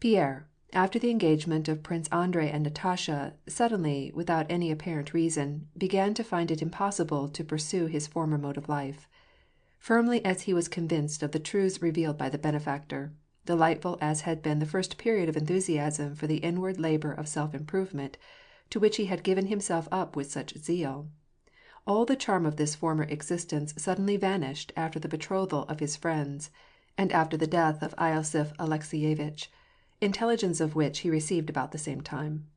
Pierre, after the engagement of Prince Andrei and Natasha, suddenly, without any apparent reason, began to find it impossible to pursue his former mode of life. Firmly as he was convinced of the truths revealed by the benefactor, delightful as had been the first period of enthusiasm for the inward labor of self-improvement, to which he had given himself up with such zeal, all the charm of this former existence suddenly vanished after the betrothal of his friends, and after the death of Iosif Alekseyevitch, intelligence of which he received about the same time.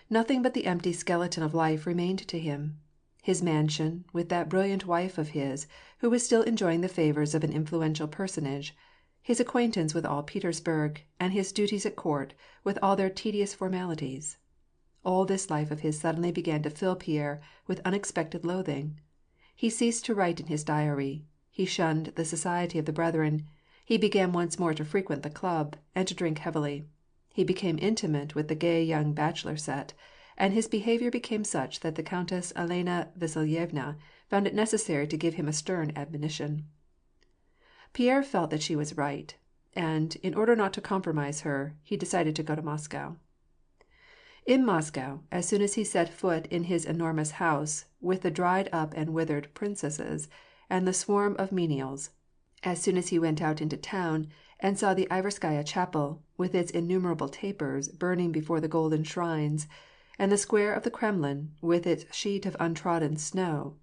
Nothing but the empty skeleton of life remained to him: his mansion, with that brilliant wife of his, who was still enjoying the favors of an influential personage, his acquaintance with all Petersburg, and his duties at court, with all their tedious formalities. All this life of his suddenly began to fill Pierre with unexpected loathing. He ceased to write in his diary, he shunned the society of the brethren, he began once more to frequent the club, and to drink heavily. He became intimate with the gay young bachelor set, and his behavior became such that the Countess Elena Vasilyevna found it necessary to give him a stern admonition. Pierre felt that she was right, and, in order not to compromise her, he decided to go to Moscow. In Moscow, as soon as he set foot in his enormous house, with the dried up and withered princesses, and the swarm of menials, as soon as he went out into town, and saw the Iverskaya chapel, with its innumerable tapers, burning before the golden shrines, and the square of the Kremlin, with its sheet of untrodden snow,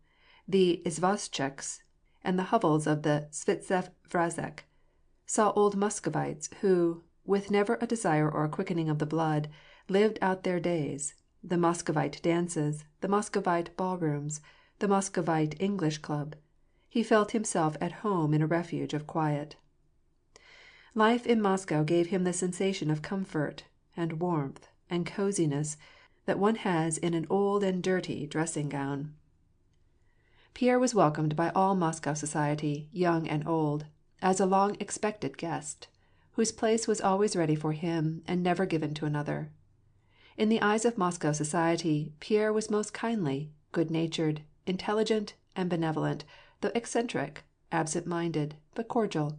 the izvoschiks, and the hovels of the Svitsev Vrazek, saw old Muscovites who, with never a desire or a quickening of the blood, lived out their days, the Muscovite dances, the Muscovite ballrooms, the Muscovite English Club, he felt himself at home in a refuge of quiet. Life in Moscow gave him the sensation of comfort, and warmth, and coziness that one has in an old and dirty dressing-gown. Pierre was welcomed by all Moscow society, young and old, as a long-expected guest, whose place was always ready for him and never given to another. In the eyes of Moscow society, Pierre was most kindly, good-natured, intelligent, and benevolent, though eccentric, absent-minded, but cordial,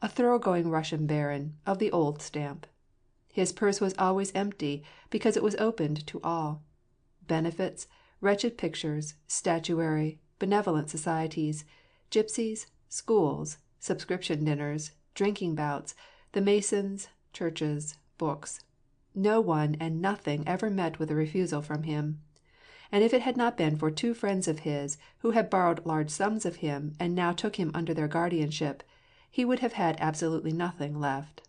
a thoroughgoing Russian baron, of the old stamp. His purse was always empty, because it was opened to all. Benefits, wretched pictures, statuary, benevolent societies, gypsies, schools, subscription dinners, drinking bouts, the Masons, churches, books. No one and nothing ever met with a refusal from him. And if it had not been for two friends of his, who had borrowed large sums of him and now took him under their guardianship, he would have had absolutely nothing left.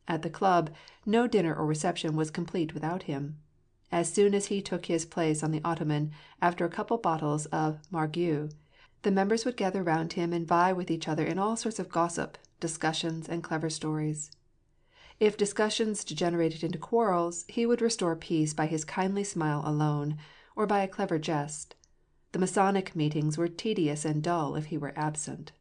At the club, no dinner or reception was complete without him. As soon as he took his place on the ottoman, after a couple bottles of Margaux, the members would gather round him and vie with each other in all sorts of gossip, discussions, and clever stories. If discussions degenerated into quarrels, he would restore peace by his kindly smile alone, or by a clever jest. The Masonic meetings were tedious and dull if he were absent.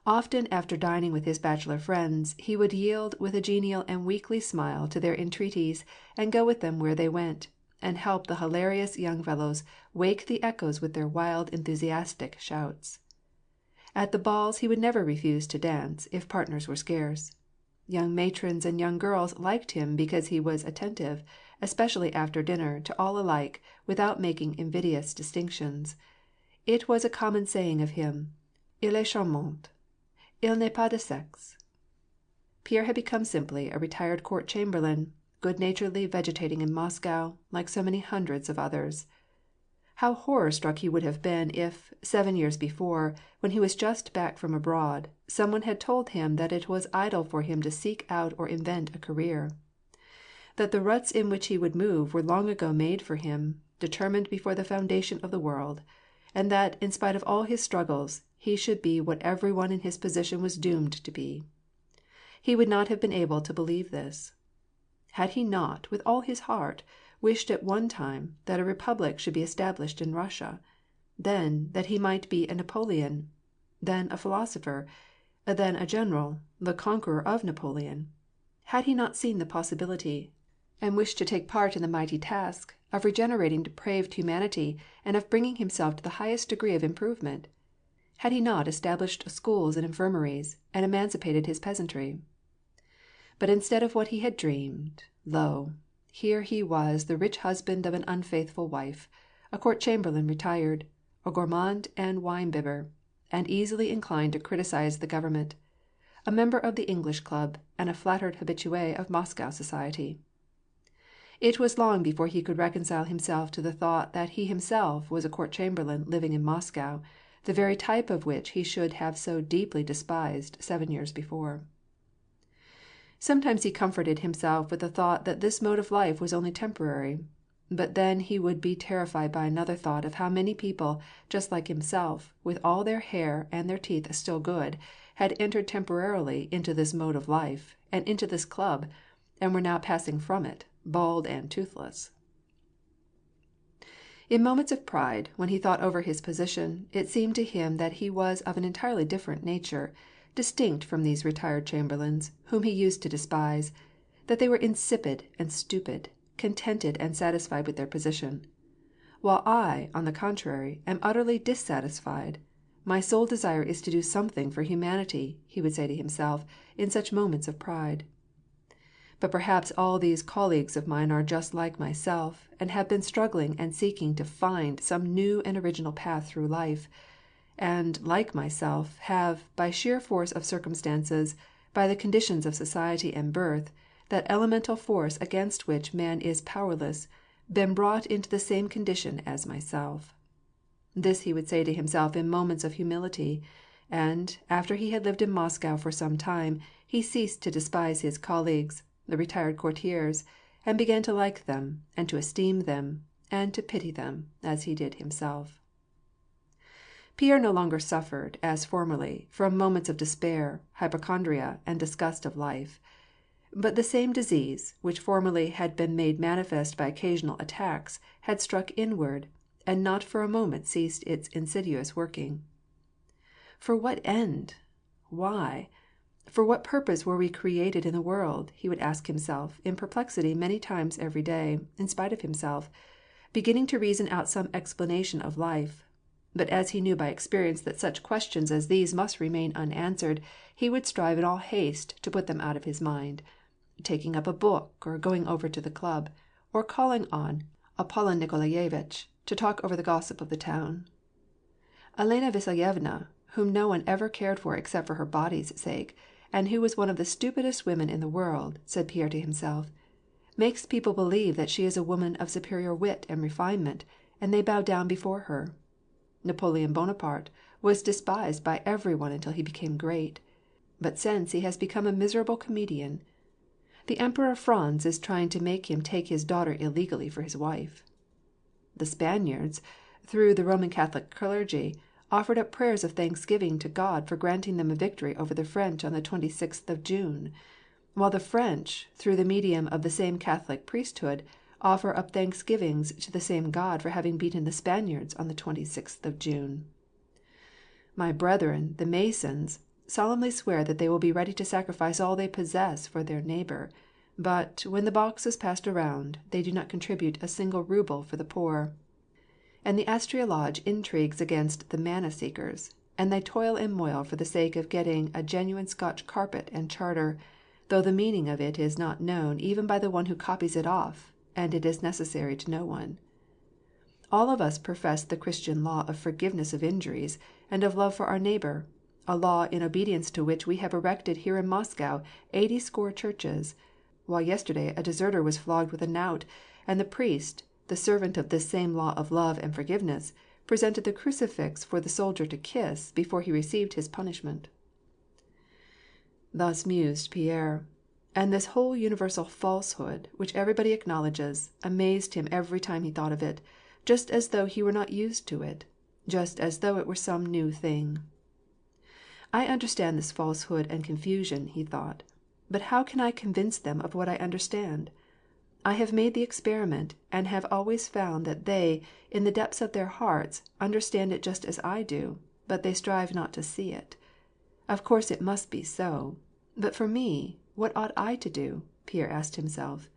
Often after dining with his bachelor friends, he would yield with a genial and weakly smile to their entreaties, and go with them where they went, and help the hilarious young fellows wake the echoes with their wild, enthusiastic shouts. At the balls he would never refuse to dance, if partners were scarce. Young matrons and young girls liked him because he was attentive, especially after dinner, to all alike, without making invidious distinctions. It was a common saying of him, "Il est charmant. Il n'est pas de sexe." Pierre had become simply a retired court chamberlain, good-naturedly vegetating in Moscow, like so many hundreds of others. How horror-struck he would have been if, 7 years before, when he was just back from abroad, someone had told him that it was idle for him to seek out or invent a career; that the ruts in which he would move were long ago made for him, determined before the foundation of the world, and that, in spite of all his struggles, he should be what every one in his position was doomed to be. He would not have been able to believe this. Had he not, with all his heart, wished at one time that a republic should be established in Russia, then that he might be a Napoleon, then a philosopher, then a general, the conqueror of Napoleon? Had he not seen the possibility, and wished to take part in the mighty task, of regenerating depraved humanity and of bringing himself to the highest degree of improvement? Had he not established schools and infirmaries, and emancipated his peasantry? But instead of what he had dreamed, lo, here he was the rich husband of an unfaithful wife, a court chamberlain retired, a gourmand and wine-bibber, and easily inclined to criticize the government, a member of the English Club, and a flattered habitué of Moscow society. It was long before he could reconcile himself to the thought that he himself was a court chamberlain living in Moscow, the very type of which he should have so deeply despised 7 years before. Sometimes he comforted himself with the thought that this mode of life was only temporary, but then he would be terrified by another thought of how many people, just like himself, with all their hair and their teeth still good, had entered temporarily into this mode of life, and into this club, and were now passing from it, bald and toothless. In moments of pride, when he thought over his position, it seemed to him that he was of an entirely different nature, distinct from these retired chamberlains, whom he used to despise, that they were insipid and stupid, contented and satisfied with their position. While I, on the contrary, am utterly dissatisfied. My sole desire is to do something for humanity, he would say to himself, in such moments of pride. But perhaps all these colleagues of mine are just like myself, and have been struggling and seeking to find some new and original path through life, and, like myself, have, by sheer force of circumstances, by the conditions of society and birth, that elemental force against which man is powerless, been brought into the same condition as myself. This he would say to himself in moments of humility, and, after he had lived in Moscow for some time, he ceased to despise his colleagues, the retired courtiers, and began to like them, and to esteem them, and to pity them, as he did himself. Pierre no longer suffered, as formerly, from moments of despair, hypochondria, and disgust of life. But the same disease, which formerly had been made manifest by occasional attacks, had struck inward, and not for a moment ceased its insidious working. For what end? Why? For what purpose were we created in the world, he would ask himself in perplexity many times every day, in spite of himself, beginning to reason out some explanation of life. But as he knew by experience that such questions as these must remain unanswered, he would strive in all haste to put them out of his mind, taking up a book, or going over to the club, or calling on Apollon Nikolayevitch to talk over the gossip of the town. Elena Vasilyevna, whom no one ever cared for except for her body's sake, and who was one of the stupidest women in the world, said Pierre to himself, makes people believe that she is a woman of superior wit and refinement, and they bow down before her. Napoleon Bonaparte was despised by everyone until he became great, but since he has become a miserable comedian. The Emperor Franz is trying to make him take his daughter illegally for his wife. The Spaniards, through the Roman Catholic clergy, offered up prayers of thanksgiving to God for granting them a victory over the French on the 26th of June, while the French, through the medium of the same Catholic priesthood, offer up thanksgivings to the same God for having beaten the Spaniards on the 26th of June. My brethren, the Masons, solemnly swear that they will be ready to sacrifice all they possess for their neighbor, but, when the box is passed around, they do not contribute a single ruble for the poor. And the Astrea Lodge intrigues against the manna-seekers, and they toil and moil for the sake of getting a genuine Scotch carpet and charter, though the meaning of it is not known even by the one who copies it off, and it is necessary to no one. All of us profess the Christian law of forgiveness of injuries, and of love for our neighbor, a law in obedience to which we have erected here in Moscow 80 churches, while yesterday a deserter was flogged with a knout, and the priest, the servant of this same law of love and forgiveness, presented the crucifix for the soldier to kiss before he received his punishment. Thus mused Pierre, and this whole universal falsehood, which everybody acknowledges, amazed him every time he thought of it, just as though he were not used to it, just as though it were some new thing. I understand this falsehood and confusion, he thought, but how can I convince them of what I understand? I have made the experiment, and have always found that they, in the depths of their hearts, understand it just as I do, but they strive not to see it. Of course it must be so. But for me, what ought I to do? Pierre asked himself.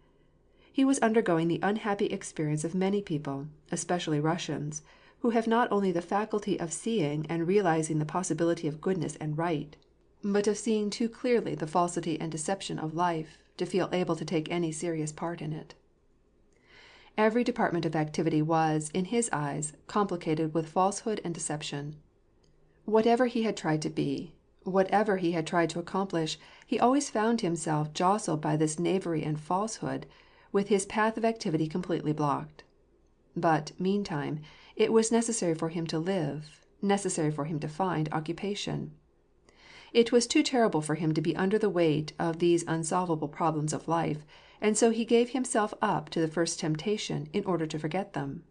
He was undergoing the unhappy experience of many people, especially Russians, who have not only the faculty of seeing and realizing the possibility of goodness and right, but of seeing too clearly the falsity and deception of life to feel able to take any serious part in it. Every department of activity was, in his eyes, complicated with falsehood and deception. Whatever he had tried to be, whatever he had tried to accomplish, he always found himself jostled by this knavery and falsehood, with his path of activity completely blocked. But, meantime, it was necessary for him to live, necessary for him to find occupation. It was too terrible for him to be under the weight of these unsolvable problems of life, and so he gave himself up to the first temptation in order to forget them.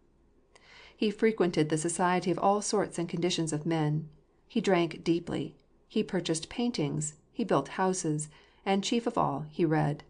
He frequented the society of all sorts and conditions of men. He drank deeply. He purchased paintings. He built houses. And chief of all, he read.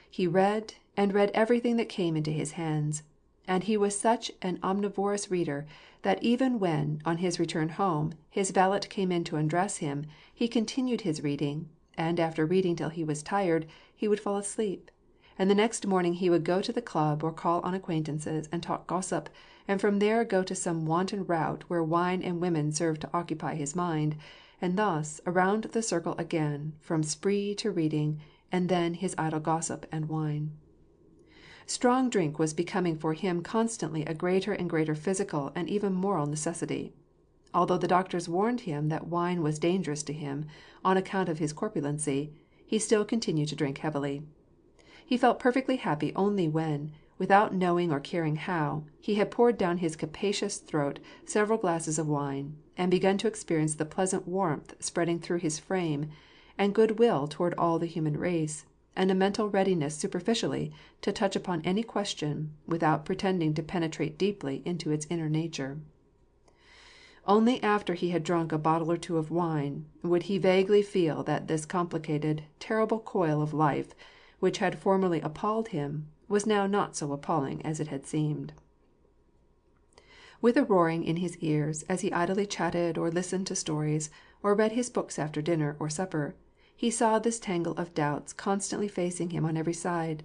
He read, and read everything that came into his hands. And he was such an omnivorous reader that even when, on his return home, his valet came in to undress him, he continued his reading, and after reading till he was tired, he would fall asleep, and the next morning he would go to the club or call on acquaintances and talk gossip, and from there go to some wanton rout where wine and women served to occupy his mind, and thus around the circle again, from spree to reading, and then his idle gossip and wine. Strong drink was becoming for him constantly a greater and greater physical and even moral necessity. Although the doctors warned him that wine was dangerous to him, on account of his corpulency, he still continued to drink heavily. He felt perfectly happy only when, without knowing or caring how, he had poured down his capacious throat several glasses of wine, and begun to experience the pleasant warmth spreading through his frame, and good will toward all the human race, and a mental readiness superficially to touch upon any question, without pretending to penetrate deeply into its inner nature. Only after he had drunk a bottle or two of wine would he vaguely feel that this complicated, terrible coil of life, which had formerly appalled him, was now not so appalling as it had seemed. With a roaring in his ears as he idly chatted or listened to stories, or read his books after dinner or supper, he saw this tangle of doubts constantly facing him on every side.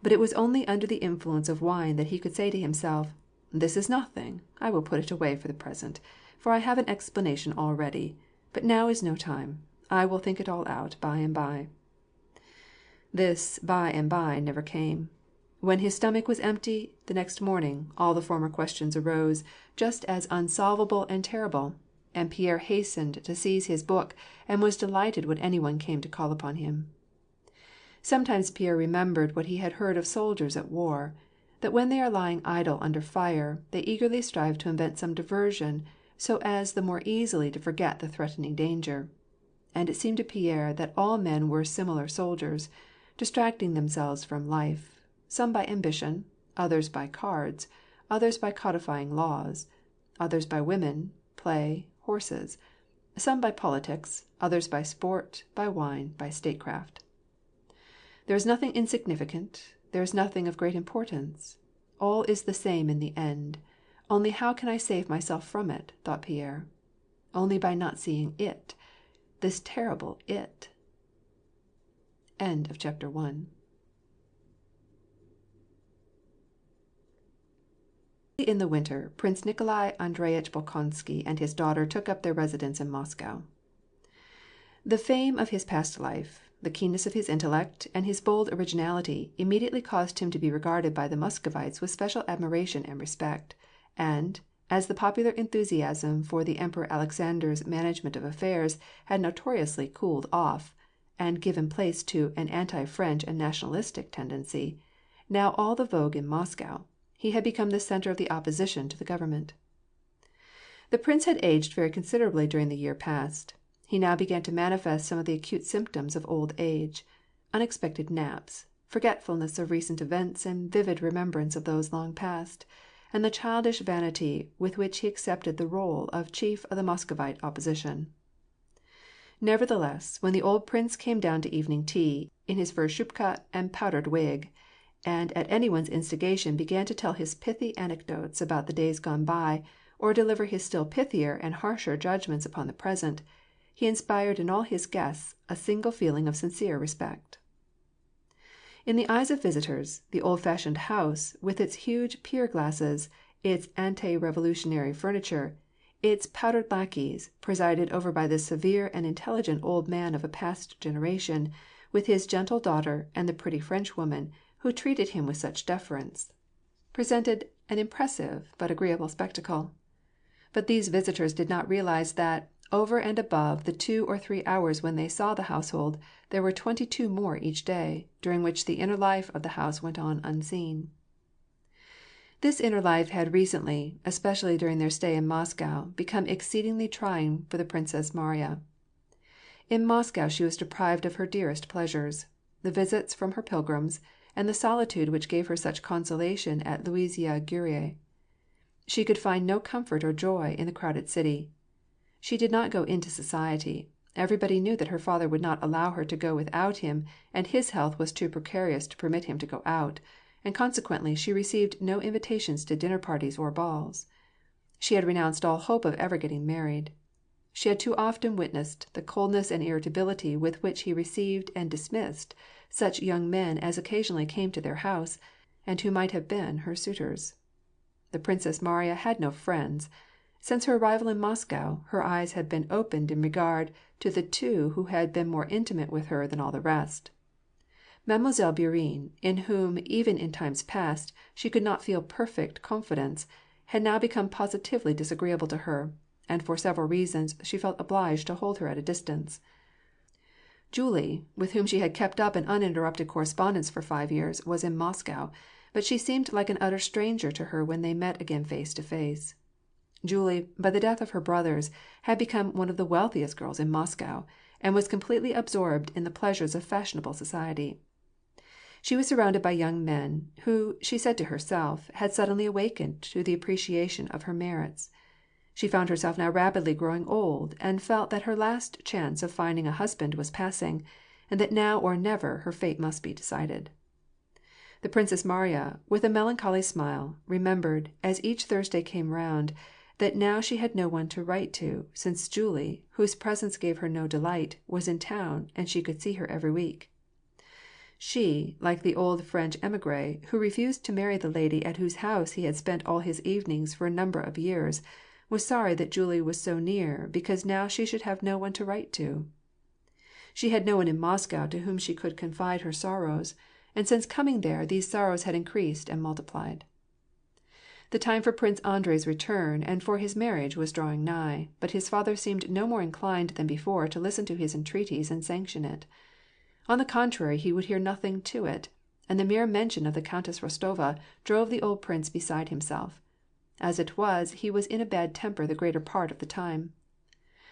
But it was only under the influence of wine that he could say to himself, "This is nothing. I will put it away for the present, for I have an explanation all ready. But now is no time. I will think it all out by and by." This by and by never came. When his stomach was empty, the next morning, all the former questions arose, just as unsolvable and terrible, and Pierre hastened to seize his book, and was delighted when anyone came to call upon him. Sometimes Pierre remembered what he had heard of soldiers at war, that when they are lying idle under fire, they eagerly strive to invent some diversion, so as the more easily to forget the threatening danger. And it seemed to Pierre that all men were similar soldiers, distracting themselves from life, some by ambition, others by cards, others by codifying laws, others by women, play, horses, some by politics, others by sport, by wine, by statecraft. There is nothing insignificant, there is nothing of great importance. All is the same in the end. Only how can I save myself from it, thought Pierre. Only by not seeing it, this terrible it. End of chapter 1. In the winter, Prince Nikolai Andreevich Bolkonsky and his daughter took up their residence in Moscow. The fame of his past life, the keenness of his intellect, and his bold originality immediately caused him to be regarded by the Muscovites with special admiration and respect, and, as the popular enthusiasm for the Emperor Alexander's management of affairs had notoriously cooled off, and given place to an anti-French and nationalistic tendency, now all the vogue in Moscow, he had become the center of the opposition to the government. The prince had aged very considerably during the year past. He now began to manifest some of the acute symptoms of old age: unexpected naps, forgetfulness of recent events and vivid remembrance of those long past, and the childish vanity with which he accepted the role of chief of the Muscovite opposition. Nevertheless, when the old prince came down to evening tea, in his fur shubka and powdered wig, and at anyone's instigation began to tell his pithy anecdotes about the days gone by, or deliver his still pithier and harsher judgments upon the present, he inspired in all his guests a single feeling of sincere respect. In the eyes of visitors, the old-fashioned house, with its huge pier-glasses, its ante-revolutionary furniture, its powdered lackeys, presided over by the severe and intelligent old man of a past generation, with his gentle daughter and the pretty Frenchwoman who treated him with such deference, presented an impressive but agreeable spectacle. But these visitors did not realize that, over and above the 2 or 3 hours when they saw the household, there were 22 more each day, during which the inner life of the house went on unseen. This inner life had recently, especially during their stay in Moscow, become exceedingly trying for the Princess Mariya. In Moscow she was deprived of her dearest pleasures, the visits from her pilgrims, and the solitude which gave her such consolation at Luisiya Gorui. She could find no comfort or joy in the crowded city. She did not go into society. Everybody knew that her father would not allow her to go without him, and his health was too precarious to permit him to go out, and consequently she received no invitations to dinner parties or balls. She had renounced all hope of ever getting married. She had too often witnessed the coldness and irritability with which he received and dismissed such young men as occasionally came to their house, and who might have been her suitors. The Princess Mariya had no friends. Since her arrival in Moscow, her eyes had been opened in regard to the 2 who had been more intimate with her than all the rest. Mademoiselle Bourienne, in whom, even in times past, she could not feel perfect confidence, had now become positively disagreeable to her, and for several reasons she felt obliged to hold her at a distance. Julie, with whom she had kept up an uninterrupted correspondence for 5 years, was in Moscow, but she seemed like an utter stranger to her when they met again face to face. Julie, by the death of her brothers, had become one of the wealthiest girls in Moscow, and was completely absorbed in the pleasures of fashionable society. She was surrounded by young men, who, she said to herself, had suddenly awakened to the appreciation of her merits. She found herself now rapidly growing old, and felt that her last chance of finding a husband was passing, and that now or never her fate must be decided. The Princess Mariya, with a melancholy smile, remembered, as each Thursday came round, that now she had no one to write to, since Julie, whose presence gave her no delight, was in town, and she could see her every week. She, like the old French émigré who refused to marry the lady at whose house he had spent all his evenings for a number of years, was sorry that Julie was so near, because now she should have no one to write to. She had no one in Moscow to whom she could confide her sorrows, and since coming there these sorrows had increased and multiplied. The time for Prince Andrei's return and for his marriage was drawing nigh, but his father seemed no more inclined than before to listen to his entreaties and sanction it. On the contrary, he would hear nothing to it, and the mere mention of the Countess Rostova drove the old prince beside himself. As it was, he was in a bad temper the greater part of the time.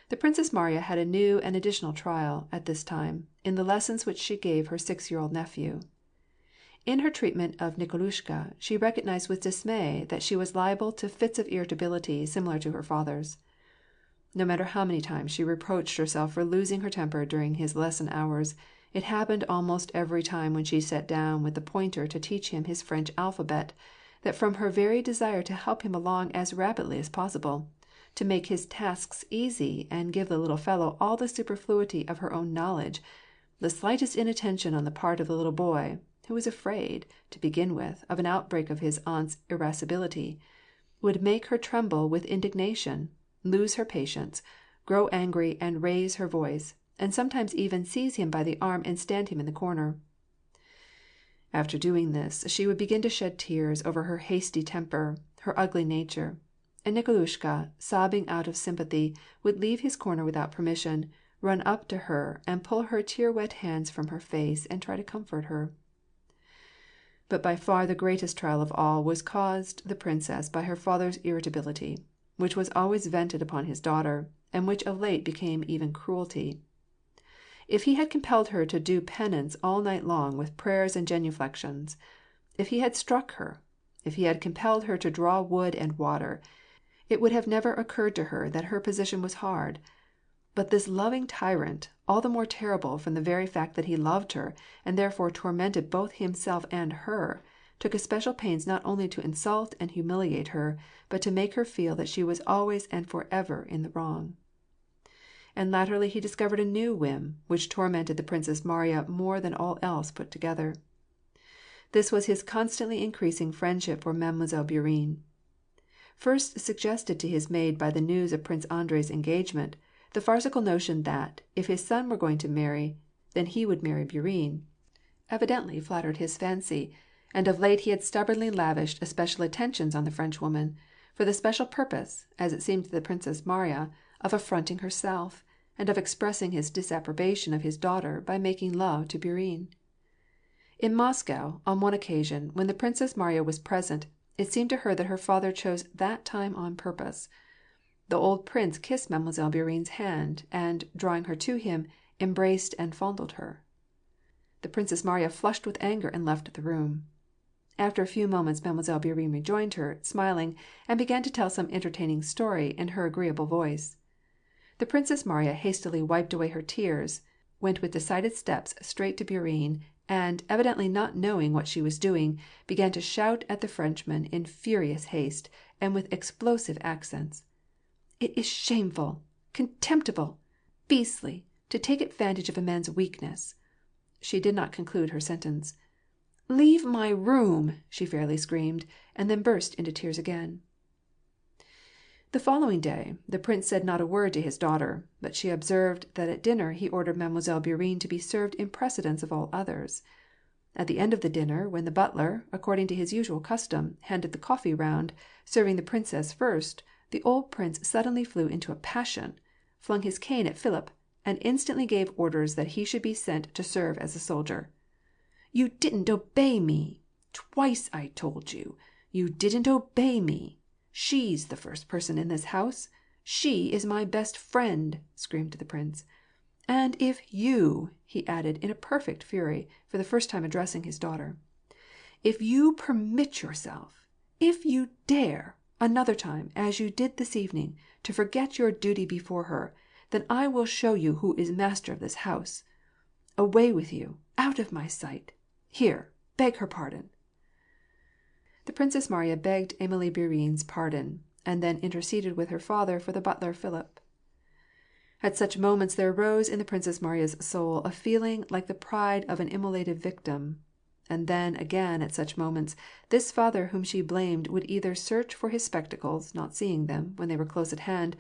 The Princess Mariya had a new and additional trial, at this time, in the lessons which she gave her 6-year-old nephew. In her treatment of Nikolushka, she recognized with dismay that she was liable to fits of irritability similar to her father's. No matter how many times she reproached herself for losing her temper during his lesson hours, it happened almost every time when she sat down with the pointer to teach him his French alphabet, that from her very desire to help him along as rapidly as possible, to make his tasks easy and give the little fellow all the superfluity of her own knowledge, the slightest inattention on the part of the little boy, who was afraid, to begin with, of an outbreak of his aunt's irascibility, would make her tremble with indignation, lose her patience, grow angry and raise her voice, and sometimes even seize him by the arm and stand him in the corner. After doing this, she would begin to shed tears over her hasty temper, her ugly nature, and Nikolushka, sobbing out of sympathy, would leave his corner without permission, run up to her and pull her tear-wet hands from her face and try to comfort her. But by far the greatest trial of all was caused the princess by her father's irritability, which was always vented upon his daughter, and which of late became even cruelty. If he had compelled her to do penance all night long with prayers and genuflections, if he had struck her, if he had compelled her to draw wood and water, it would have never occurred to her that her position was hard. But this loving tyrant, all the more terrible from the very fact that he loved her, and therefore tormented both himself and her, took especial pains not only to insult and humiliate her, but to make her feel that she was always and forever in the wrong. And latterly he discovered a new whim, which tormented the Princess Mariya more than all else put together. This was his constantly increasing friendship for Mademoiselle Bourienne. first suggested to his maid by the news of Prince Andrei's engagement, the farcical notion that, if his son were going to marry, then he would marry Bourienne, evidently flattered his fancy, and of late he had stubbornly lavished especial attentions on the Frenchwoman, for the special purpose, as it seemed to the Princess Mariya, of affronting herself, and of expressing his disapprobation of his daughter by making love to Bourienne. In Moscow, on one occasion, when the Princess Mariya was present, it seemed to her that her father chose that time on purpose. The old prince kissed Mademoiselle Bourienne's hand, and, drawing her to him, embraced and fondled her. The Princess Mariya flushed with anger and left the room. After a few moments Mademoiselle Bourienne rejoined her, smiling, and began to tell some entertaining story in her agreeable voice. The Princess Mariya hastily wiped away her tears, went with decided steps straight to Bourienne, and, evidently not knowing what she was doing, began to shout at the Frenchman in furious haste, and with explosive accents. "It is shameful, contemptible, beastly, to take advantage of a man's weakness." She did not conclude her sentence. "Leave my room!" she fairly screamed, and then burst into tears again. The following day, the prince said not a word to his daughter, but she observed that at dinner he ordered Mademoiselle Bourienne to be served in precedence of all others. At the end of the dinner, when the butler, according to his usual custom, handed the coffee round, serving the princess first, the old prince suddenly flew into a passion, flung his cane at Philip, and instantly gave orders that he should be sent to serve as a soldier. "You didn't obey me! Twice I told you! You didn't obey me! She's the first person in this house! She is my best friend!" screamed the prince. "And if you," he added in a perfect fury, for the first time addressing his daughter, "if you permit yourself, if you dare, another time, as you did this evening, to forget your duty before her, then I will show you who is master of this house. Away with you, out of my sight. Here, beg her pardon." The Princess Mariya begged Emilie Bourienne's pardon, and then interceded with her father for the butler Philip. At such moments there arose in the Princess Mariya's soul a feeling like the pride of an immolated victim. And then, again, at such moments, this father whom she blamed would either search for his spectacles, not seeing them, when they were close at hand,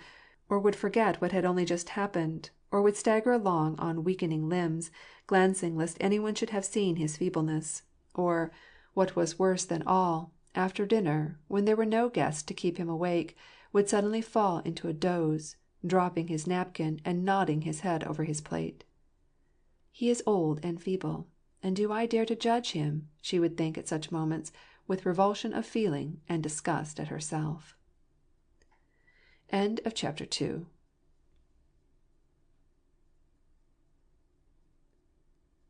or would forget what had only just happened, or would stagger along on weakening limbs, glancing lest anyone should have seen his feebleness, or, what was worse than all, after dinner, when there were no guests to keep him awake, would suddenly fall into a doze, dropping his napkin and nodding his head over his plate. "He is old and feeble, and do I dare to judge him?" she would think at such moments, with revulsion of feeling and disgust at herself. End of chapter 2.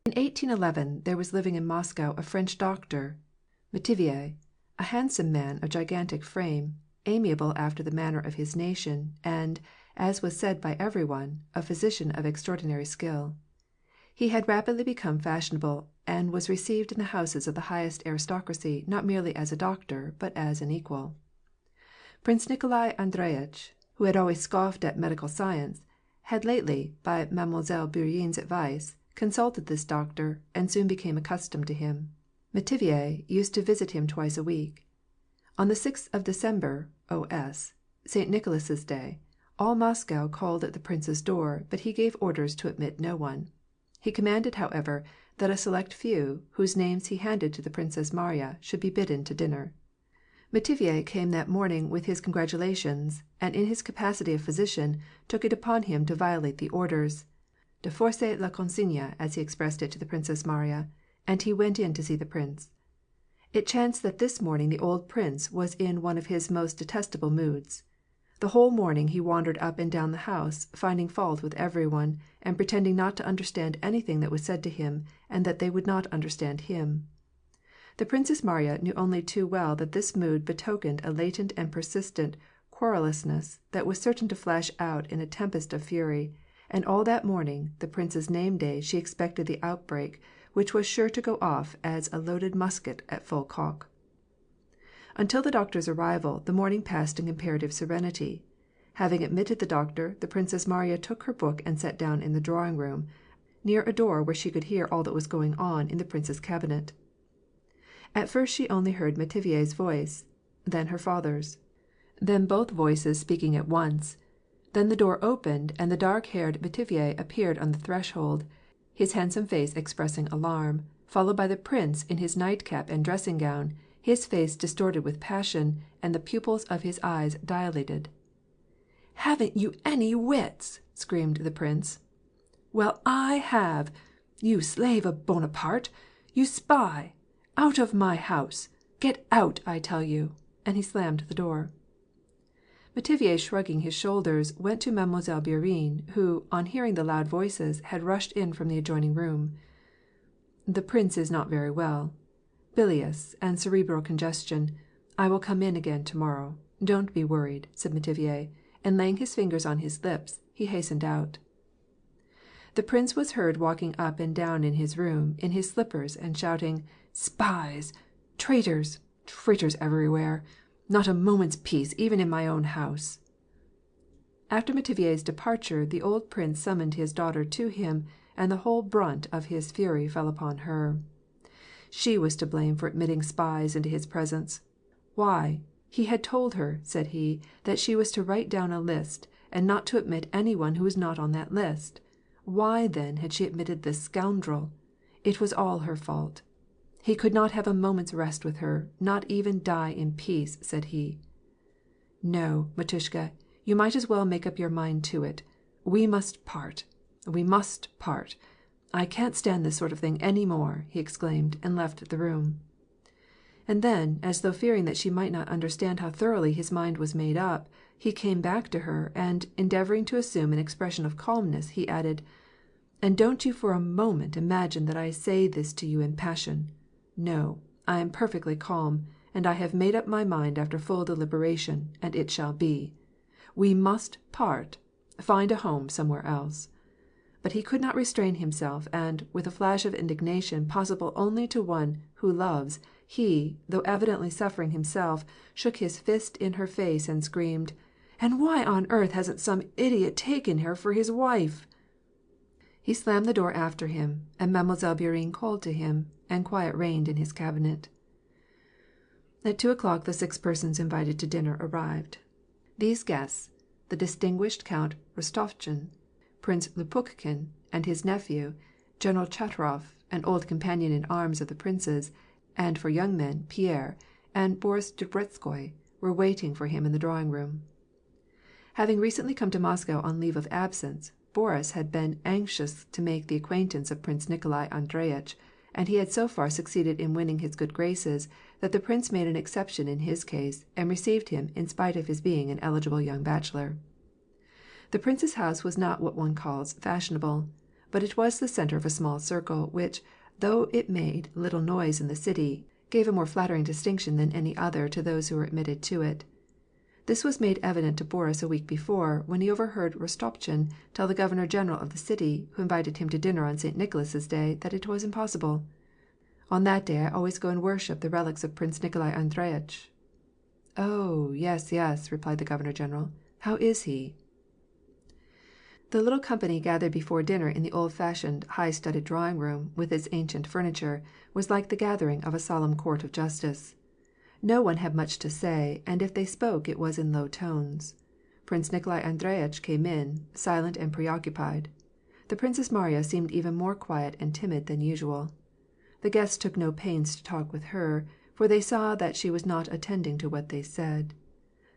In 1811 there was living in Moscow a French doctor, Metivier, a handsome man of gigantic frame, amiable after the manner of his nation, and, as was said by every one, a physician of extraordinary skill. He had rapidly become fashionable, and was received in the houses of the highest aristocracy not merely as a doctor, but as an equal. Prince Nikolai Andreyitch, who had always scoffed at medical science, had lately, by Mademoiselle Bourienne's advice, consulted this doctor, and soon became accustomed to him. Metivier used to visit him twice a week. On the 6th of December, O.S., St. Nicholas's Day, all Moscow called at the prince's door, but he gave orders to admit no one. He commanded, however, that a select few, whose names he handed to the Princess Mariya, should be bidden to dinner. Metivier came that morning with his congratulations, and in his capacity of physician took it upon him to violate the orders, de forcer la consigne, as he expressed it to the Princess Mariya, and he went in to see the prince. It chanced that this morning the old prince was in one of his most detestable moods. The whole morning he wandered up and down the house, finding fault with every one, and pretending not to understand anything that was said to him, and that they would not understand him. The Princess Mariya knew only too well that this mood betokened a latent and persistent querulousness that was certain to flash out in a tempest of fury, and all that morning, the prince's name-day, she expected the outbreak, which was sure to go off as a loaded musket at full cock. Until the doctor's arrival, the morning passed in comparative serenity. Having admitted the doctor, the Princess Mariya took her book and sat down in the drawing-room, near a door where she could hear all that was going on in the prince's cabinet. At first she only heard Metivier's voice, then her father's. then both voices speaking at once. Then the door opened, and the dark-haired Metivier appeared on the threshold, his handsome face expressing alarm, followed by the prince in his nightcap and dressing-gown, his face distorted with passion, and the pupils of his eyes dilated. "Haven't you any wits?" screamed the prince. "Well, I have! You slave of Bonaparte! You spy! Out of my house! Get out, I tell you!" And he slammed the door. Metivier, shrugging his shoulders, went to Mademoiselle Bourienne, who, on hearing the loud voices, had rushed in from the adjoining room. "The prince is not very well. Bilious and cerebral congestion. I will come in again tomorrow. Don't be worried," said Metivier, and laying his fingers on his lips, he hastened out. The prince was heard walking up and down in his room, in his slippers, and shouting, "Spies! Traitors! Traitors everywhere! Not a moment's peace, even in my own house." After Metivier's departure, the old prince summoned his daughter to him, and the whole brunt of his fury fell upon her. She was to blame for admitting spies into his presence. Why, he had told her, said he, that she was to write down a list, and not to admit any one who was not on that list. Why, then, had she admitted this scoundrel? It was all her fault. He could not have a moment's rest with her, not even die in peace, said he. "No, Matushka, you might as well make up your mind to it. We must part. We must part. I can't stand this sort of thing any more," he exclaimed, and left the room. And then, as though fearing that she might not understand how thoroughly his mind was made up, he came back to her, and, endeavoring to assume an expression of calmness, he added, "And don't you for a moment imagine that I say this to you in passion. No, I am perfectly calm, and I have made up my mind after full deliberation, and it shall be. We must part, find a home somewhere else." But he could not restrain himself, and, with a flash of indignation possible only to one who loves, he, though evidently suffering himself, shook his fist in her face and screamed, "And why on earth hasn't some idiot taken her for his wife?" He slammed the door after him, and Mademoiselle Bourienne called to him, and quiet reigned in his cabinet. At 2 o'clock the 6 persons invited to dinner arrived. These guests, the distinguished Count Rostopchin, Prince Lopukhin and his nephew, General Chatroff, an old companion in arms of the prince's, and for young men, Pierre, and Boris Drubetskoy, were waiting for him in the drawing-room. Having recently come to Moscow on leave of absence, Boris had been anxious to make the acquaintance of Prince Nikolai Andreyitch, and he had so far succeeded in winning his good graces that the prince made an exception in his case, and received him in spite of his being an eligible young bachelor. The prince's house was not what one calls fashionable, but it was the centre of a small circle, which, though it made little noise in the city, gave a more flattering distinction than any other to those who were admitted to it. This was made evident to Boris a week before, when he overheard Rostopchin tell the Governor-General of the city, who invited him to dinner on St. Nicholas's Day, that it was impossible. "On that day I always go and worship the relics of Prince Nikolai Andreyitch." "Oh, yes, yes," replied the Governor-General. "How is he?" The little company gathered before dinner in the old-fashioned, high-studded drawing-room, with its ancient furniture, was like the gathering of a solemn court of justice. No one had much to say, and if they spoke it was in low tones. Prince Nikolai Andreyitch came in, silent and preoccupied. The Princess Mariya seemed even more quiet and timid than usual. The guests took no pains to talk with her, for they saw that she was not attending to what they said.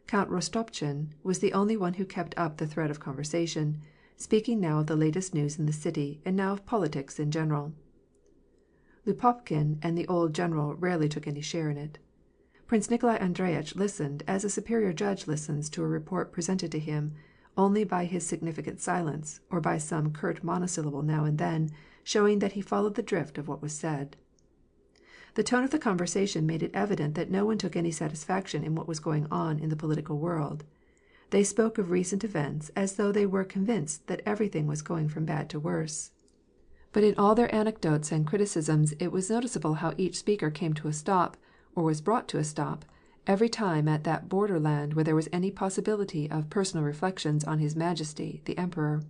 Count Rostopchin was the only one who kept up the thread of conversation, speaking now of the latest news in the city, and now of politics in general. Lopukhin and the old general rarely took any share in it. Prince Nikolai Andreyitch listened as a superior judge listens to a report presented to him, only by his significant silence, or by some curt monosyllable now and then, showing that he followed the drift of what was said. The tone of the conversation made it evident that no one took any satisfaction in what was going on in the political world. They spoke of recent events as though they were convinced that everything was going from bad to worse. But in all their anecdotes and criticisms it was noticeable how each speaker came to a stop, or was brought to a stop, every time at that borderland where there was any possibility of personal reflections on His Majesty, the Emperor.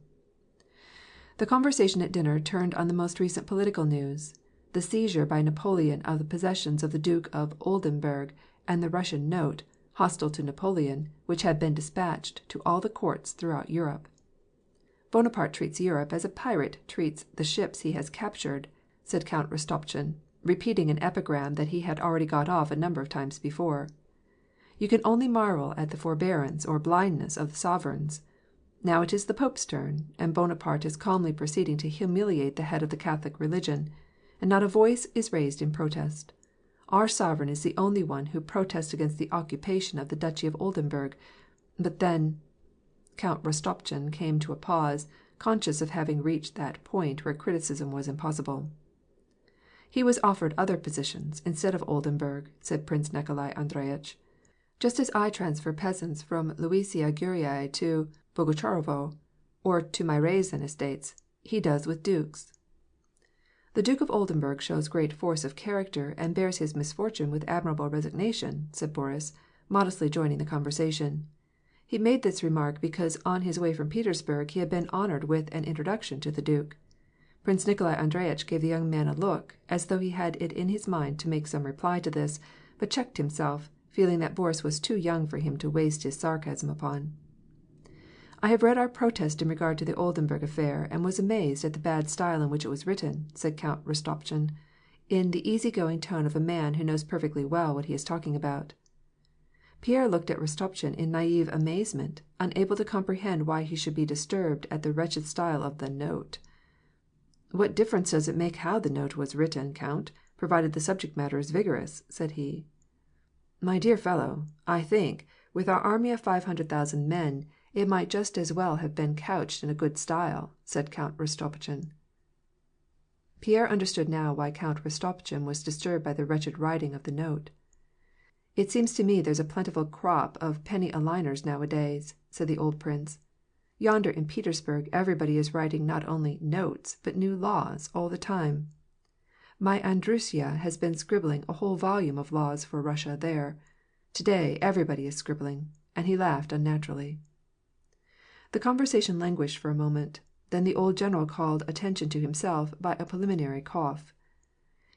The conversation at dinner turned on the most recent political news, the seizure by Napoleon of the possessions of the Duke of Oldenburg and the Russian note, hostile to Napoleon, which had been dispatched to all the courts throughout Europe. Bonaparte treats Europe as a pirate treats the ships he has captured, said Count Rostopchin, repeating an epigram that he had already got off a number of times before. You can only marvel at the forbearance or blindness of the sovereigns. Now it is the Pope's turn, and Bonaparte is calmly proceeding to humiliate the head of the Catholic religion, and not a voice is raised in protest. Our sovereign is the only one who protests against the occupation of the Duchy of Oldenburg. But then Count Rostopchin came to a pause, conscious of having reached that point where criticism was impossible. He was offered other positions instead of Oldenburg, said Prince Nikolai Andreyitch. Just as I transfer peasants from Luisia Guriae to Bogucharovo, or to my Ryazan estates, he does with dukes. The Duke of Oldenburg shows great force of character and bears his misfortune with admirable resignation, said Boris, modestly joining the conversation. He made this remark because on his way from Petersburg he had been honored with an introduction to the Duke. Prince Nikolai Andreyitch gave the young man a look, as though he had it in his mind to make some reply to this, but checked himself, feeling that Boris was too young for him to waste his sarcasm upon. I have read our protest in regard to the Oldenburg affair, and was amazed at the bad style in which it was written, said Count Rostopchin, in the easy-going tone of a man who knows perfectly well what he is talking about. Pierre looked at Rostopchin in naive amazement, unable to comprehend why he should be disturbed at the wretched style of the note. What difference does it make how the note was written, Count, provided the subject matter is vigorous, said he. My dear fellow, I think, with our army of 500,000 men, it might just as well have been couched in a good style, said Count Rostopchin. Pierre understood now why Count Rostopchin was disturbed by the wretched writing of the note. It seems to me there's a plentiful crop of penny-a-liners nowadays, said the old prince. Yonder in Petersburg everybody is writing not only notes, but new laws, all the time. My Andrusia has been scribbling a whole volume of laws for Russia there. Today everybody is scribbling, and he laughed unnaturally. The conversation languished for a moment. Then the old general called attention to himself by a preliminary cough.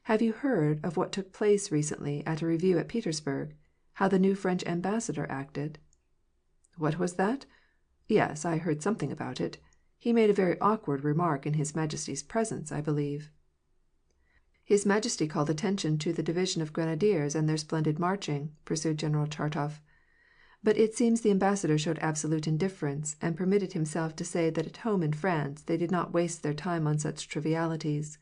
Have you heard of what took place recently at a review at Petersburg? How the new French ambassador acted? What was that? Yes, I heard something about it. He made a very awkward remark in His Majesty's presence, I believe. His Majesty called attention to the division of grenadiers and their splendid marching, pursued General Chartoff. But it seems the ambassador showed absolute indifference, and permitted himself to say that at home in France they did not waste their time on such trivialities.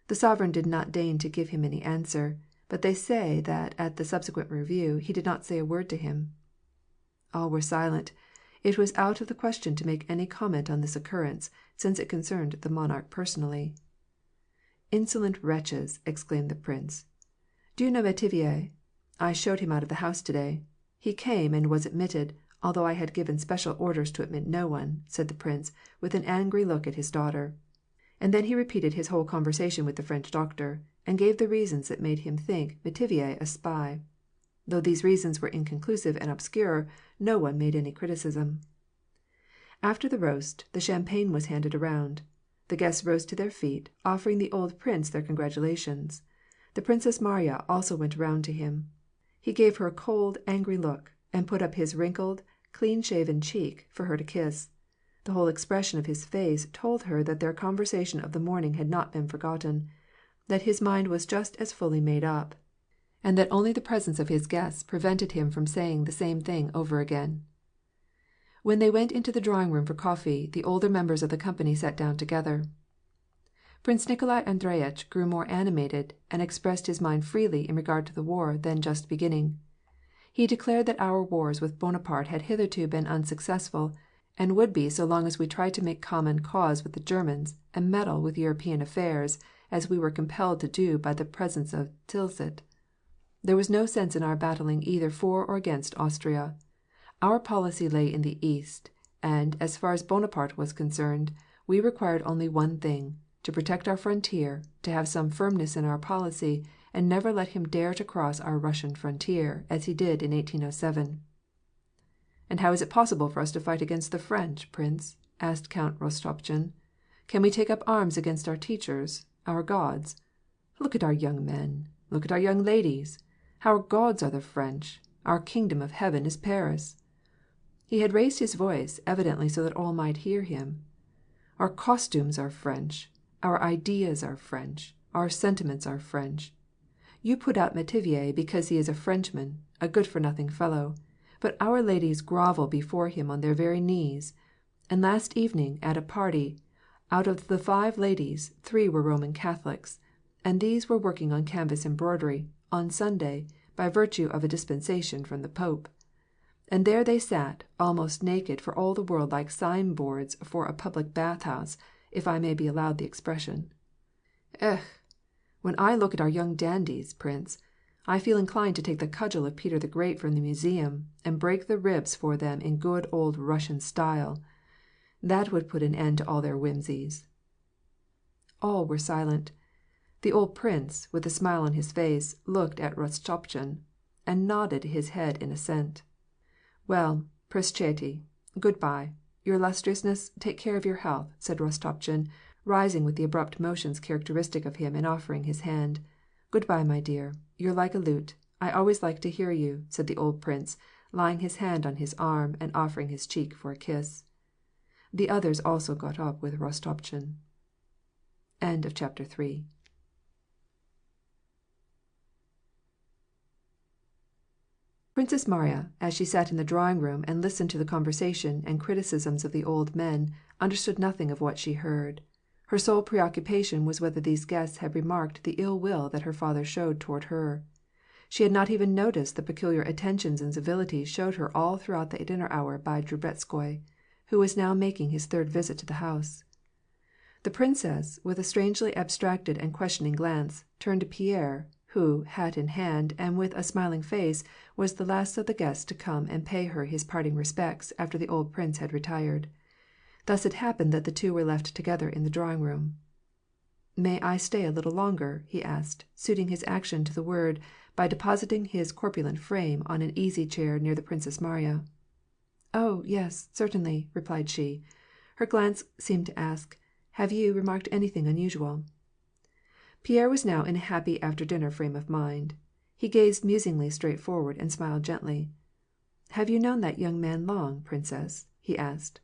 The sovereign did not deign to give him any answer, but they say that at the subsequent review he did not say a word to him. All were silent. It was out of the question to make any comment on this occurrence, since it concerned the monarch personally. Insolent wretches! Exclaimed the prince. Do you know Métivier? I showed him out of the house today. He came and was admitted, although I had given special orders to admit no one, said the prince, with an angry look at his daughter. And then he repeated his whole conversation with the French doctor, and gave the reasons that made him think Métivier a spy. Though these reasons were inconclusive and obscure, no one made any criticism. After the roast, the champagne was handed around. The guests rose to their feet, offering the old prince their congratulations. The Princess Marya also went round to him. He gave her a cold, angry look, and put up his wrinkled, clean-shaven cheek for her to kiss. The whole expression of his face told her that their conversation of the morning had not been forgotten, that his mind was just as fully made up, and that only the presence of his guests prevented him from saying the same thing over again. When they went into the drawing-room for coffee, the older members of the company sat down together. Prince Nikolai Andreyitch grew more animated, and expressed his mind freely in regard to the war then just beginning. He declared that our wars with Bonaparte had hitherto been unsuccessful, and would be so long as we tried to make common cause with the Germans and meddle with European affairs, as we were compelled to do by the presence of Tilsit. There was no sense in our battling either for or against Austria. Our policy lay in the east, and, as far as Bonaparte was concerned, we required only one thing, to protect our frontier, to have some firmness in our policy, and never let him dare to cross our Russian frontier, as he did in 1807. And how is it possible for us to fight against the French, Prince? Asked Count Rostopchin. Can we take up arms against our teachers, our gods? Look at our young men. Look at our young ladies. Our gods are the French. Our kingdom of heaven is Paris." He had raised his voice, evidently so that all might hear him. "Our costumes are French, our ideas are French, our sentiments are French. You put out Métivier because he is a Frenchman, a good-for-nothing fellow, but our ladies grovel before him on their very knees. And last evening, at a party, out of the 5 ladies, 3 were Roman Catholics, and these were working on canvas embroidery, on Sunday, by virtue of a dispensation from the Pope. And there they sat, almost naked for all the world like signboards for a public bath-house, if I may be allowed the expression. Eh! When I look at our young dandies, Prince, I feel inclined to take the cudgel of Peter the Great from the museum, and break the ribs for them in good old Russian style. That would put an end to all their whimsies." All were silent. The old prince, with a smile on his face, looked at Rostopchín, and nodded his head in assent. "Well, Prscheti, good-bye. Your illustriousness, take care of your health," said Rostopchín, rising with the abrupt motions characteristic of him and offering his hand. "Good-bye, my dear. You're like a lute. I always like to hear you," said the old prince, laying his hand on his arm and offering his cheek for a kiss. The others also got up with Rostopchín. End of chapter 3. Princess Marya, as she sat in the drawing-room and listened to the conversation and criticisms of the old men, understood nothing of what she heard. Her sole preoccupation was whether these guests had remarked the ill will that her father showed toward her. She had not even noticed the peculiar attentions and civilities showed her all throughout the dinner hour by Drubetskoi, who was now making his 3rd visit to the house. The princess, with a strangely abstracted and questioning glance, turned to Pierre, who, hat in hand, and with a smiling face, was the last of the guests to come and pay her his parting respects after the old prince had retired. Thus it happened that the two were left together in the drawing-room. "May I stay a little longer?" he asked, suiting his action to the word by depositing his corpulent frame on an easy-chair near the Princess Marya. "Oh, yes, certainly," replied she. Her glance seemed to ask, "Have you remarked anything unusual?" Pierre was now in a happy after-dinner frame of mind. He gazed musingly straight forward and smiled gently. "Have you known that young man long, Princess?" he asked.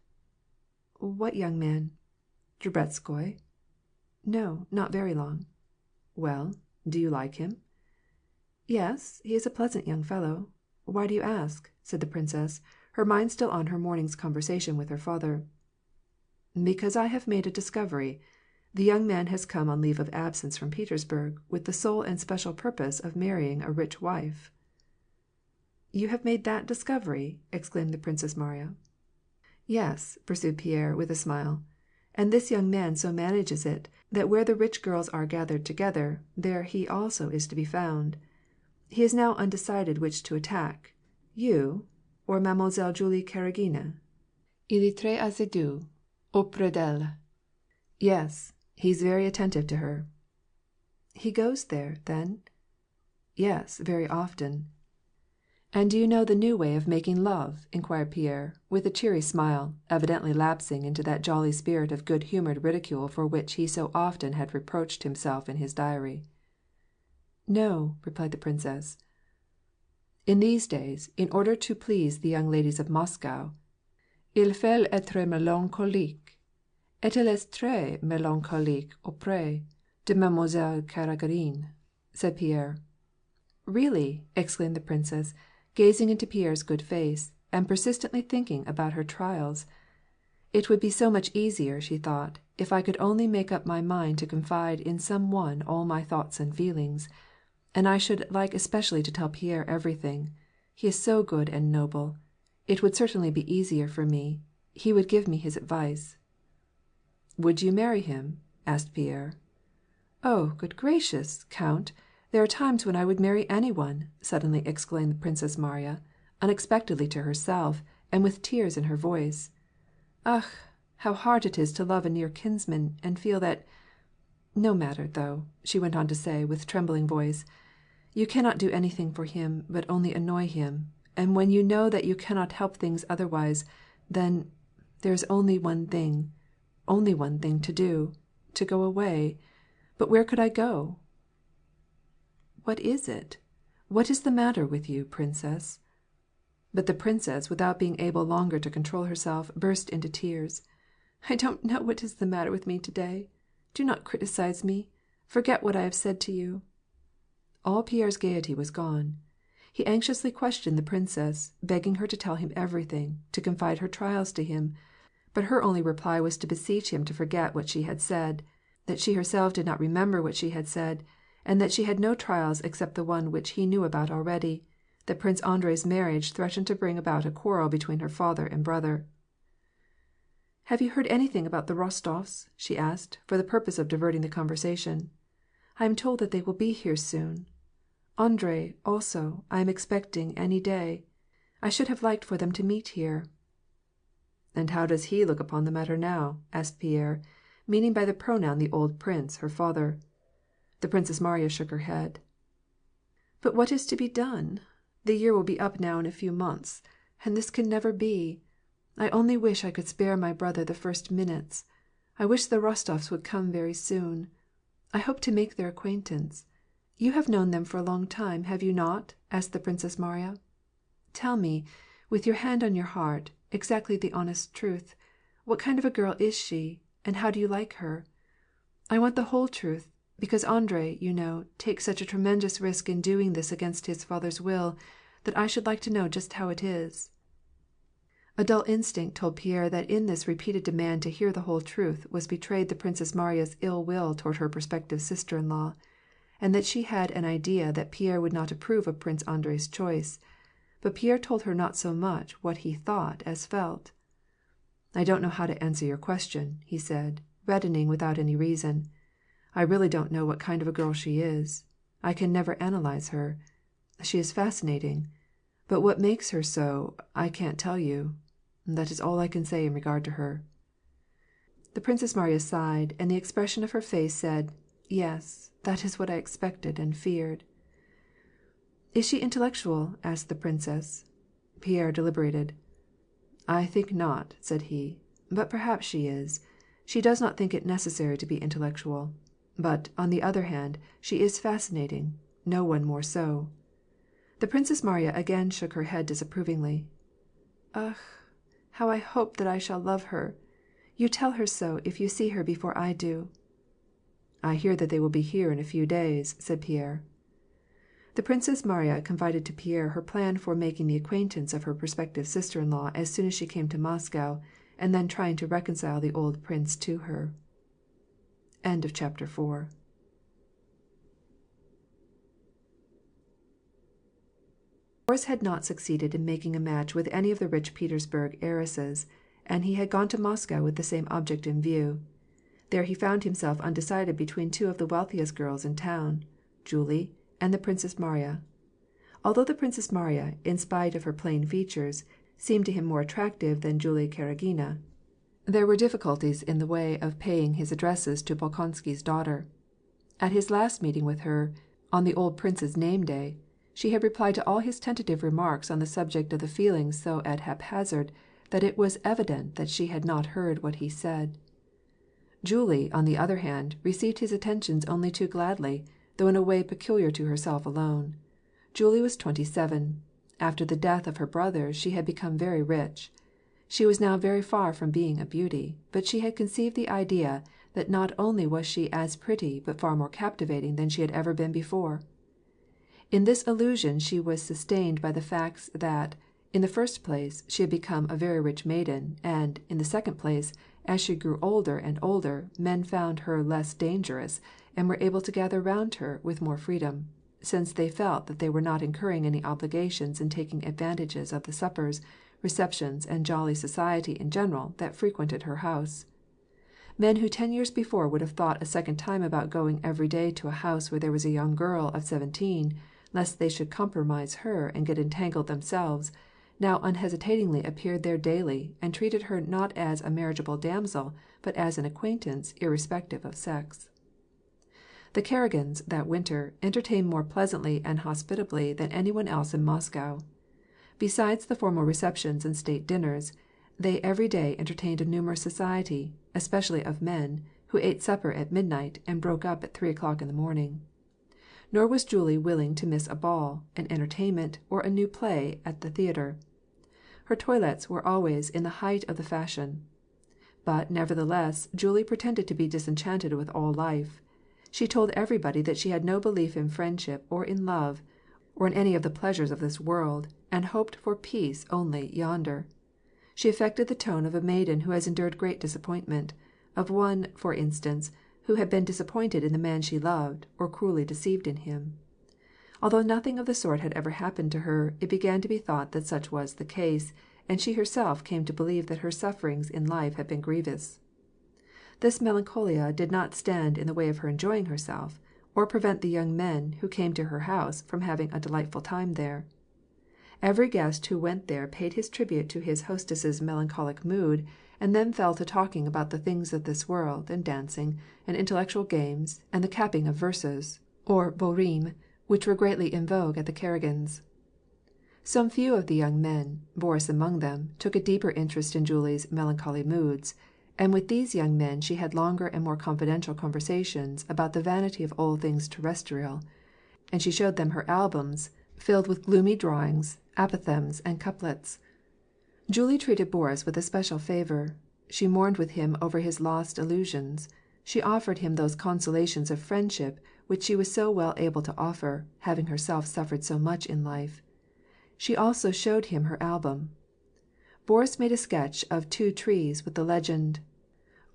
"What young man?" "Drubetskoi." "No, not very long." "Well, do you like him?" "Yes, he is a pleasant young fellow. Why do you ask?" said the princess, her mind still on her morning's conversation with her father. "Because I have made a discovery. The young man has come on leave of absence from Petersburg, with the sole and special purpose of marrying a rich wife." "You have made that discovery?" exclaimed the Princess Marya. "Yes," pursued Pierre, with a smile. "And this young man so manages it, that where the rich girls are gathered together, there he also is to be found. He is now undecided which to attack, you or Mademoiselle Julie Karagina. Il est très assidu auprès d'elle." "Yes, he's very attentive to her." "He goes there, then?" "Yes, very often." "And do you know the new way of making love?" inquired Pierre, with a cheery smile, evidently lapsing into that jolly spirit of good-humored ridicule for which he so often had reproached himself in his diary. "No," replied the princess. "In these days, in order to please the young ladies of Moscow, il faut être mélancolique, et elle est très mélancolique auprès de Mademoiselle Karagarine," said Pierre. "Really?" exclaimed the princess, gazing into Pierre's good face, and persistently thinking about her trials. "It would be so much easier," she thought, "if I could only make up my mind to confide in some one all my thoughts and feelings. And I should like especially to tell Pierre everything. He is so good and noble. It would certainly be easier for me. He would give me his advice." "Would you marry him?" asked Pierre. "Oh, good gracious, Count! There are times when I would marry anyone!" suddenly exclaimed the Princess Marya, unexpectedly to herself, and with tears in her voice. "Ugh! How hard it is to love a near kinsman, and feel that... No matter, though," she went on to say, with trembling voice. "You cannot do anything for him, but only annoy him, and when you know that you cannot help things otherwise, then... there is only one thing to do, to go away. But where could I go?" "What is it? What is the matter with you, princess? But the princess, without being able longer to control herself, burst into tears. "I don't know what is the matter with me today. Do not criticize me. Forget what I have said to you." All Pierre's gaiety was gone. He anxiously questioned the princess, begging her to tell him everything, to confide her trials to him, but her only reply was to beseech him to forget what she had said, that she herself did not remember what she had said, and that she had no trials except the one which he knew about already, that Prince Andrei's marriage threatened to bring about a quarrel between her father and brother. "Have you heard anything about the Rostofs?" she asked, for the purpose of diverting the conversation. "I am told that they will be here soon. Andrei, also, I am expecting any day. I should have liked for them to meet here." "And how does he look upon the matter now?" asked Pierre, meaning by the pronoun the old prince, her father. The Princess Mariya shook her head. "But what is to be done? The year will be up now in a few months, and this can never be. I only wish I could spare my brother the first minutes. I wish the Rostofs would come very soon. I hope to make their acquaintance. You have known them for a long time, have you not?" asked the Princess Mariya. "Tell me, with your hand on your heart, exactly the honest truth. What kind of a girl is she, and how do you like her? I want the whole truth, because Andrei, you know, takes such a tremendous risk in doing this against his father's will, that I should like to know just how it is." A dull instinct told Pierre that in this repeated demand to hear the whole truth was betrayed the Princess Mariya's ill will toward her prospective sister-in-law, and that she had an idea that Pierre would not approve of Prince Andrei's choice. But Pierre told her not so much what he thought as felt. "I don't know how to answer your question," he said, reddening without any reason. "I really don't know what kind of a girl she is. I can never analyze her. She is fascinating. But what makes her so, I can't tell you. That is all I can say in regard to her." The Princess Mariya sighed, and the expression of her face said, "Yes, that is what I expected and feared." "Is she intellectual?" asked the princess. Pierre deliberated. "I think not," said he, "but perhaps she is. She does not think it necessary to be intellectual. But, on the other hand, she is fascinating, no one more so." The Princess Mariya again shook her head disapprovingly. "Ugh! How I hope that I shall love her! You tell her so if you see her before I do." "I hear that they will be here in a few days," said Pierre. The Princess Mariya confided to Pierre her plan for making the acquaintance of her prospective sister-in-law as soon as she came to Moscow, and then trying to reconcile the old prince to her. End of chapter 4. Boris had not succeeded in making a match with any of the rich Petersburg heiresses, and he had gone to Moscow with the same object in view. There he found himself undecided between two of the wealthiest girls in town, Julie and the Princess Mariya. Although the Princess Mariya, in spite of her plain features, seemed to him more attractive than Julie Karagina, there were difficulties in the way of paying his addresses to Bolkonsky's daughter. At his last meeting with her, on the old prince's name-day, she had replied to all his tentative remarks on the subject of the feelings so at haphazard that it was evident that she had not heard what he said. Julie, on the other hand, received his attentions only too gladly, though in a way peculiar to herself alone. Julie was 27. After the death of her brothers she had become very rich. She was now very far from being a beauty, but she had conceived the idea that not only was she as pretty but far more captivating than she had ever been before. In this illusion she was sustained by the facts that, in the first place, she had become a very rich maiden, and, in the second place, as she grew older and older, men found her less dangerous, and were able to gather round her with more freedom, since they felt that they were not incurring any obligations in taking advantages of the suppers, receptions, and jolly society in general that frequented her house. Men who 10 years before would have thought a second time about going every day to a house where there was a young girl of 17, lest they should compromise her and get entangled themselves, now unhesitatingly appeared there daily, and treated her not as a marriageable damsel, but as an acquaintance, irrespective of sex. The Karagins, that winter, entertained more pleasantly and hospitably than anyone else in Moscow. Besides the formal receptions and state dinners, they every day entertained a numerous society, especially of men, who ate supper at midnight and broke up at 3 o'clock in the morning. Nor was Julie willing to miss a ball, an entertainment, or a new play at the theatre. Her toilets were always in the height of the fashion. But, nevertheless, Julie pretended to be disenchanted with all life. She told everybody that she had no belief in friendship or in love, or in any of the pleasures of this world, and hoped for peace only yonder. She affected the tone of a maiden who has endured great disappointment, of one, for instance, who had been disappointed in the man she loved, or cruelly deceived in him. Although nothing of the sort had ever happened to her, it began to be thought that such was the case, and she herself came to believe that her sufferings in life had been grievous. This melancholia did not stand in the way of her enjoying herself, or prevent the young men who came to her house from having a delightful time there. Every guest who went there paid his tribute to his hostess's melancholic mood, and then fell to talking about the things of this world, and dancing, and intellectual games, and the capping of verses, or bourrimes, which were greatly in vogue at the Karagins. Some few of the young men, Boris among them, took a deeper interest in Julie's melancholy moods, and with these young men she had longer and more confidential conversations about the vanity of all things terrestrial, and she showed them her albums filled with gloomy drawings, apothegms, and couplets. Julie treated Boris with a special favor. She mourned with him over his lost illusions. She offered him those consolations of friendship which she was so well able to offer, having herself suffered so much in life. She also showed him her album. Boris made a sketch of 2 trees with the legend,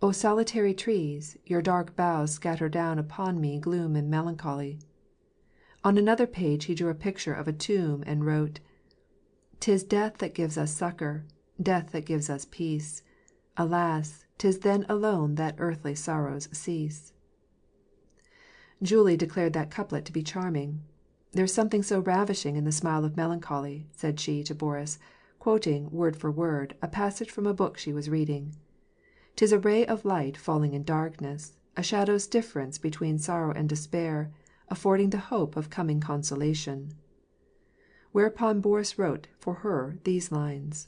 "O solitary trees, your dark boughs scatter down upon me gloom and melancholy." On another page he drew a picture of a tomb and wrote, "'Tis death that gives us succor, death that gives us peace. Alas, 'tis then alone that earthly sorrows cease." Julie declared that couplet to be charming. "There is something so ravishing in the smile of melancholy," said she to Boris, quoting, word for word, a passage from a book she was reading. "'Tis a ray of light falling in darkness, a shadow's difference between sorrow and despair, affording the hope of coming consolation." Whereupon Boris wrote for her these lines: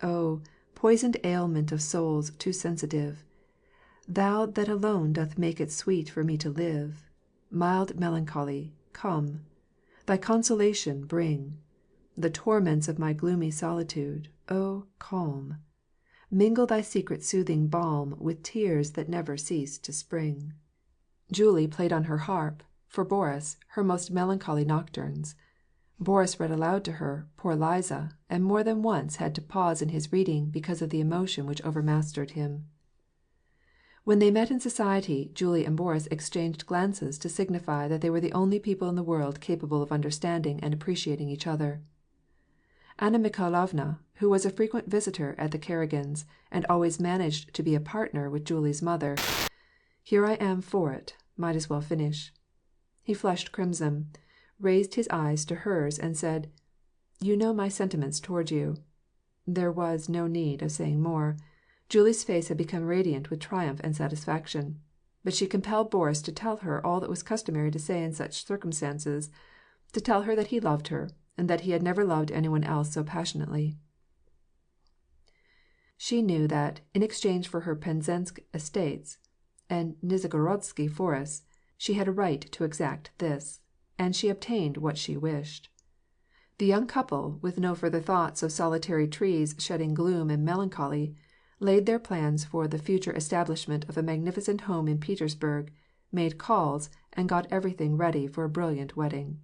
"Oh, poisoned ailment of souls too sensitive, Thou that alone doth make it sweet for me to live, Mild melancholy, come, thy consolation bring, The torments of my gloomy solitude, oh, calm, Mingle thy secret soothing balm with tears that never cease to spring." Julie played on her harp, for Boris, her most melancholy nocturnes. Boris read aloud to her "Poor Liza," and more than once had to pause in his reading because of the emotion which overmastered him. When they met in society, Julie and Boris exchanged glances to signify that they were the only people in the world capable of understanding and appreciating each other. Anna Mikhailovna, who was a frequent visitor at the Karagins, and always managed to be a partner with Julie's mother, "Here I am for it, might as well finish." He flushed crimson, raised his eyes to hers, and said, "You know my sentiments toward you." There was no need of saying more. Julie's face had become radiant with triumph and satisfaction. But she compelled Boris to tell her all that was customary to say in such circumstances, to tell her that he loved her, and that he had never loved anyone else so passionately. She knew that, in exchange for her Penzensk estates and Nizhegorodsky forests, she had a right to exact this, and she obtained what she wished. The young couple, with no further thoughts of solitary trees shedding gloom and melancholy, laid their plans for the future establishment of a magnificent home in Petersburg, made calls, and got everything ready for a brilliant wedding.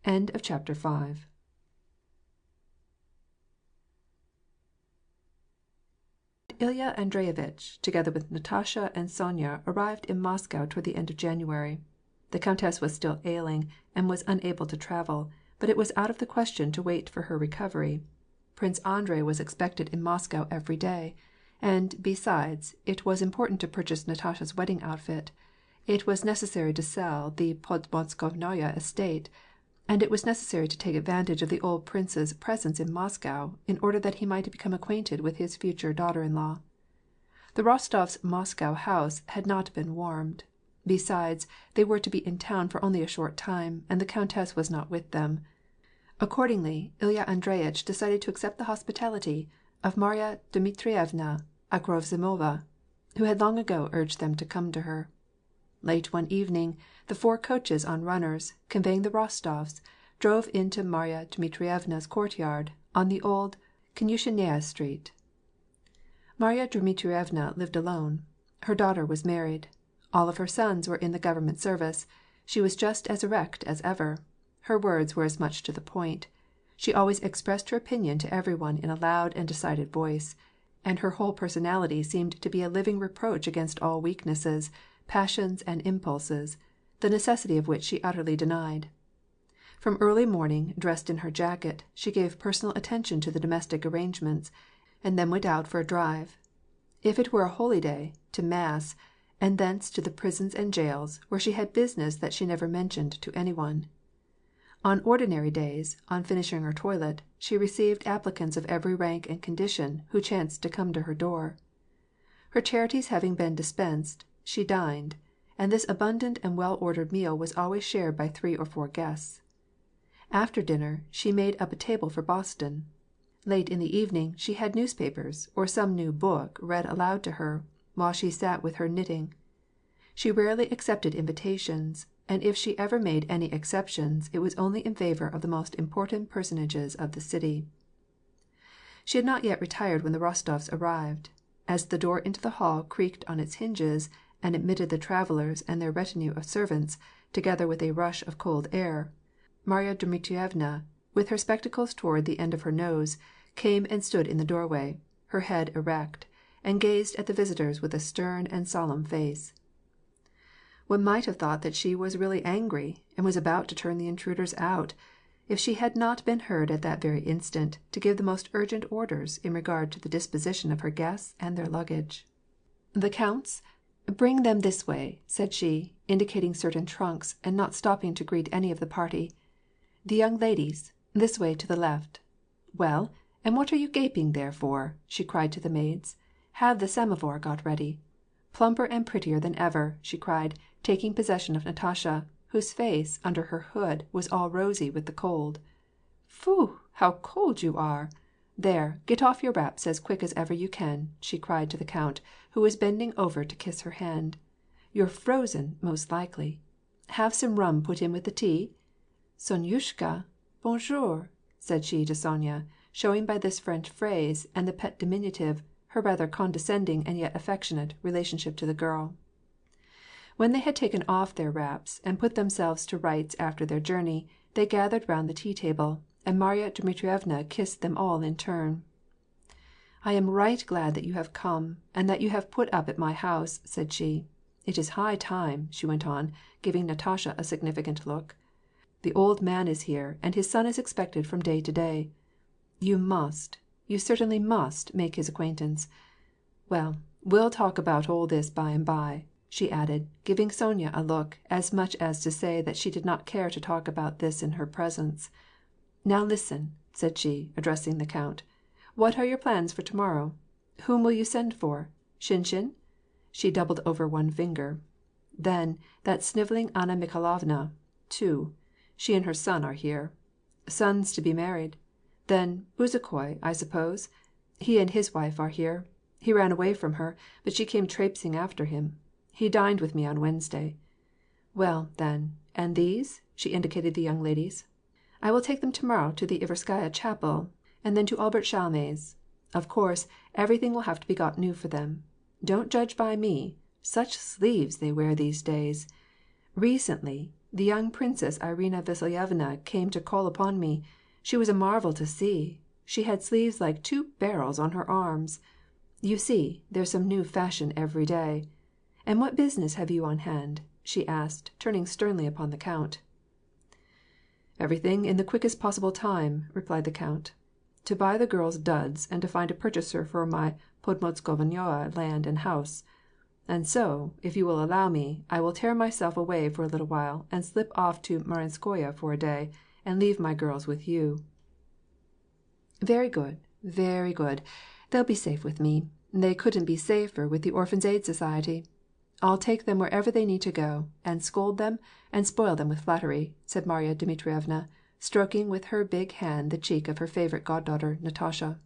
End of chapter 5. Ilya Andreevitch, together with Natasha and Sonya, arrived in Moscow toward the end of January. The countess was still ailing, and was unable to travel, but it was out of the question to wait for her recovery. Prince Andrei was expected in Moscow every day, and, besides, it was important to purchase Natasha's wedding outfit. It was necessary to sell the Podmoskovnaya estate, and it was necessary to take advantage of the old prince's presence in Moscow, in order that he might become acquainted with his future daughter-in-law. The Rostovs' Moscow house had not been warmed. Besides, they were to be in town for only a short time, and the countess was not with them. Accordingly, Ilya Andreitch decided to accept the hospitality of Marya Dmitrievna Akrovzimova, who had long ago urged them to come to her. Late one evening, the 4 coaches on runners, conveying the Rostovs, drove into Marya Dmitrievna's courtyard, on the old Kanyushinaya Street. Marya Dmitrievna lived alone. Her daughter was married. All of her sons were in the government service. She was just as erect as ever. Her words were as much to the point. She always expressed her opinion to every one in a loud and decided voice, and her whole personality seemed to be a living reproach against all weaknesses, passions, and impulses, the necessity of which she utterly denied. From early morning, dressed in her jacket, she gave personal attention to the domestic arrangements, and then went out for a drive. If it were a holy day, to mass, and thence to the prisons and jails, where she had business that she never mentioned to any one. On ordinary days, on finishing her toilet, she received applicants of every rank and condition who chanced to come to her door. Her charities having been dispensed, she dined, and this abundant and well-ordered meal was always shared by 3 or 4 guests. After dinner, she made up a table for Boston. Late in the evening, she had newspapers, or some new book, read aloud to her, while she sat with her knitting. She rarely accepted invitations, and if she ever made any exceptions, it was only in favor of the most important personages of the city. She had not yet retired when the Rostofs arrived. As the door into the hall creaked on its hinges and admitted the travelers and their retinue of servants, together with a rush of cold air, Marya Dmitrievna, with her spectacles toward the end of her nose, came and stood in the doorway, her head erect, and gazed at the visitors with a stern and solemn face. One might have thought that she was really angry, and was about to turn the intruders out, if she had not been heard at that very instant to give the most urgent orders in regard to the disposition of her guests and their luggage. "The counts? Bring them this way," said she, indicating certain trunks, and not stopping to greet any of the party. "The young ladies, this way to the left. Well, and what are you gaping there for?" she cried to the maids. "Have the samovar got ready. Plumper and prettier than ever," she cried, taking possession of Natasha, whose face, under her hood, was all rosy with the cold. "Phoo, how cold you are! There, get off your wraps as quick as ever you can," she cried to the count, who was bending over to kiss her hand. "You're frozen, most likely. Have some rum put in with the tea? Sonyushka, bonjour," said she to Sonya, showing by this French phrase and the pet diminutive her rather condescending and yet affectionate relationship to the girl. When they had taken off their wraps, and put themselves to rights after their journey, they gathered round the tea table, and Marya Dmitrievna kissed them all in turn. "I am right glad that you have come, and that you have put up at my house," said she. "It is high time," she went on, giving Natasha a significant look. "The old man is here, and his son is expected from day to day. You certainly must make his acquaintance. Well, we'll talk about all this by and by," she added, giving Sonya a look, as much as to say that she did not care to talk about this in her presence. "Now listen," said she, addressing the count. "What are your plans for to-morrow? Whom will you send for? Shinshin?" She doubled over one finger. "Then, that snivelling Anna Mikhailovna, too. She and her son are here. Son's to be married. Then, Bezukhoi, I suppose. He and his wife are here. He ran away from her, but she came traipsing after him. He dined with me on Wednesday. Well, then, and these?" she indicated the young ladies. "I will take them to-morrow to the Iverskaya chapel, and then to Albert Chalme's. Of course, everything will have to be got new for them. Don't judge by me. Such sleeves they wear these days! Recently, the young Princess Irina Vasilyevna came to call upon me. She was a marvel to see. She had sleeves like 2 barrels on her arms. You see, there's some new fashion every day. And what business have you on hand?" she asked, turning sternly upon the count. "Everything in the quickest possible time," replied the count. "To buy the girls' duds, and to find a purchaser for my Podmoskovnaya land and house. And so, if you will allow me, I will tear myself away for a little while, and slip off to Marinskoye for a day, and leave my girls with you." "Very good, very good. They'll be safe with me. They couldn't be safer with the Orphans' Aid Society. I'll take them wherever they need to go, and scold them, and spoil them with flattery," said Marya Dmitrievna, stroking with her big hand the cheek of her favorite goddaughter, Natasha.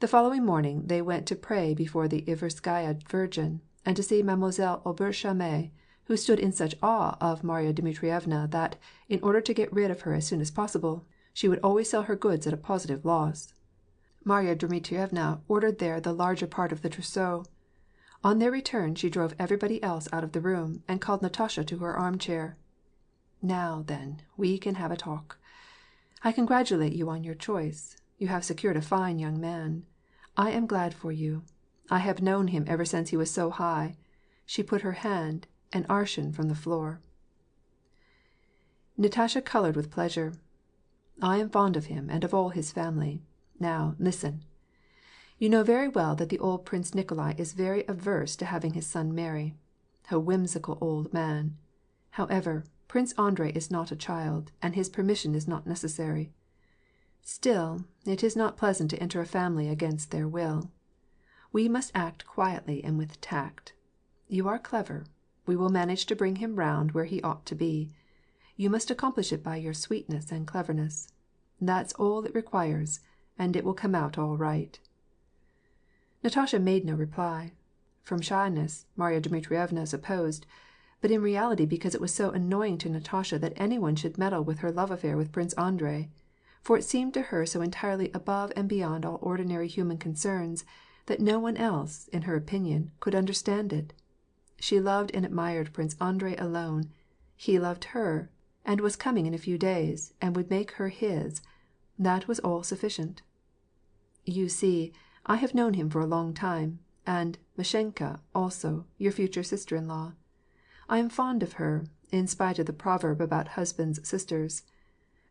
The following morning they went to pray before the Iverskaya Virgin, and to see Mademoiselle Aubert Chalme, who stood in such awe of Marya Dmitrievna that, in order to get rid of her as soon as possible, She would always sell her goods at a positive loss. Marya Dmitrievna ordered there the larger part of the trousseau. On their return she drove everybody else out of the room, and called Natasha to her armchair. "Now, then, we can have a talk. I congratulate you on your choice. You have secured a fine young man. I am glad for you. I have known him ever since he was so high." She put her hand an arshin from the floor. Natasha colored with pleasure. "I am fond of him and of all his family. Now, listen. You know very well that the old Prince Nikolai is very averse to having his son marry. A whimsical old man. However, Prince Andrei is not a child, and his permission is not necessary. Still, it is not pleasant to enter a family against their will. We must act quietly and with tact. You are clever. We will manage to bring him round where he ought to be. You must accomplish it by your sweetness and cleverness. That's all it requires, and it will come out all right." Natasha made no reply. From shyness, Marya Dmitrievna supposed, but in reality because it was so annoying to Natasha that anyone should meddle with her love affair with Prince Andrei, for it seemed to her so entirely above and beyond all ordinary human concerns that no one else, in her opinion, could understand it. She loved and admired Prince Andrei alone. He loved her, and was coming in a few days, and would make her his. That was all sufficient. "You see, I have known him for a long time, and Mashenka also, your future sister-in-law. I am fond of her, in spite of the proverb about husbands' sisters.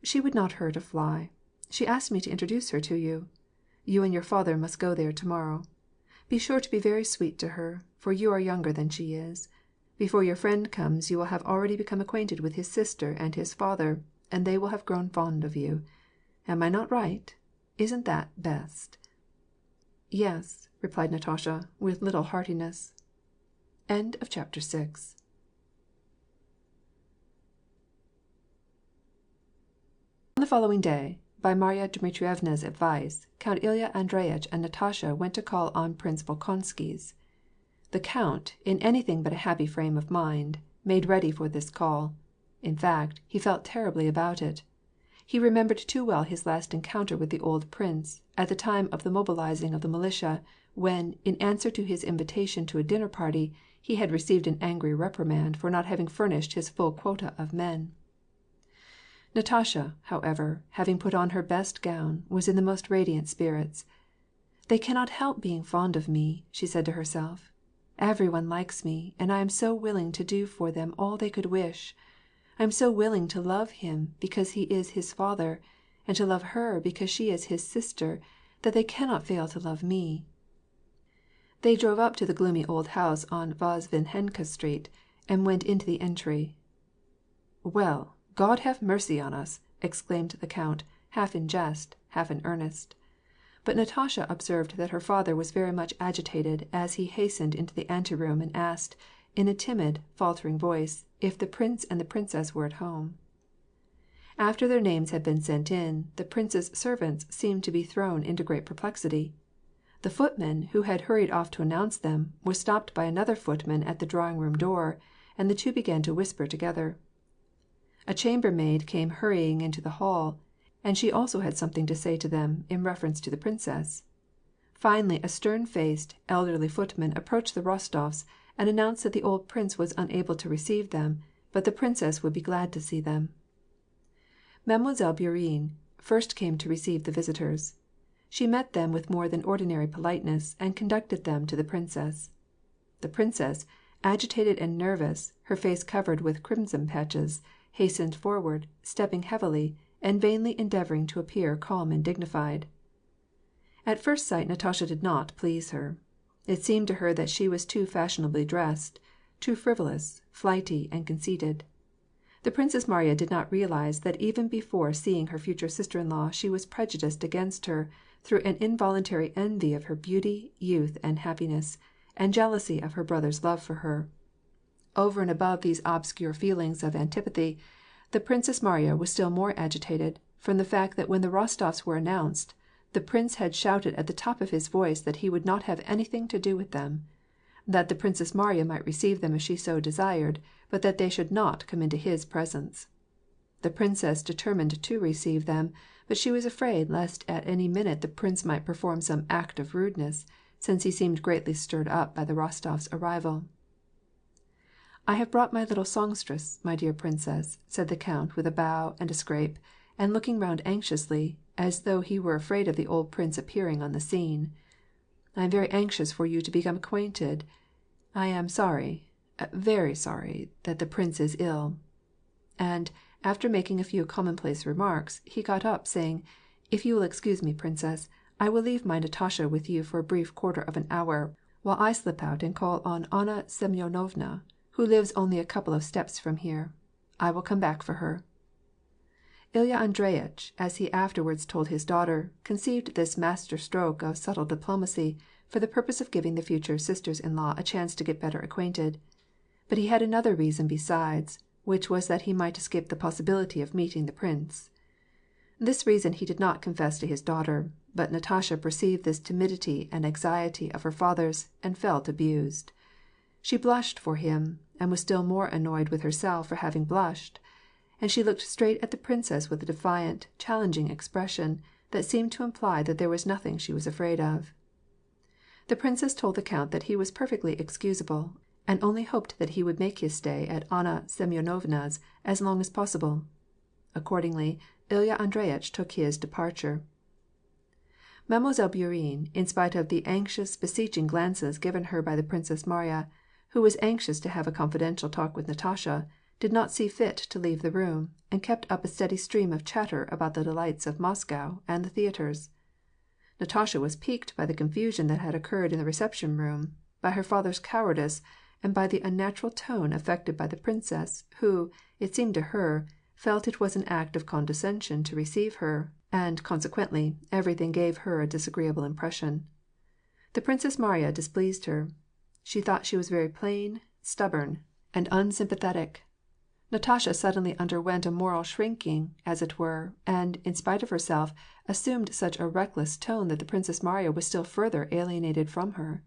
She would not hurt a fly. She asked me to introduce her to you. You and your father must go there tomorrow. Be sure to be very sweet to her, for you are younger than she is. Before your friend comes you will have already become acquainted with his sister and his father, and they will have grown fond of you. Am I not right? Isn't that best?" "Yes," replied Natasha, with little heartiness. End of chapter 6. On the following day, by Marya Dmitrievna's advice, Count Ilya Andreyitch and Natasha went to call on Prince Volkonsky's. The count, in anything but a happy frame of mind, made ready for this call. In fact, he felt terribly about it. He remembered too well his last encounter with the old prince, at the time of the mobilizing of the militia, when, in answer to his invitation to a dinner party, he had received an angry reprimand for not having furnished his full quota of men. Natasha, however, having put on her best gown, was in the most radiant spirits. "They cannot help being fond of me," she said to herself. "Every one likes me, and I am so willing to do for them all they could wish. I am so willing to love him because he is his father, and to love her because she is his sister, that they cannot fail to love me." They drove up to the gloomy old house on Vozdvizhenka Street, and went into the entry. "Well, God have mercy on us!" exclaimed the count, half in jest, half in earnest. But Natasha observed that her father was very much agitated as he hastened into the anteroom and asked, in a timid, faltering voice, if the prince and the princess were at home. After their names had been sent in, the prince's servants seemed to be thrown into great perplexity. The footman, who had hurried off to announce them, was stopped by another footman at the drawing-room door, and the two began to whisper together. A chambermaid came hurrying into the hall, and she also had something to say to them in reference to the princess. Finally a stern-faced, elderly footman approached the Rostofs and announced that the old prince was unable to receive them, but the princess would be glad to see them. Mademoiselle Bourienne first came to receive the visitors. She met them with more than ordinary politeness, and conducted them to the princess. The princess, agitated and nervous, her face covered with crimson patches, hastened forward, stepping heavily, and vainly endeavoring to appear calm and dignified. At first sight Natasha did not please her. It seemed to her that she was too fashionably dressed, too frivolous, flighty, and conceited. The Princess Marya did not realize that even before seeing her future sister-in-law she was prejudiced against her through an involuntary envy of her beauty, youth, and happiness, and jealousy of her brother's love for her. Over and above these obscure feelings of antipathy, the Princess Marya was still more agitated from the fact that when the Rostofs were announced, the prince had shouted at the top of his voice that he would not have anything to do with them, that the Princess Marya might receive them if she so desired, but that they should not come into his presence. The princess determined to receive them, but she was afraid lest at any minute the prince might perform some act of rudeness, since he seemed greatly stirred up by the Rostofs' arrival. "I have brought my little songstress, my dear princess," said the count with a bow and a scrape, and looking round anxiously, as though he were afraid of the old prince appearing on the scene. "I am very anxious for you to become acquainted. I am sorry, very sorry, that the prince is ill." And, after making a few commonplace remarks, he got up, saying, "If you will excuse me, princess, I will leave my Natasha with you for a brief quarter of an hour, while I slip out and call on Anna Semyonovna, who lives only a couple of steps from here. I will come back for her." Ilya Andreyitch, as he afterwards told his daughter, conceived this master stroke of subtle diplomacy for the purpose of giving the future sisters-in-law a chance to get better acquainted. But he had another reason besides, which was that he might escape the possibility of meeting the prince. This reason he did not confess to his daughter, but Natasha perceived this timidity and anxiety of her father's, and felt abused. She blushed for him, and was still more annoyed with herself for having blushed, and she looked straight at the princess with a defiant, challenging expression that seemed to imply that there was nothing she was afraid of. The princess told the count that he was perfectly excusable, and only hoped that he would make his stay at Anna Semyonovna's as long as possible. Accordingly, Ilya Andreyitch took his departure. Mademoiselle Bourienne, in spite of the anxious, beseeching glances given her by the Princess Mariya, who was anxious to have a confidential talk with Natasha, did not see fit to leave the room, and kept up a steady stream of chatter about the delights of Moscow and the theatres. Natasha was piqued by the confusion that had occurred in the reception-room, by her father's cowardice, and by the unnatural tone affected by the princess, who, it seemed to her, felt it was an act of condescension to receive her, and, consequently, everything gave her a disagreeable impression. The Princess Mariya displeased her. She thought she was very plain, stubborn, and unsympathetic. Natasha suddenly underwent a moral shrinking, as it were, and, in spite of herself, assumed such a reckless tone that the Princess Mariya was still further alienated from her.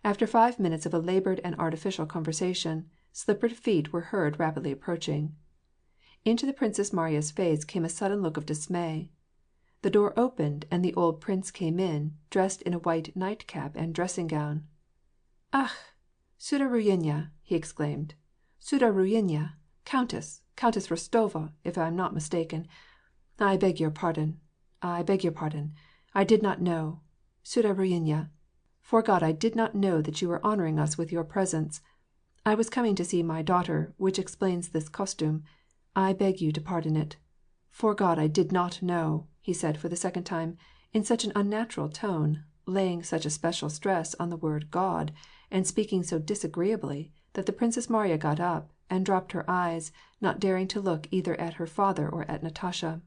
After 5 minutes of a labored and artificial conversation, slippered feet were heard rapidly approaching. Into the Princess Mariya's face came a sudden look of dismay. The door opened, and the old prince came in, dressed in a white nightcap and dressing-gown. "Ach, Sudaruinya!" he exclaimed. "Sudaruinya! Countess Rostova, if I am not mistaken. I beg your pardon. I beg your pardon. I did not know. Sudaruinya! For God, I did not know that you were honoring us with your presence. I was coming to see my daughter, which explains this costume. I beg you to pardon it. For God, I did not know," he said for the second time, in such an unnatural tone, laying such a special stress on the word God, and speaking so disagreeably, that the Princess Mariya got up, and dropped her eyes, not daring to look either at her father or at Natasha.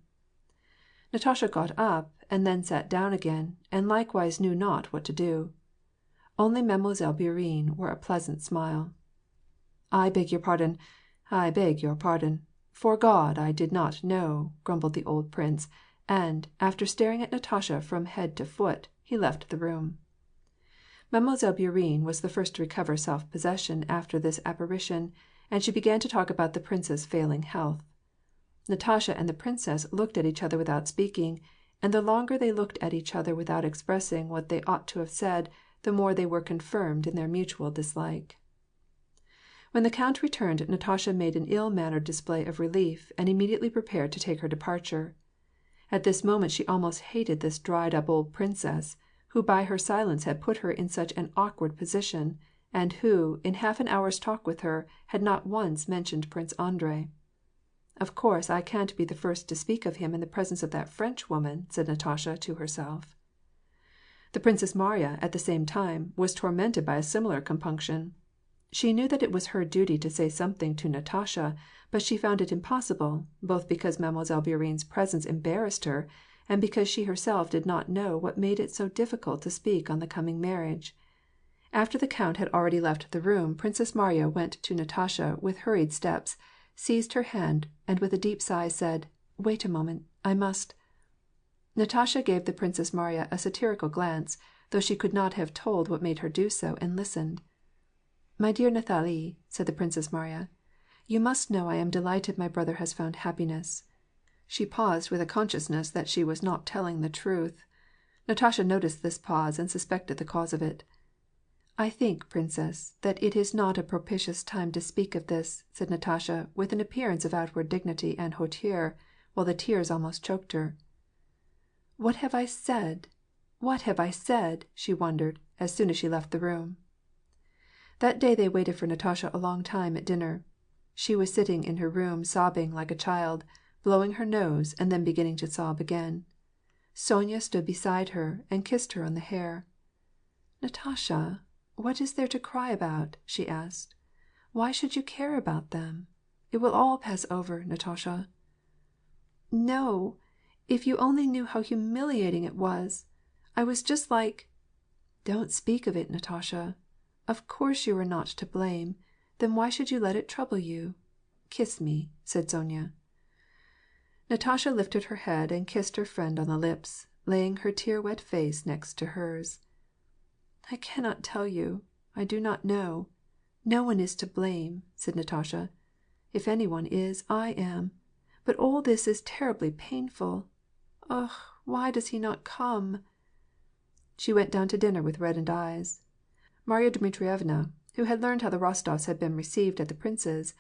Natasha got up, and then sat down again, and likewise knew not what to do. Only Mademoiselle Bourienne wore a pleasant smile. "I beg your pardon, I beg your pardon. For God, I did not know," grumbled the old prince, and, after staring at Natasha from head to foot, he left the room. Mademoiselle Bourienne was the first to recover self-possession after this apparition, and she began to talk about the prince's failing health. Natasha and the princess looked at each other without speaking, and the longer they looked at each other without expressing what they ought to have said, the more they were confirmed in their mutual dislike. When the count returned, Natasha made an ill-mannered display of relief, and immediately prepared to take her departure. At this moment she almost hated this dried-up old princess, who by her silence had put her in such an awkward position, and who, in half an hour's talk with her, had not once mentioned Prince Andrei. "Of course I can't be the first to speak of him in the presence of that Frenchwoman," said Natasha to herself. The Princess Mariya, at the same time, was tormented by a similar compunction. She knew that it was her duty to say something to Natasha, but she found it impossible, both because Mademoiselle Bourienne's presence embarrassed her, and because she herself did not know what made it so difficult to speak on the coming marriage. After the count had already left the room, Princess Mariya went to Natasha with hurried steps, seized her hand, and with a deep sigh said, "Wait a moment, I must." Natasha gave the Princess Mariya a satirical glance, though she could not have told what made her do so, and listened. "My dear Nathalie," said the Princess Mariya, You must know I am delighted my brother has found happiness." She paused with a consciousness that she was not telling the truth. Natasha noticed this pause and suspected the cause of it. "I think, princess, that it is not a propitious time to speak of this," said Natasha, with an appearance of outward dignity and hauteur, while the tears almost choked her. "What have I said? What have I said?" she wondered, as soon as she left the room. That day they waited for Natasha a long time at dinner. She was sitting in her room sobbing like a child, blowing her nose and then beginning to sob again. Sonya stood beside her and kissed her on the hair. "Natasha, what is there to cry about?" she asked. "Why should you care about them? It will all pass over, Natasha." "No, if you only knew how humiliating it was! I was just like—" "Don't speak of it, Natasha. Of course you were not to blame. Then why should you let it trouble you? Kiss me," said Sonya. Natasha lifted her head and kissed her friend on the lips, laying her tear-wet face next to hers. "I cannot tell you. I do not know. No one is to blame," said Natasha. "If any one is, I am. But all this is terribly painful. Ugh, why does he not come?" She went down to dinner with reddened eyes. Marya Dmitrievna, who had learned how the Rostofs had been received at the prince's,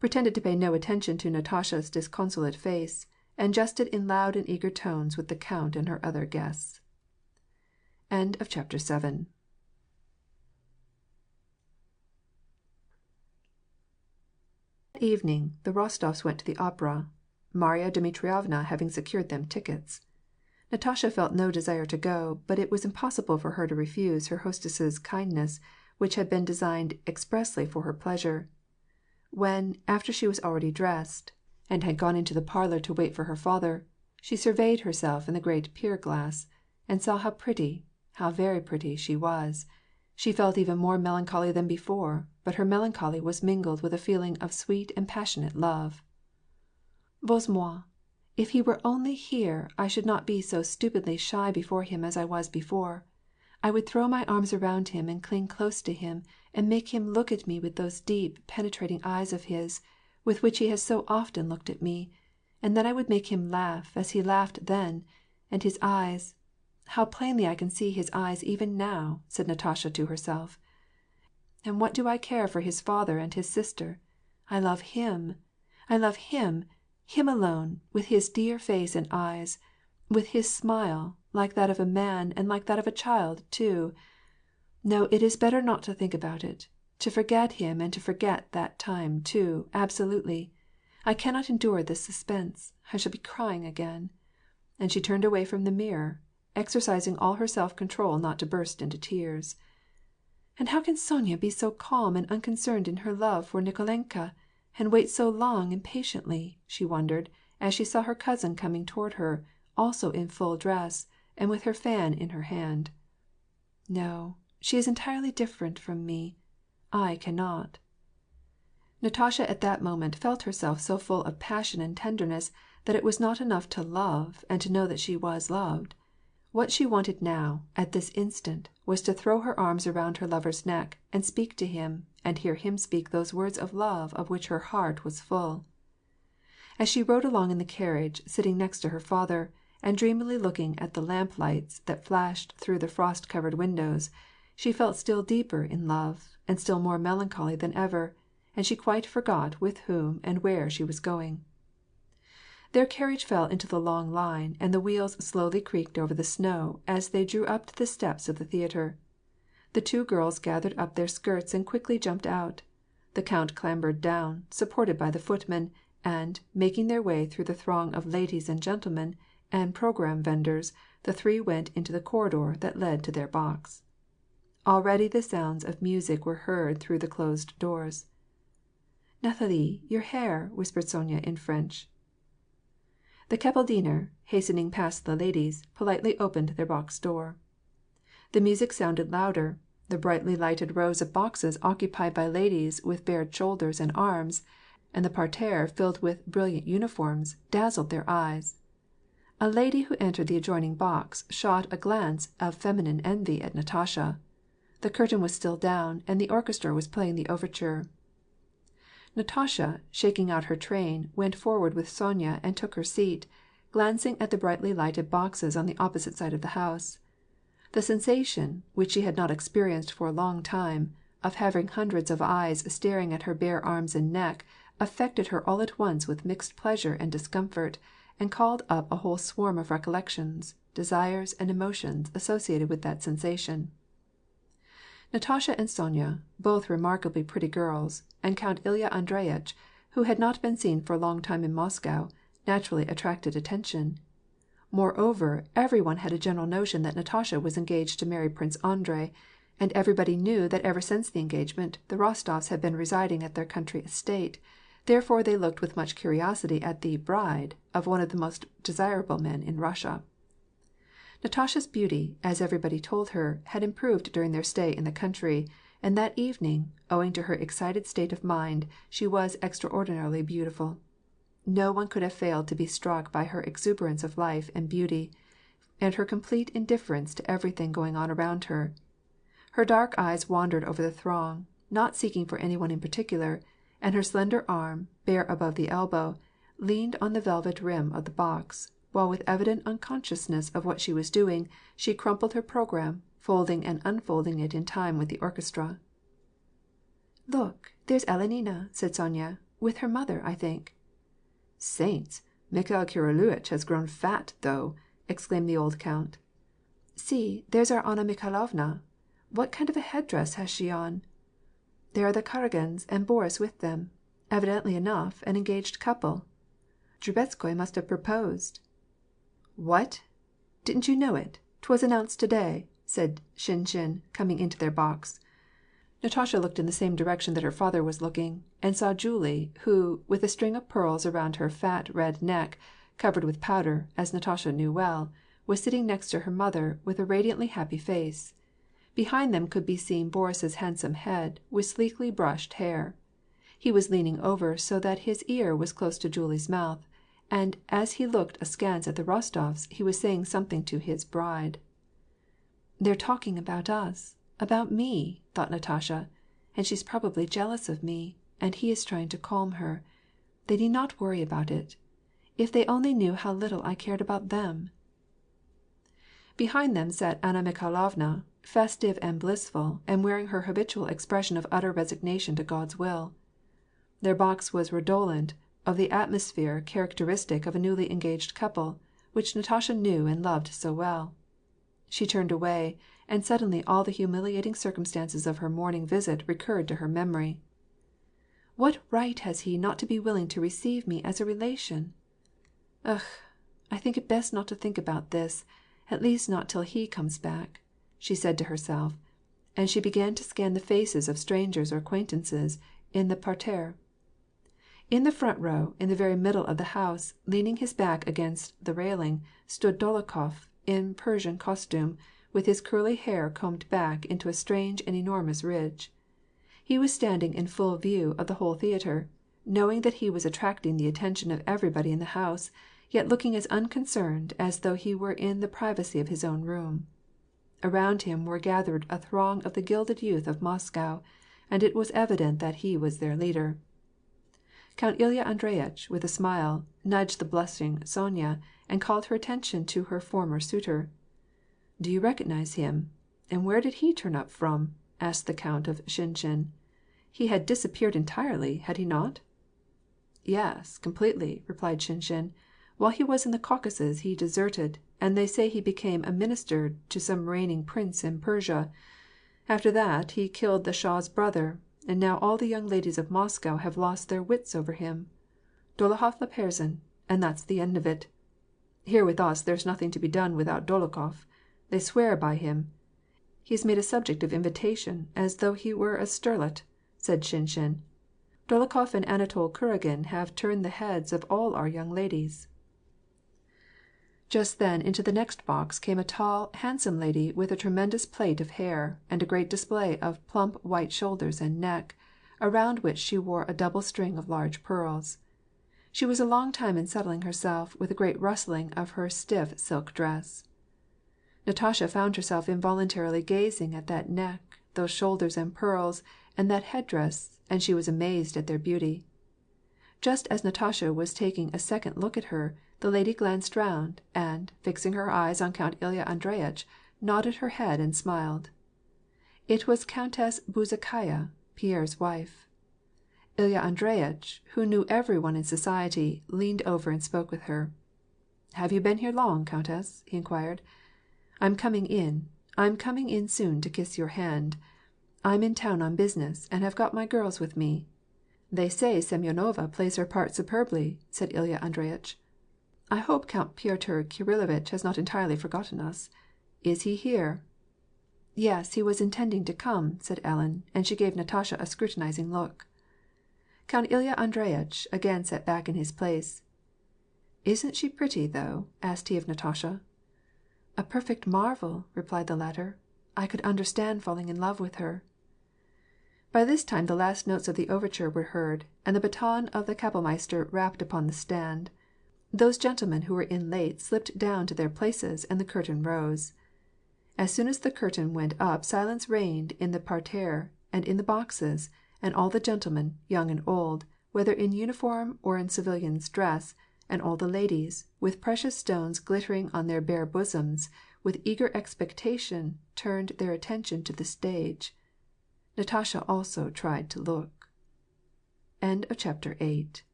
pretended to pay no attention to Natasha's disconsolate face, and jested in loud and eager tones with the count and her other guests. Chapter 8. That evening the Rostofs went to the opera, Marya Dmitrievna having secured them tickets. Natasha felt no desire to go, but it was impossible for her to refuse her hostess's kindness, which had been designed expressly for her pleasure. When, after she was already dressed, and had gone into the parlor to wait for her father, she surveyed herself in the great pier glass, and saw how pretty, how very pretty, she was, she felt even more melancholy than before, but her melancholy was mingled with a feeling of sweet and passionate love. "Bozhe moi! If he were only here, I should not be so stupidly shy before him as I was before. I would throw my arms around him and cling close to him, and make him look at me with those deep, penetrating eyes of his, with which he has so often looked at me, and then I would make him laugh as he laughed then, and his eyes, how plainly I can see his eyes even now," said Natasha to herself. "And what do I care for his father and his sister? I love him. I love him, him alone, with his dear face and eyes, with his smile, like that of a man and like that of a child, too. No, it is better not to think about it, to forget him and to forget that time, too, absolutely. I cannot endure this suspense, I shall be crying again." And she turned away from the mirror, exercising all her self-control not to burst into tears. "And how can Sonya be so calm and unconcerned in her love for Nikolenka, and wait so long and patiently?" she wondered, as she saw her cousin coming toward her, also in full dress, and with her fan in her hand. "No, she is entirely different from me. I cannot." Natasha at that moment felt herself so full of passion and tenderness that it was not enough to love and to know that she was loved. What she wanted now, at this instant, was to throw her arms around her lover's neck and speak to him, and hear him speak those words of love of which her heart was full. As she rode along in the carriage, sitting next to her father, and dreamily looking at the lamplights that flashed through the frost-covered windows, she felt still deeper in love, and still more melancholy than ever, and she quite forgot with whom and where she was going. Their carriage fell into the long line, and the wheels slowly creaked over the snow as they drew up to the steps of the theater. The two girls gathered up their skirts and quickly jumped out. The count clambered down, supported by the footman, and, making their way through the throng of ladies and gentlemen and programme vendors, the three went into the corridor that led to their box. Already the sounds of music were heard through the closed doors. "Nathalie, your hair," whispered Sonya in French. The Kapelldiener, hastening past the ladies, politely opened their box door. The music sounded louder, the brightly lighted rows of boxes occupied by ladies with bared shoulders and arms, and the parterre filled with brilliant uniforms, dazzled their eyes. A lady who entered the adjoining box shot a glance of feminine envy at Natasha. The curtain was still down, and the orchestra was playing the overture. Natasha, shaking out her train, went forward with Sonya and took her seat, glancing at the brightly lighted boxes on the opposite side of the house. The sensation, which she had not experienced for a long time, of having hundreds of eyes staring at her bare arms and neck, affected her all at once with mixed pleasure and discomfort, and called up a whole swarm of recollections, desires, and emotions associated with that sensation. Natasha and Sonya, both remarkably pretty girls, and Count Ilya Andreyitch, who had not been seen for a long time in Moscow, naturally attracted attention. Moreover, every one had a general notion that Natasha was engaged to marry Prince Andrei, and everybody knew that ever since the engagement the Rostofs had been residing at their country estate, therefore they looked with much curiosity at the "bride" of one of the most desirable men in Russia. Natasha's beauty, as everybody told her, had improved during their stay in the country, and that evening, owing to her excited state of mind, she was extraordinarily beautiful. No one could have failed to be struck by her exuberance of life and beauty, and her complete indifference to everything going on around her. Her dark eyes wandered over the throng, not seeking for any one in particular, and her slender arm, bare above the elbow, leaned on the velvet rim of the box, while with evident unconsciousness of what she was doing, she crumpled her program, folding and unfolding it in time with the orchestra. "Look, there's Elenina," said Sonya, "with her mother, I think." "Saints! Mikhail Kiriluitch has grown fat, though!" exclaimed the old count. "See, there's our Anna Mikhailovna. What kind of a headdress has she on? There are the Karagins and Boris with them. Evidently enough, an engaged couple. Drubetskoi must have proposed." "What? Didn't you know it? 'Twas announced to-day," said Shinshin, coming into their box. Natasha looked in the same direction that her father was looking, and saw Julie, who, with a string of pearls around her fat, red neck, covered with powder, as Natasha knew well, was sitting next to her mother, with a radiantly happy face. Behind them could be seen Boris's handsome head, with sleekly brushed hair. He was leaning over so that his ear was close to Julie's mouth, and as he looked askance at the Rostofs, he was saying something to his bride. "They're talking about us, about me," thought Natasha, "and she's probably jealous of me, and he is trying to calm her. They need not worry about it. If they only knew how little I cared about them." Behind them sat Anna Mikhailovna, festive and blissful, and wearing her habitual expression of utter resignation to God's will. Their box was redolent of the atmosphere characteristic of a newly engaged couple, which Natasha knew and loved so well. She turned away, and suddenly all the humiliating circumstances of her morning visit recurred to her memory. "What right has he not to be willing to receive me as a relation? Ugh! I think it best not to think about this, at least not till he comes back," she said to herself, and she began to scan the faces of strangers or acquaintances in the parterre. In the front row, in the very middle of the house, leaning his back against the railing, stood Dolokhof, in Persian costume, with his curly hair combed back into a strange and enormous ridge. He was standing in full view of the whole theatre, knowing that he was attracting the attention of everybody in the house, yet looking as unconcerned as though he were in the privacy of his own room. Around him were gathered a throng of the gilded youth of Moscow, and it was evident that he was their leader. Count Ilya Andreyitch, with a smile, nudged the blushing Sonya, and called her attention to her former suitor. "Do you recognize him? And where did he turn up from?" asked the count of Shinshin. "He had disappeared entirely, had he not?" "Yes, completely," replied Shinshin. "While he was in the Caucasus he deserted, and they say he became a minister to some reigning prince in Persia. After that he killed the Shah's brother, and now all the young ladies of Moscow have lost their wits over him. Dolokhov Lepersin, and that's the end of it. Here with us there's nothing to be done without Dolokhov. They swear by him. He is made a subject of invitation, as though he were a sterlet," said Shinshin. "Dolokhov and Anatol Kuragin have turned the heads of all our young ladies." Just then into the next box came a tall, handsome lady with a tremendous plait of hair, and a great display of plump white shoulders and neck, around which she wore a double string of large pearls. She was a long time in settling herself, with a great rustling of her stiff silk dress. Natasha found herself involuntarily gazing at that neck, those shoulders and pearls, and that headdress, and she was amazed at their beauty. Just as Natasha was taking a second look at her, the lady glanced round, and, fixing her eyes on Count Ilya Andreyitch, nodded her head and smiled. It was Countess Bezukhaya, Pierre's wife. Ilya Andreyitch, who knew every one in society, leaned over and spoke with her. "Have you been here long, countess?" he inquired. "I'm coming in soon to kiss your hand. I'm in town on business, and have got my girls with me." "They say Semyonova plays her part superbly," said Ilya Andreyitch. "I hope Count Pyotr Kirillovitch has not entirely forgotten us. Is he here?" "Yes, he was intending to come," said Ellen, and she gave Natasha a scrutinizing look. Count Ilya Andreyitch again sat back in his place. "Isn't she pretty, though?" asked he of Natasha. "A perfect marvel," replied the latter. "I could understand falling in love with her." By this time the last notes of the overture were heard, and the baton of the kapellmeister rapped upon the stand. Those gentlemen who were in late slipped down to their places, and the curtain rose. As soon as the curtain went up silence reigned in the parterre and in the boxes, and all the gentlemen, young and old, whether in uniform or in civilian's dress, and all the ladies, with precious stones glittering on their bare bosoms, with eager expectation turned their attention to the stage. Natasha also tried to look. End of chapter 8.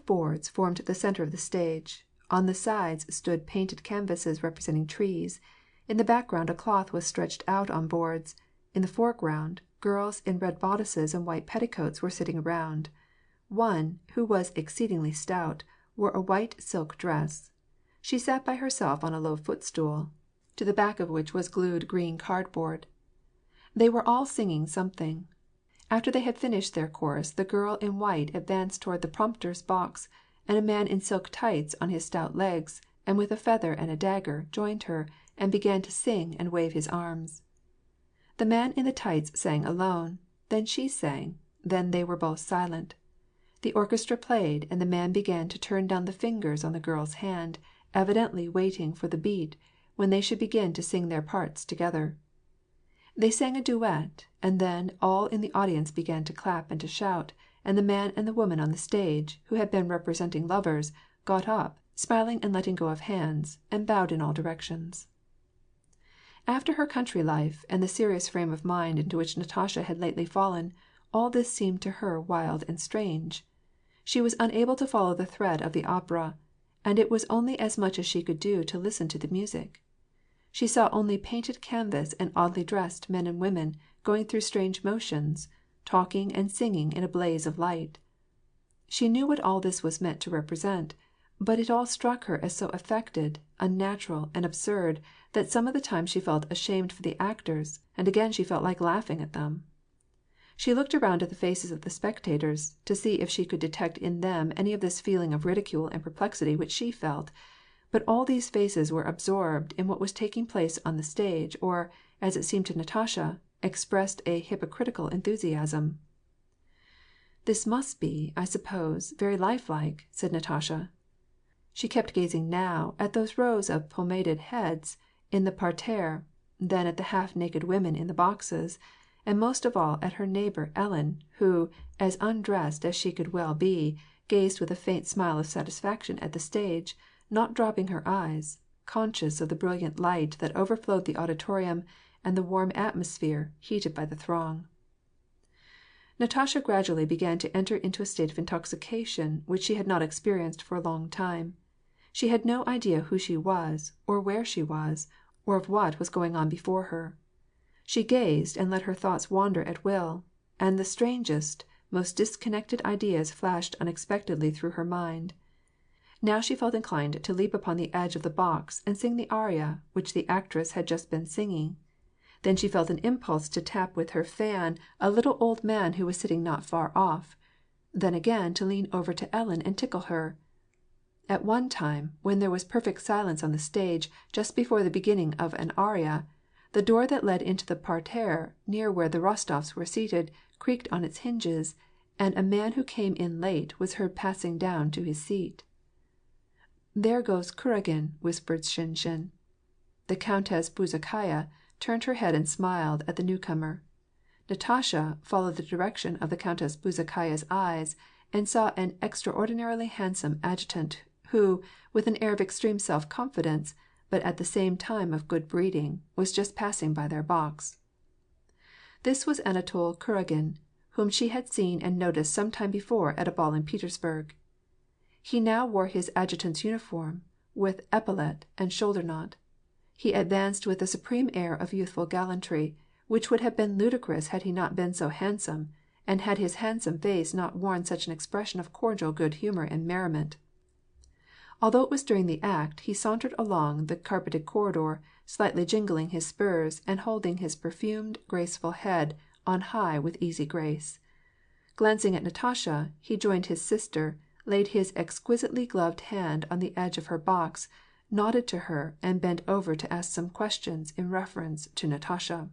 Boards formed the center of the stage. On the sides stood painted canvases representing trees. In the background a cloth was stretched out on boards. In the foreground, girls in red bodices and white petticoats were sitting around. One, who was exceedingly stout, wore a white silk dress. She sat by herself on a low footstool, to the back of which was glued green cardboard. They were all singing something. After they had finished their chorus, the girl in white advanced toward the prompter's box, and a man in silk tights on his stout legs, and with a feather and a dagger, joined her, and began to sing and wave his arms. The man in the tights sang alone, then she sang, then they were both silent. The orchestra played, and the man began to turn down the fingers on the girl's hand, evidently waiting for the beat, when they should begin to sing their parts together. They sang a duet, and then all in the audience began to clap and to shout, and the man and the woman on the stage, who had been representing lovers, got up, smiling and letting go of hands, and bowed in all directions. After her country life, and the serious frame of mind into which Natasha had lately fallen, all this seemed to her wild and strange. She was unable to follow the thread of the opera, and it was only as much as she could do to listen to the music. She saw only painted canvas and oddly dressed men and women going through strange motions, talking and singing in a blaze of light. She knew what all this was meant to represent, but it all struck her as so affected, unnatural, and absurd, that some of the time she felt ashamed for the actors, and again she felt like laughing at them. She looked around at the faces of the spectators, to see if she could detect in them any of this feeling of ridicule and perplexity which she felt, but all these faces were absorbed in what was taking place on the stage, or, as it seemed to Natasha, expressed a hypocritical enthusiasm. "This must be, I suppose, very lifelike," said Natasha. She kept gazing now at those rows of pomaded heads in the parterre, then at the half-naked women in the boxes, and most of all at her neighbor Ellen, who, as undressed as she could well be, gazed with a faint smile of satisfaction at the stage, not dropping her eyes, conscious of the brilliant light that overflowed the auditorium and the warm atmosphere heated by the throng. Natasha gradually began to enter into a state of intoxication which she had not experienced for a long time. She had no idea who she was, or where she was, or of what was going on before her. She gazed and let her thoughts wander at will, and the strangest, most disconnected ideas flashed unexpectedly through her mind. Now she felt inclined to leap upon the edge of the box and sing the aria which the actress had just been singing. Then she felt an impulse to tap with her fan a little old man who was sitting not far off, then again to lean over to Ellen and tickle her. At one time, when there was perfect silence on the stage, just before the beginning of an aria, the door that led into the parterre, near where the Rostofs were seated, creaked on its hinges, and a man who came in late was heard passing down to his seat. "There goes Kuragin," whispered Shinshin. The Countess Bezukhaya turned her head and smiled at the newcomer. Natasha followed the direction of the Countess Bezukhaya's eyes, and saw an extraordinarily handsome adjutant, who, with an air of extreme self‐confidence, but at the same time of good breeding, was just passing by their box. This was Anatol Kuragin, whom she had seen and noticed some time before at a ball in Petersburg. He now wore his adjutant's uniform, with epaulet and shoulder–knot. He advanced with a supreme air of youthful gallantry, which would have been ludicrous had he not been so handsome, and had his handsome face not worn such an expression of cordial good humor and merriment. Although it was during the act, he sauntered along the carpeted corridor, slightly jingling his spurs, and holding his perfumed, graceful head on high with easy grace. Glancing at Natasha, he joined his sister, laid his exquisitely gloved hand on the edge of her box, nodded to her, and bent over to ask some questions in reference to Natasha.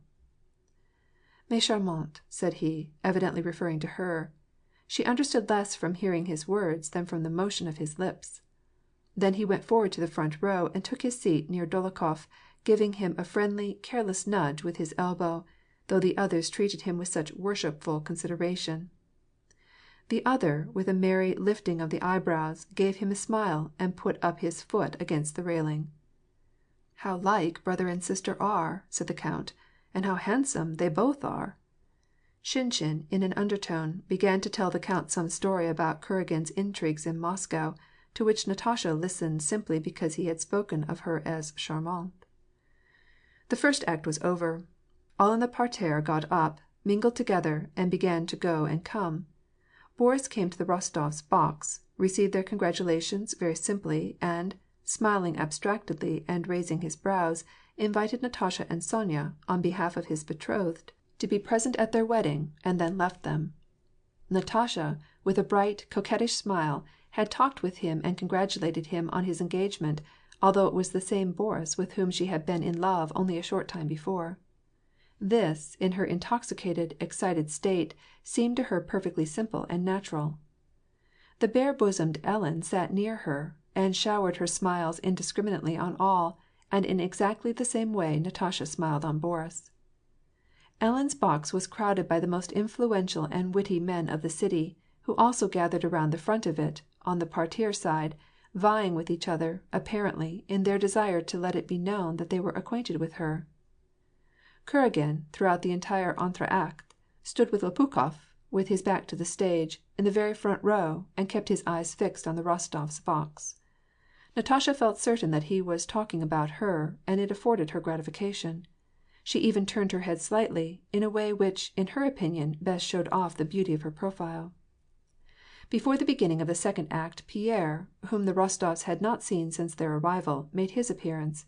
"Mais charmante," said he, evidently referring to her. She understood less from hearing his words than from the motion of his lips. Then he went forward to the front row and took his seat near Dolokhof, giving him a friendly, careless nudge with his elbow, though the others treated him with such worshipful consideration. The other, with a merry lifting of the eyebrows, gave him a smile, and put up his foot against the railing. "How like brother and sister are," said the count, "and how handsome they both are!" Shinshin, in an undertone, began to tell the count some story about Kuragin's intrigues in Moscow, to which Natasha listened simply because he had spoken of her as charmante. The first act was over. All in the parterre got up, mingled together, and began to go and come. Boris came to the Rostofs' box, received their congratulations very simply, and, smiling abstractedly and raising his brows, invited Natasha and Sonya, on behalf of his betrothed, to be present at their wedding, and then left them. Natasha, with a bright, coquettish smile, had talked with him and congratulated him on his engagement, although it was the same Boris with whom she had been in love only a short time before. This, in her intoxicated, excited state, seemed to her perfectly simple and natural. The bare-bosomed Ellen sat near her, and showered her smiles indiscriminately on all, and in exactly the same way Natasha smiled on Boris. Ellen's box was crowded by the most influential and witty men of the city, who also gathered around the front of it, on the parterre side, vying with each other, apparently, in their desire to let it be known that they were acquainted with her. Kuragin, throughout the entire entr'acte, stood with Lopukh6f, with his back to the stage, in the very front row, and kept his eyes fixed on the Rostofs' box. Natasha felt certain that he was talking about her, and it afforded her gratification. She even turned her head slightly, in a way which, in her opinion, best showed off the beauty of her profile. Before the beginning of the second act, Pierre, whom the Rostofs had not seen since their arrival, made his appearance.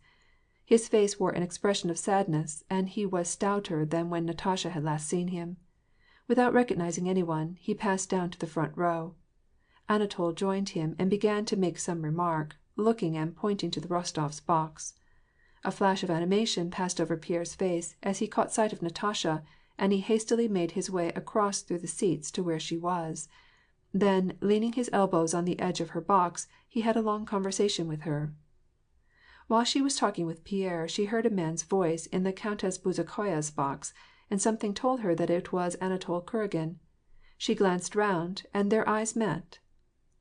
His face wore an expression of sadness, and he was stouter than when Natasha had last seen him. Without recognizing any one, he passed down to the front row. Anatol joined him and began to make some remark, looking and pointing to the Rostofs' box. A flash of animation passed over Pierre's face as he caught sight of Natasha, and he hastily made his way across through the seats to where she was. Then, leaning his elbows on the edge of her box, he had a long conversation with her. While she was talking with Pierre, she heard a man's voice in the Countess Bezukhaya's box, and something told her that it was Anatol Kuragin. She glanced round, and their eyes met.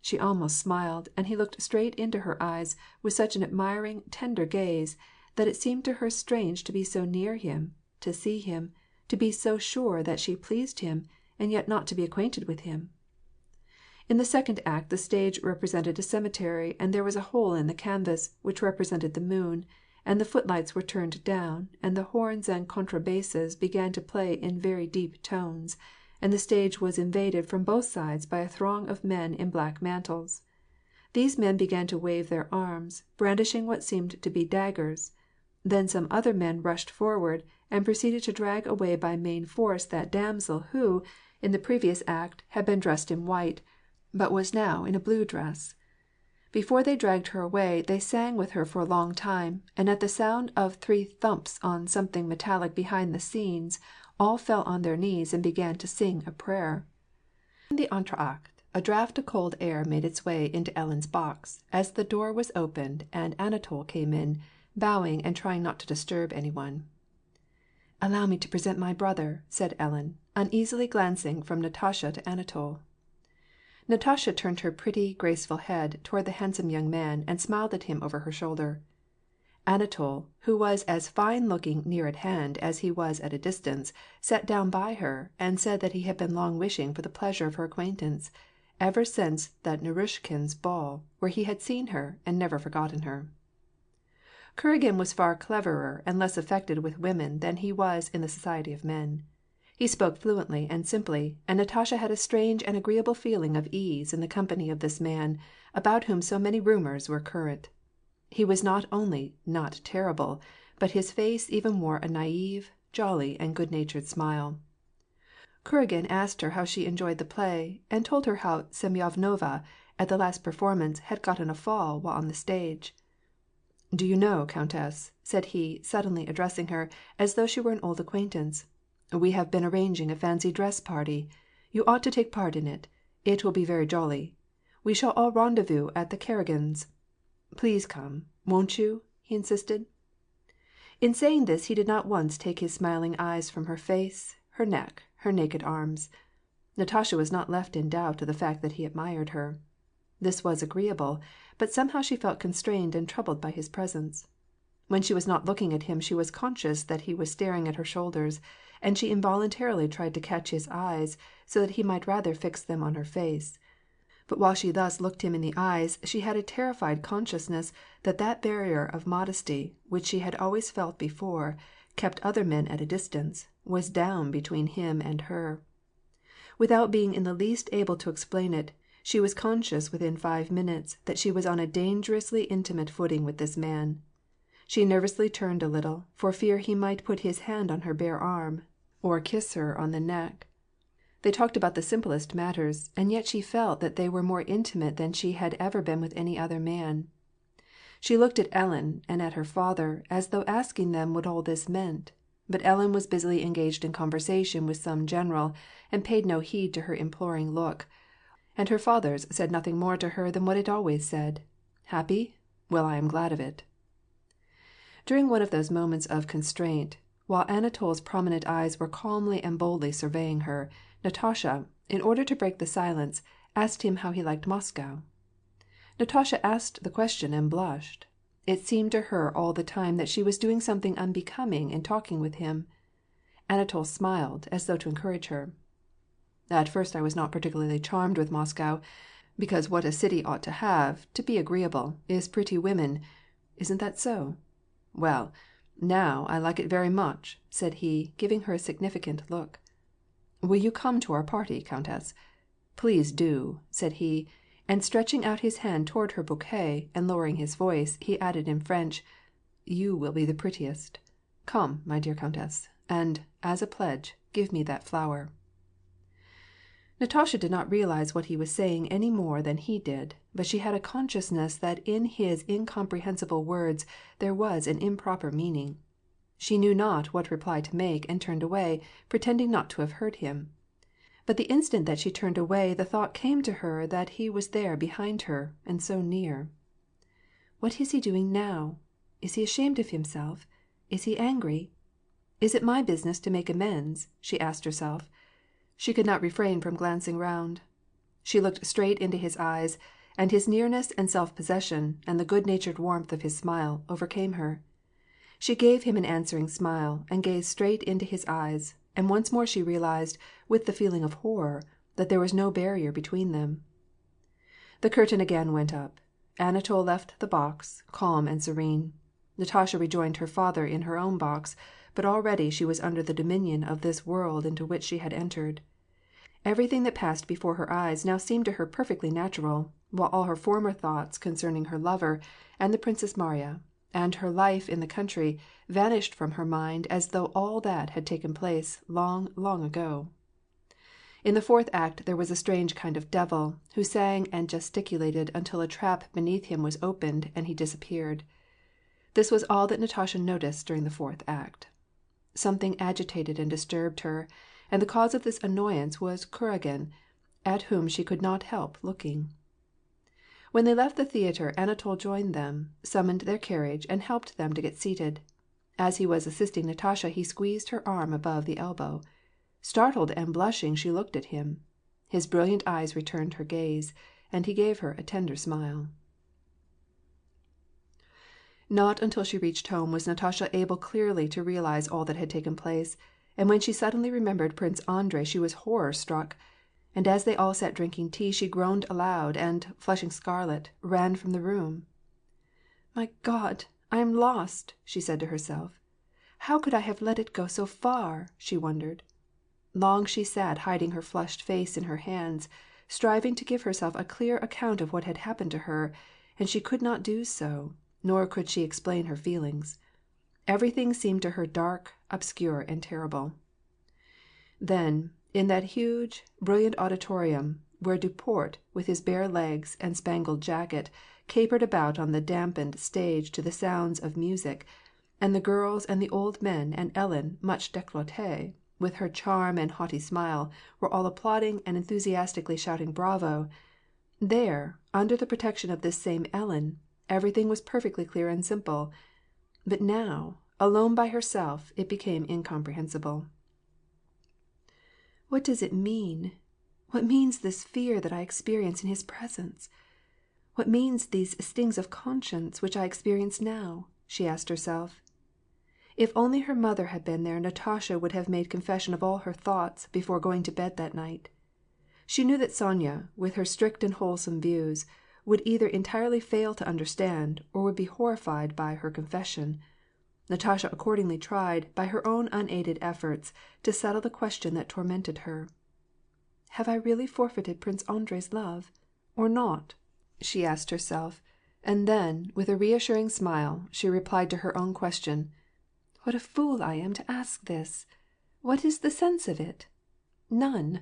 She almost smiled, and he looked straight into her eyes with such an admiring, tender gaze, that it seemed to her strange to be so near him, to see him, to be so sure that she pleased him, and yet not to be acquainted with him. In the second act the stage represented a cemetery, and there was a hole in the canvas, which represented the moon, and the footlights were turned down, and the horns and contrabasses began to play in very deep tones, and the stage was invaded from both sides by a throng of men in black mantles. These men began to wave their arms, brandishing what seemed to be daggers. Then some other men rushed forward, and proceeded to drag away by main force that damsel who, in the previous act, had been dressed in white, but was now in a blue dress. Before they dragged her away, they sang with her for a long time, and at the sound of 3 thumps on something metallic behind the scenes, all fell on their knees and began to sing a prayer. In the entr'acte, a draught of cold air made its way into Ellen's box, as the door was opened and Anatol came in, bowing and trying not to disturb anyone. "Allow me to present my brother," said Ellen, uneasily glancing from Natasha to Anatol. Natasha turned her pretty, graceful head toward the handsome young man and smiled at him over her shoulder. Anatol, who was as fine-looking near at hand as he was at a distance, sat down by her, and said that he had been long wishing for the pleasure of her acquaintance, ever since that Naruishkin's ball, where he had seen her and never forgotten her. Kuragin was far cleverer and less affected with women than he was in the society of men. He spoke fluently and simply, and Natasha had a strange and agreeable feeling of ease in the company of this man, about whom so many rumors were current. He was not only not terrible, but his face even wore a naive, jolly, and good-natured smile. Kuragin asked her how she enjoyed the play, and told her how Semyonova, at the last performance, had gotten a fall while on the stage. "Do you know, countess," said he, suddenly addressing her, as though she were an old acquaintance, "we have been arranging a fancy dress party. You ought to take part in it. It will be very jolly. We shall all rendezvous at the Karagins'. Please come, won't you?" he insisted. In saying this he did not once take his smiling eyes from her face, her neck, her naked arms. Natasha was not left in doubt of the fact that he admired her. This was agreeable, but somehow she felt constrained and troubled by his presence. When she was not looking at him she was conscious that he was staring at her shoulders, and she involuntarily tried to catch his eyes, so that he might rather fix them on her face. But while she thus looked him in the eyes, she had a terrified consciousness that that barrier of modesty, which she had always felt before, kept other men at a distance, was down between him and her. Without being in the least able to explain it, she was conscious within 5 minutes that she was on a dangerously intimate footing with this man. She nervously turned a little, for fear he might put his hand on her bare arm, or kiss her on the neck. They talked about the simplest matters, and yet she felt that they were more intimate than she had ever been with any other man. She looked at Ellen and at her father, as though asking them what all this meant, but Ellen was busily engaged in conversation with some general, and paid no heed to her imploring look, and her father's said nothing more to her than what it always said: "Happy? Well, I am glad of it." During one of those moments of constraint, while Anatol's prominent eyes were calmly and boldly surveying her, Natasha, in order to break the silence, asked him how he liked Moscow. Natasha asked the question and blushed. It seemed to her all the time that she was doing something unbecoming in talking with him. Anatol smiled, as though to encourage her. "At first I was not particularly charmed with Moscow, because what a city ought to have, to be agreeable, is pretty women. Isn't that so? Well, now I like it very much," said he, giving her a significant look. "Will you come to our party, countess? Please do," said he, and stretching out his hand toward her bouquet, and lowering his voice, he added in French, "You will be the prettiest. Come, my dear countess, and, as a pledge, give me that flower." Natasha did not realize what he was saying any more than he did, but she had a consciousness that in his incomprehensible words there was an improper meaning. She knew not what reply to make, and turned away, pretending not to have heard him. But the instant that she turned away the thought came to her that he was there behind her, and so near. "What is he doing now? Is he ashamed of himself? Is he angry? Is it my business to make amends?" she asked herself. She could not refrain from glancing round. She looked straight into his eyes, and his nearness and self-possession, and the good-natured warmth of his smile, overcame her. She gave him an answering smile, and gazed straight into his eyes, and once more she realized, with the feeling of horror, that there was no barrier between them. The curtain again went up. Anatol left the box, calm and serene. Natasha rejoined her father in her own box, but already she was under the dominion of this world into which she had entered. Everything that passed before her eyes now seemed to her perfectly natural, while all her former thoughts concerning her lover, and the Princess Mariya, and her life in the country, vanished from her mind as though all that had taken place long, long ago. In the fourth act there was a strange kind of devil, who sang and gesticulated until a trap beneath him was opened, and he disappeared. This was all that Natasha noticed during the fourth act. Something agitated and disturbed her, and the cause of this annoyance was Kuragin, at whom she could not help looking. When they left the theatre, Anatol joined them, summoned their carriage, and helped them to get seated. As he was assisting Natasha, he squeezed her arm above the elbow. Startled and blushing, she looked at him. His brilliant eyes returned her gaze, and he gave her a tender smile. Not until she reached home was Natasha able clearly to realize all that had taken place, and when she suddenly remembered Prince Andrei she was horror-struck, and as they all sat drinking tea she groaned aloud and, flushing scarlet, ran from the room. "My God, I am lost!" she said to herself. "How could I have let it go so far?" she wondered. Long she sat hiding her flushed face in her hands, striving to give herself a clear account of what had happened to her, and she could not do so, nor could she explain her feelings. Everything seemed to her dark, obscure, and terrible. Then, in that huge, brilliant auditorium, where Duport, with his bare legs and spangled jacket, capered about on the dampened stage to the sounds of music, and the girls and the old men and Ellen, much décolletée, with her charm and haughty smile, were all applauding and enthusiastically shouting bravo, there, under the protection of this same Ellen, everything was perfectly clear and simple. But now, alone by herself, it became incomprehensible. What does it mean? What means this fear that I experience in his presence? What means these stings of conscience which I experience now? She asked herself. If only her mother had been there, Natasha would have made confession of all her thoughts before going to bed that night. She knew that Sonya, with her strict and wholesome views, would either entirely fail to understand, or would be horrified by her confession. Natasha accordingly tried, by her own unaided efforts, to settle the question that tormented her. "Have I really forfeited Prince Andrei's love, or not?" she asked herself, and then, with a reassuring smile, she replied to her own question. "What a fool I am to ask this! What is the sense of it? None.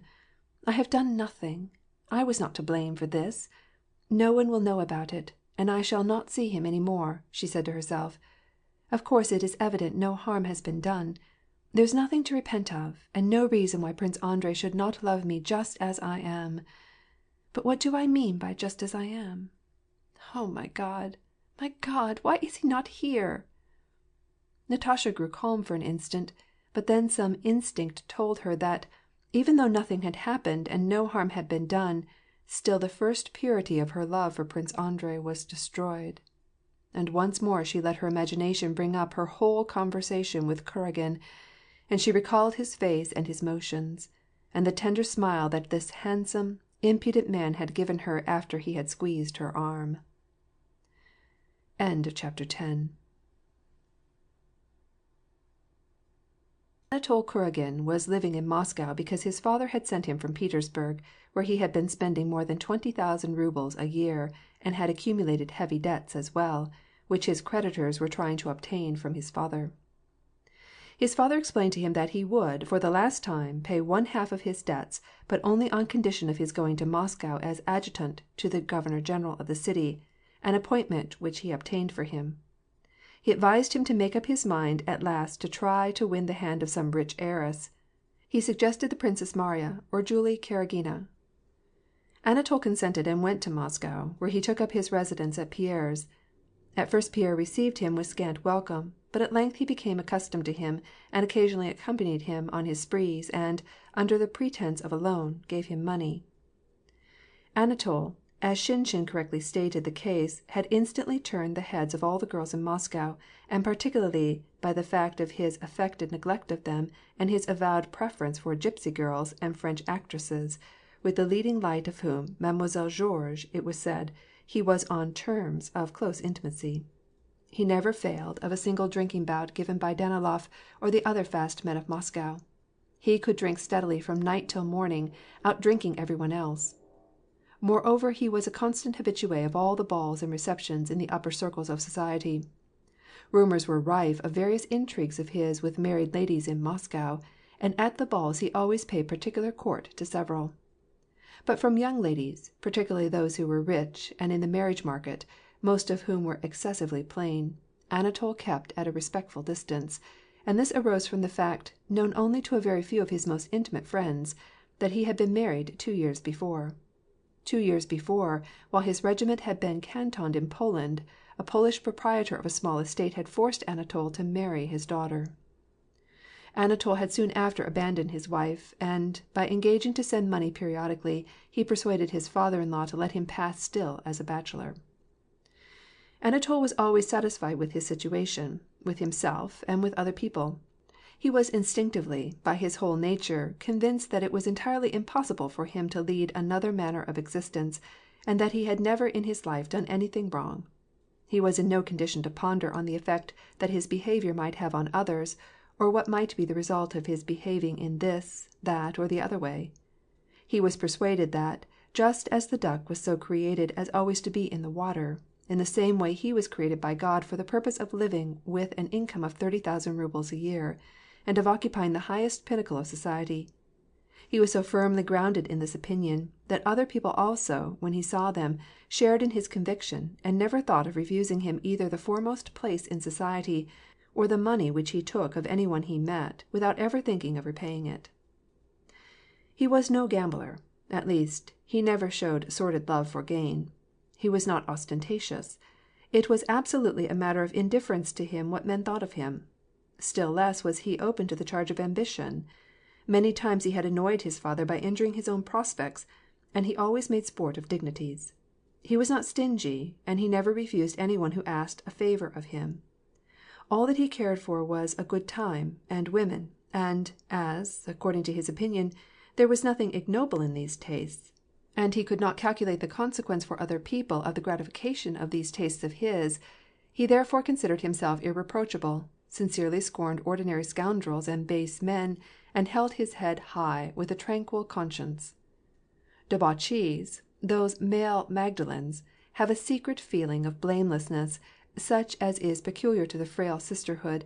I have done nothing. I was not to blame for this. No one will know about it, and I shall not see him any more," she said to herself. "Of course it is evident no harm has been done. There is nothing to repent of, and no reason why Prince Andrei should not love me just as I am. But what do I mean by just as I am? Oh, my God, why is he not here?" Natasha grew calm for an instant, but then some instinct told her that, even though nothing had happened and no harm had been done, still the first purity of her love for Prince Andrei was destroyed. And once more she let her imagination bring up her whole conversation with Kuragin, and she recalled his face and his motions, and the tender smile that this handsome, impudent man had given her after he had squeezed her arm. End of chapter 10. Anatol Kuragin was living in Moscow because his father had sent him from Petersburg, where he had been spending more than 20,000 rubles a year, and had accumulated heavy debts as well, which his creditors were trying to obtain from his father. His father explained to him that he would, for the last time, pay 1/2 of his debts, but only on condition of his going to Moscow as adjutant to the Governor-General of the city, an appointment which he obtained for him. He advised him to make up his mind at last to try to win the hand of some rich heiress. He suggested the Princess Mariya or Julie Karagina. Anatol consented and went to Moscow, where he took up his residence at Pierre's. At first Pierre received him with scant welcome, but at length he became accustomed to him, and occasionally accompanied him on his sprees, and, under the pretense of a loan, gave him money. Anatol, as Shinshin correctly stated the case, had instantly turned the heads of all the girls in Moscow, and particularly by the fact of his affected neglect of them, and his avowed preference for gypsy girls and French actresses, with the leading light of whom, Mademoiselle Georges, it was said, he was on terms of close intimacy. He never failed of a single drinking bout given by Daniloff or the other fast men of Moscow. He could drink steadily from night till morning, outdrinking everyone else. Moreover, he was a constant habitué of all the balls and receptions in the upper circles of society. Rumors were rife of various intrigues of his with married ladies in Moscow, and at the balls he always paid particular court to several. But from young ladies, particularly those who were rich and in the marriage market, most of whom were excessively plain, Anatol kept at a respectful distance, and this arose from the fact, known only to a very few of his most intimate friends, that he had been married 2 years before. 2 years before, while his regiment had been cantoned in Poland, a Polish proprietor of a small estate had forced Anatol to marry his daughter. Anatol had soon after abandoned his wife, and, by engaging to send money periodically, he persuaded his father-in-law to let him pass still as a bachelor. Anatol was always satisfied with his situation, with himself, and with other people. He was instinctively, by his whole nature, convinced that it was entirely impossible for him to lead another manner of existence, and that he had never in his life done anything wrong. He was in no condition to ponder on the effect that his behavior might have on others, or what might be the result of his behaving in this, that, or the other way. He was persuaded that, just as the duck was so created as always to be in the water, in the same way he was created by God for the purpose of living with an income of 30,000 rubles a year, and of occupying the highest pinnacle of society. He was so firmly grounded in this opinion, that other people also, when he saw them, shared in his conviction, and never thought of refusing him either the foremost place in society, or the money which he took of any one he met, without ever thinking of repaying it. He was no gambler; at least, he never showed sordid love for gain. He was not ostentatious. It was absolutely a matter of indifference to him what men thought of him. Still less was he open to the charge of ambition. Many times he had annoyed his father by injuring his own prospects, and he always made sport of dignities. He was not stingy, and he never refused any one who asked a favor of him. All that he cared for was a good time, and women, and as, according to his opinion, there was nothing ignoble in these tastes, and he could not calculate the consequence for other people of the gratification of these tastes of his, he therefore considered himself irreproachable, sincerely scorned ordinary scoundrels and base men, and held his head high with a tranquil conscience. Debauchees, those male Magdalens, have a secret feeling of blamelessness, such as is peculiar to the frail sisterhood,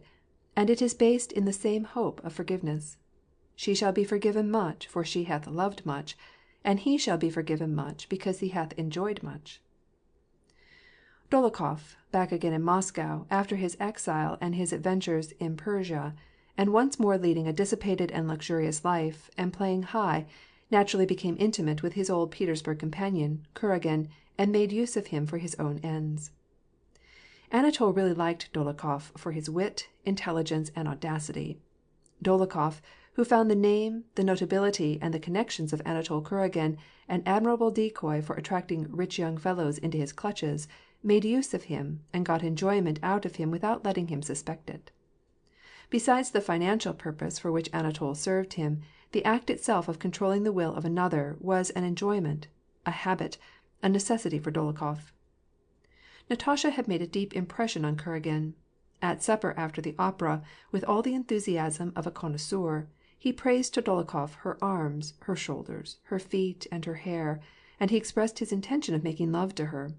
and it is based in the same hope of forgiveness. She shall be forgiven much, for she hath loved much, and he shall be forgiven much, because he hath enjoyed much. Dolokhov, back again in Moscow, after his exile and his adventures in Persia, and once more leading a dissipated and luxurious life, and playing high, naturally became intimate with his old Petersburg companion, Kuragin, and made use of him for his own ends. Anatol really liked Dolokhov for his wit, intelligence, and audacity. Dolokhov, who found the name, the notability, and the connections of Anatol Kuragin an admirable decoy for attracting rich young fellows into his clutches, made use of him, and got enjoyment out of him without letting him suspect it. Besides the financial purpose for which Anatol served him, the act itself of controlling the will of another was an enjoyment, a habit, a necessity for Dolokhov. Natasha had made a deep impression on Kuragin. At supper after the opera, with all the enthusiasm of a connoisseur, he praised to Dolokhov her arms, her shoulders, her feet, and her hair, and he expressed his intention of making love to her.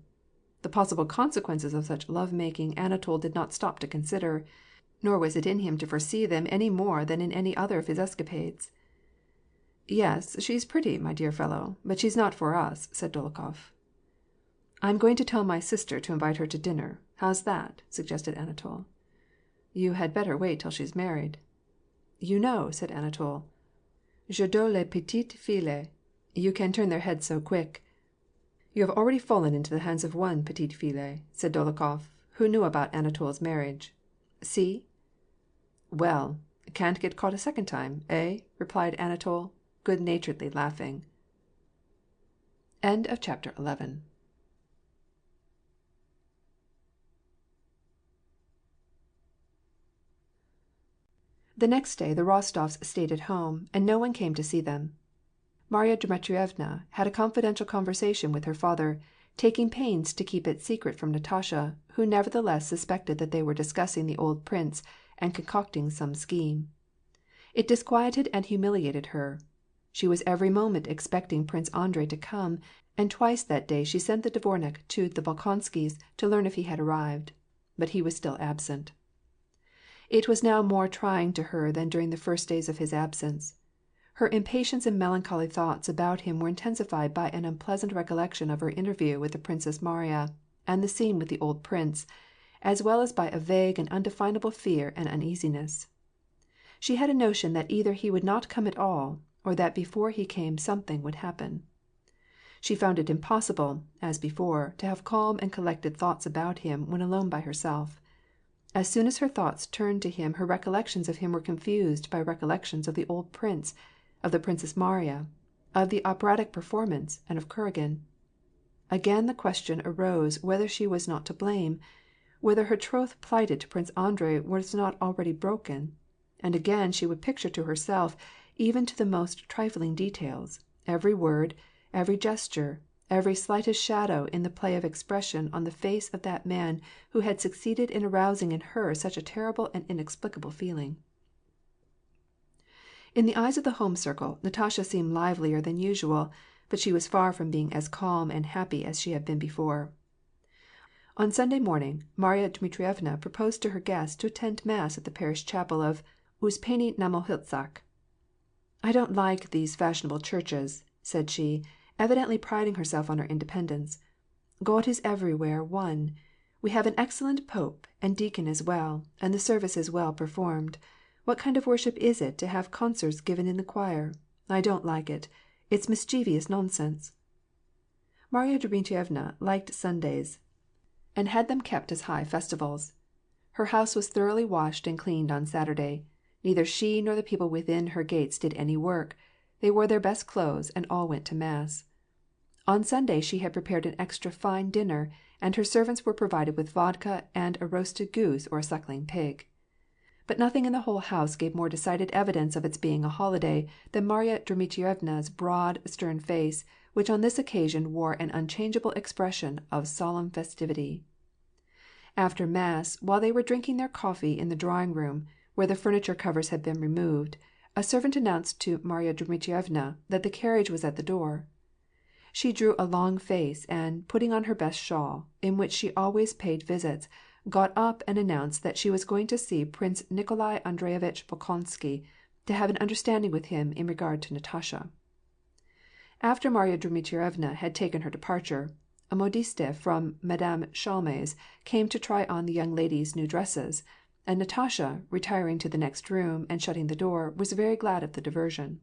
The possible consequences of such love-making Anatol did not stop to consider, nor was it in him to foresee them any more than in any other of his escapades. "Yes, she's pretty, my dear fellow, but she's not for us," said Dolokhov. "I'm going to tell my sister to invite her to dinner. How's that?" suggested Anatol. "You had better wait till she's married." "You know," said Anatol, "j'adore les petites filles. You can turn their heads so quick." "You have already fallen into the hands of one petite fille," said Dolokhov, who knew about Anatol's marriage. "See?" "Well, can't get caught a second time, eh?" replied Anatol, good-naturedly laughing. End of chapter 11. The next day the Rostovs stayed at home, and no one came to see them. Marya Dmitrievna had a confidential conversation with her father, taking pains to keep it secret from Natasha, who nevertheless suspected that they were discussing the old prince and concocting some scheme. It disquieted and humiliated her. She was every moment expecting Prince Andrei to come, and twice that day she sent the dvornik to the Bolkonskys to learn if he had arrived. But he was still absent. It was now more trying to her than during the first days of his absence. Her impatience and melancholy thoughts about him were intensified by an unpleasant recollection of her interview with the Princess Mariya, and the scene with the old prince, as well as by a vague and undefinable fear and uneasiness. She had a notion that either he would not come at all, or that before he came something would happen. She found it impossible, as before, to have calm and collected thoughts about him when alone by herself. As soon as her thoughts turned to him her recollections of him were confused by recollections of the old prince, of the Princess Mariya, of the operatic performance, and of Kuragin. Again the question arose whether she was not to blame, whether her troth plighted to Prince Andrei was not already broken; and again she would picture to herself, even to the most trifling details, every word, every gesture, every slightest shadow in the play of expression on the face of that man who had succeeded in arousing in her such a terrible and inexplicable feeling. In the eyes of the home circle, Natasha seemed livelier than usual, but she was far from being as calm and happy as she had been before. On Sunday morning, Marya Dmitrievna proposed to her guests to attend mass at the parish chapel of Uspeni na Mohiltsach. "I don't like these fashionable churches," said she, evidently priding herself on her independence. "God is everywhere one. We have an excellent pope and deacon as well, and the service is well performed. What kind of worship is it to have concerts given in the choir? I don't like it. It's mischievous nonsense." Marya Dmitrievna liked Sundays, and had them kept as high festivals. Her house was thoroughly washed and cleaned on Saturday. Neither she nor the people within her gates did any work. They wore their best clothes, and all went to mass. On Sunday she had prepared an extra fine dinner, and her servants were provided with vodka and a roasted goose or a suckling pig. But nothing in the whole house gave more decided evidence of its being a holiday than Marya Dmitrievna's broad, stern face, which on this occasion wore an unchangeable expression of solemn festivity. After mass, while they were drinking their coffee in the drawing room, where the furniture covers had been removed, a servant announced to Marya Dmitrievna that the carriage was at the door. She drew a long face, and, putting on her best shawl, in which she always paid visits, got up and announced that she was going to see Prince Nikolai Andreyevitch Bolkonsky, to have an understanding with him in regard to Natasha. After Marya Dmitrievna had taken her departure, a modiste from Madame Chalme's came to try on the young ladies' new dresses, and Natasha, retiring to the next room and shutting the door, was very glad of the diversion.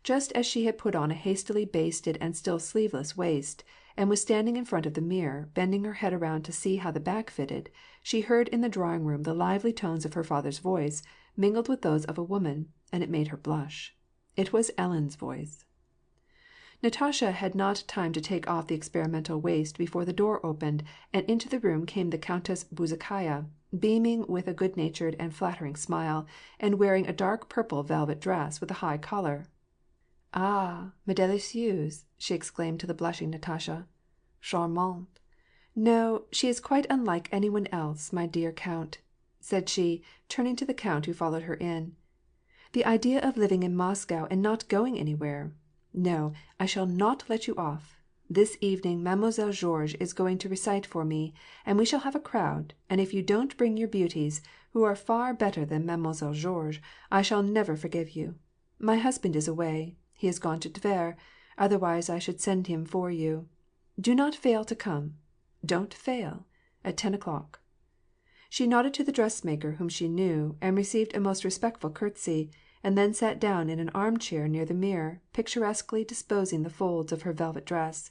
Just as she had put on a hastily basted and still sleeveless waist, and was standing in front of the mirror, bending her head around to see how the back fitted, she heard in the drawing room the lively tones of her father's voice, mingled with those of a woman, and it made her blush. It was Ellen's voice. Natasha had not time to take off the experimental waist before the door opened, and into the room came the Countess Bezukhaya, beaming with a good-natured and flattering smile, and wearing a dark purple velvet dress with a high collar. "Ah, ma délicieuse!" she exclaimed to the blushing Natasha. "Charmante! No, she is quite unlike any one else, my dear count," said she, turning to the count who followed her in. "The idea of living in Moscow and not going anywhere! No, I shall not let you off. This evening Mademoiselle Georges is going to recite for me, and we shall have a crowd, and if you don't bring your beauties, who are far better than Mademoiselle Georges, I shall never forgive you. My husband is away. He has gone to Tver, otherwise I should send him for you. Do not fail to come. Don't fail. At 10 o'clock." She nodded to the dressmaker whom she knew, and received a most respectful curtsy, and then sat down in an armchair near the mirror, picturesquely disposing the folds of her velvet dress.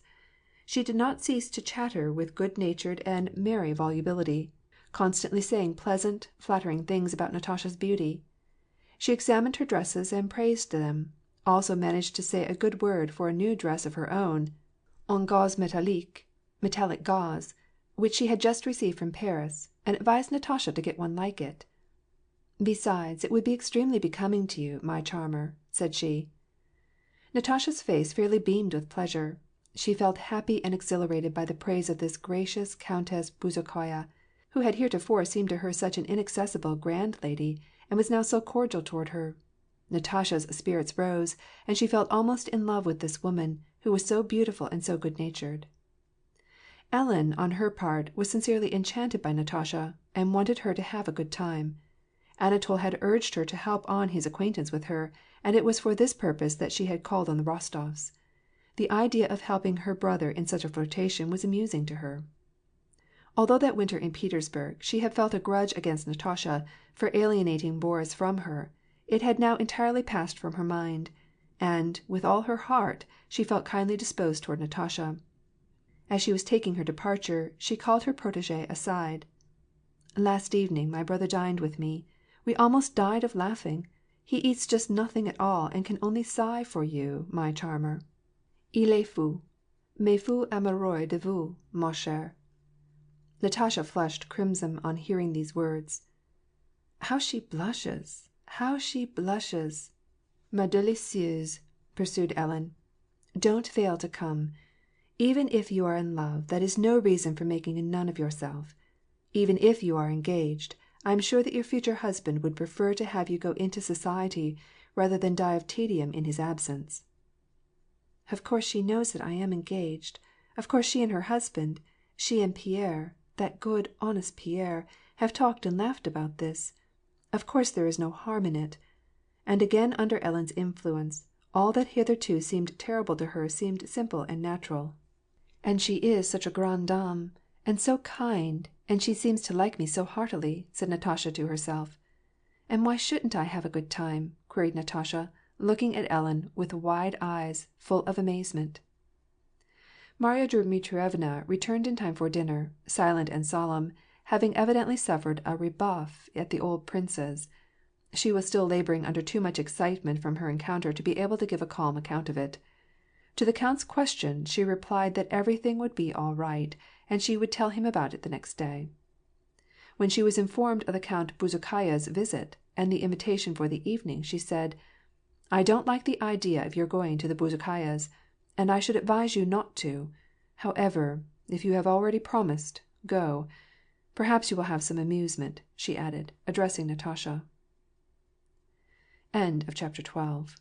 She did not cease to chatter with good-natured and merry volubility, constantly saying pleasant, flattering things about Natasha's beauty. She examined her dresses and praised them, also managed to say a good word for a new dress of her own, en gauze métallique, metallic gauze, which she had just received from Paris, and advised Natasha to get one like it. "Besides, it would be extremely becoming to you, my charmer," said she. Natasha's face fairly beamed with pleasure. She felt happy and exhilarated by the praise of this gracious Countess Bezukhaya, who had heretofore seemed to her such an inaccessible grand lady, and was now so cordial toward her. Natasha's spirits rose, and she felt almost in love with this woman, who was so beautiful and so good-natured. Ellen, on her part, was sincerely enchanted by Natasha, and wanted her to have a good time. Anatol had urged her to help on his acquaintance with her, and it was for this purpose that she had called on the Rostofs. The idea of helping her brother in such a flirtation was amusing to her. Although that winter in Petersburg she had felt a grudge against Natasha for alienating Boris from her, it had now entirely passed from her mind, and, with all her heart, she felt kindly disposed toward Natasha. As she was taking her departure, she called her protege aside. "Last evening my brother dined with me. We almost died of laughing. He eats just nothing at all, and can only sigh for you, my charmer. Il est fou, mais fou amoureux de vous, ma chère." Natasha flushed crimson on hearing these words. "How she blushes! How she blushes! Ma délicieuse," pursued Ellen. "Don't fail to come. Even if you are in love, that is no reason for making a nun of yourself. Even if you are engaged, I am sure that your future husband would prefer to have you go into society rather than die of tedium in his absence." "Of course she knows that I am engaged. Of course she and her husband, she and Pierre, that good, honest Pierre, have talked and laughed about this. Of course there is no harm in it." And again under Ellen's influence, all that hitherto seemed terrible to her seemed simple and natural. "And she is such a grande dame, and so kind, and she seems to like me so heartily," said Natasha to herself. "And why shouldn't I have a good time?" queried Natasha, looking at Ellen with wide eyes full of amazement. Marya Dmitrievna returned in time for dinner, silent and solemn, having evidently suffered a rebuff at the old prince's. She was still laboring under too much excitement from her encounter to be able to give a calm account of it. To the count's question she replied that everything would be all right, and she would tell him about it the next day. When she was informed of the Count Bezukhaya's visit, and the invitation for the evening, she said, "I don't like the idea of your going to the Bezukhayas', and I should advise you not to. However, if you have already promised, go. Perhaps you will have some amusement," she added, addressing Natasha. End of chapter 12.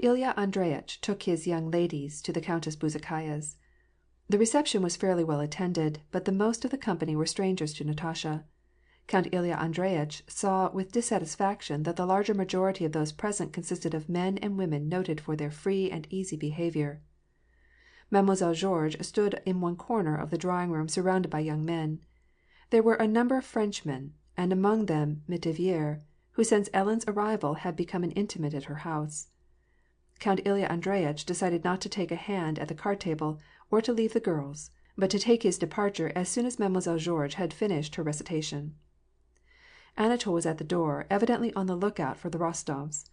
Ilya Andreyitch took his young ladies to the Countess Bezukhaya's. The reception was fairly well attended, but the most of the company were strangers to Natasha. Count Ilya Andreyitch saw with dissatisfaction that the larger majority of those present consisted of men and women noted for their free and easy behavior. Mademoiselle Georges stood in one corner of the drawing-room surrounded by young men. There were a number of Frenchmen, and among them Metivier, who since Ellen's arrival had become an intimate at her house. Count Ilya Andreyitch decided not to take a hand at the card table, or to leave the girls, but to take his departure as soon as Mademoiselle Georges had finished her recitation. Anatol was at the door, evidently on the lookout for the Rostovs.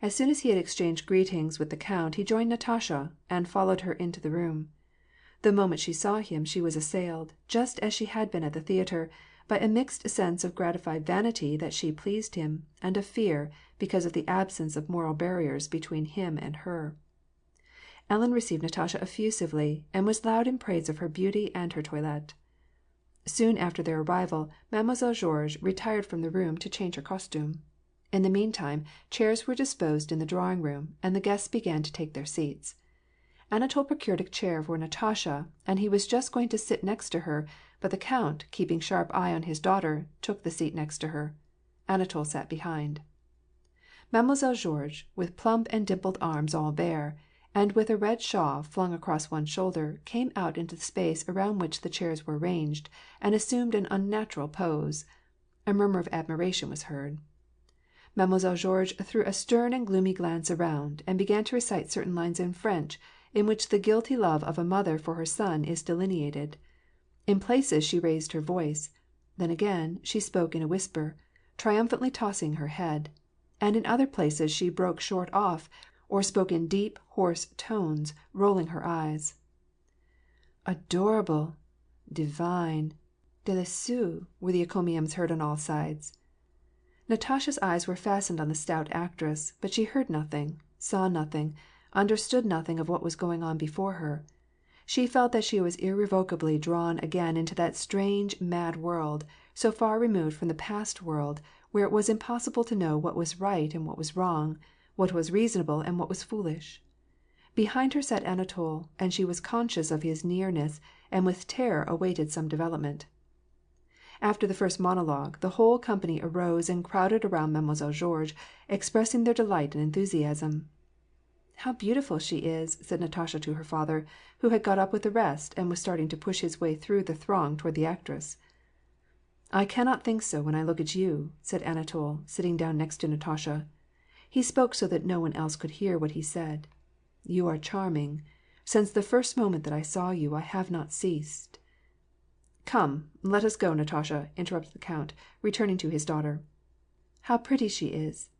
As soon as he had exchanged greetings with the count, he joined Natasha, and followed her into the room. The moment she saw him she was assailed, just as she had been at the theatre, by a mixed sense of gratified vanity that she pleased him, and of fear, because of the absence of moral barriers between him and her. Ellen received Natasha effusively, and was loud in praise of her beauty and her toilette. Soon after their arrival, Mademoiselle Georges retired from the room to change her costume. In the meantime, chairs were disposed in the drawing-room, and the guests began to take their seats. Anatol procured a chair for Natasha, and he was just going to sit next to her, but the count, keeping sharp eye on his daughter, took the seat next to her. Anatol sat behind. Mademoiselle Georges, with plump and dimpled arms all bare, and with a red shawl flung across one shoulder, came out into the space around which the chairs were ranged, and assumed an unnatural pose. A murmur of admiration was heard. Mademoiselle Georges threw a stern and gloomy glance around, and began to recite certain lines in French, in which the guilty love of a mother for her son is delineated. In places she raised her voice; then again she spoke in a whisper, triumphantly tossing her head; and in other places she broke short off, or spoke in deep, hoarse tones, rolling her eyes. "Adorable!" "Divine!" "Délicieux!" were the encomiums heard on all sides. Natasha's eyes were fastened on the stout actress, but she heard nothing, saw nothing, understood nothing of what was going on before her. She felt that she was irrevocably drawn again into that strange, mad world, so far removed from the past world, where it was impossible to know what was right and what was wrong, what was reasonable and what was foolish. Behind her sat Anatol, and she was conscious of his nearness, and with terror awaited some development. After the first monologue, the whole company arose and crowded around Mademoiselle Georges, expressing their delight and enthusiasm. "How beautiful she is!" said Natasha to her father, who had got up with the rest, and was starting to push his way through the throng toward the actress. I cannot think so when I look at you," said Anatol, sitting down next to Natasha. He spoke so that no one else could hear what he said. "You are charming. Since the first moment that I saw you, I have not ceased." "Come, let us go, Natasha," interrupted the count, returning to his daughter. "How pretty she is!"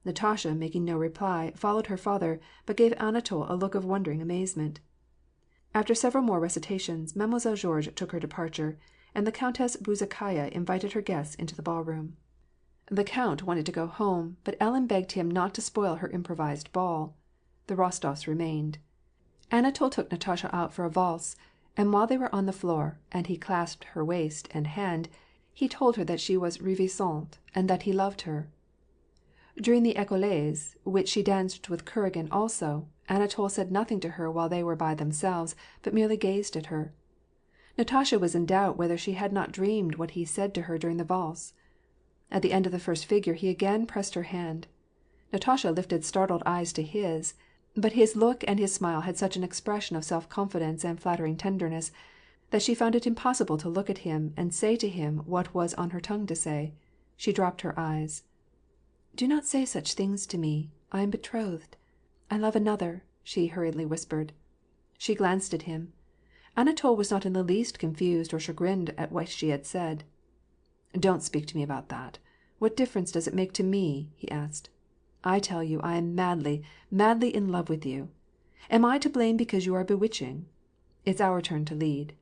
Natasha, making no reply, followed her father, but gave Anatol a look of wondering amazement. After several more recitations, Mademoiselle Georges took her departure, and the Countess Bezukhaya invited her guests into the ballroom. The count wanted to go home, but Ellen begged him not to spoil her improvised ball. The Rostofs remained. Anatol took Natasha out for a valse, and while they were on the floor, and he clasped her waist and hand, he told her that she was ravissante, and that he loved her. During the écossaise, which she danced with Kuragin also, Anatol said nothing to her while they were by themselves, but merely gazed at her. Natasha was in doubt whether she had not dreamed what he said to her during the valse. At the end of the first figure he again pressed her hand. Natasha lifted startled eyes to his, but his look and his smile had such an expression of self-confidence and flattering tenderness that she found it impossible to look at him and say to him what was on her tongue to say. She dropped her eyes. "Do not say such things to me. I am betrothed. I love another," she hurriedly whispered. She glanced at him. Anatol was not in the least confused or chagrined at what she had said. "Don't speak to me about that. What difference does it make to me?" he asked. "I tell you I am madly, madly in love with you. Am I to blame because you are bewitching? It's our turn to lead."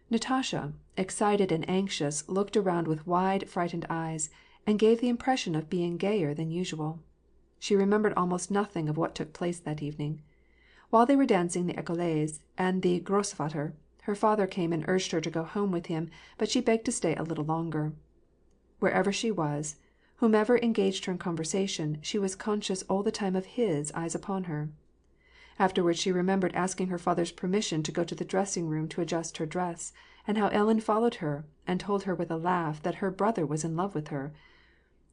Natasha, excited and anxious, looked around with wide, frightened eyes, and gave the impression of being gayer than usual. She remembered almost nothing of what took place that evening. While they were dancing the écossaise and the Grossvater, her father came and urged her to go home with him, but she begged to stay a little longer. Wherever she was, whomever engaged her in conversation, she was conscious all the time of his eyes upon her. Afterwards she remembered asking her father's permission to go to the dressing-room to adjust her dress, and how Ellen followed her, and told her with a laugh that her brother was in love with her.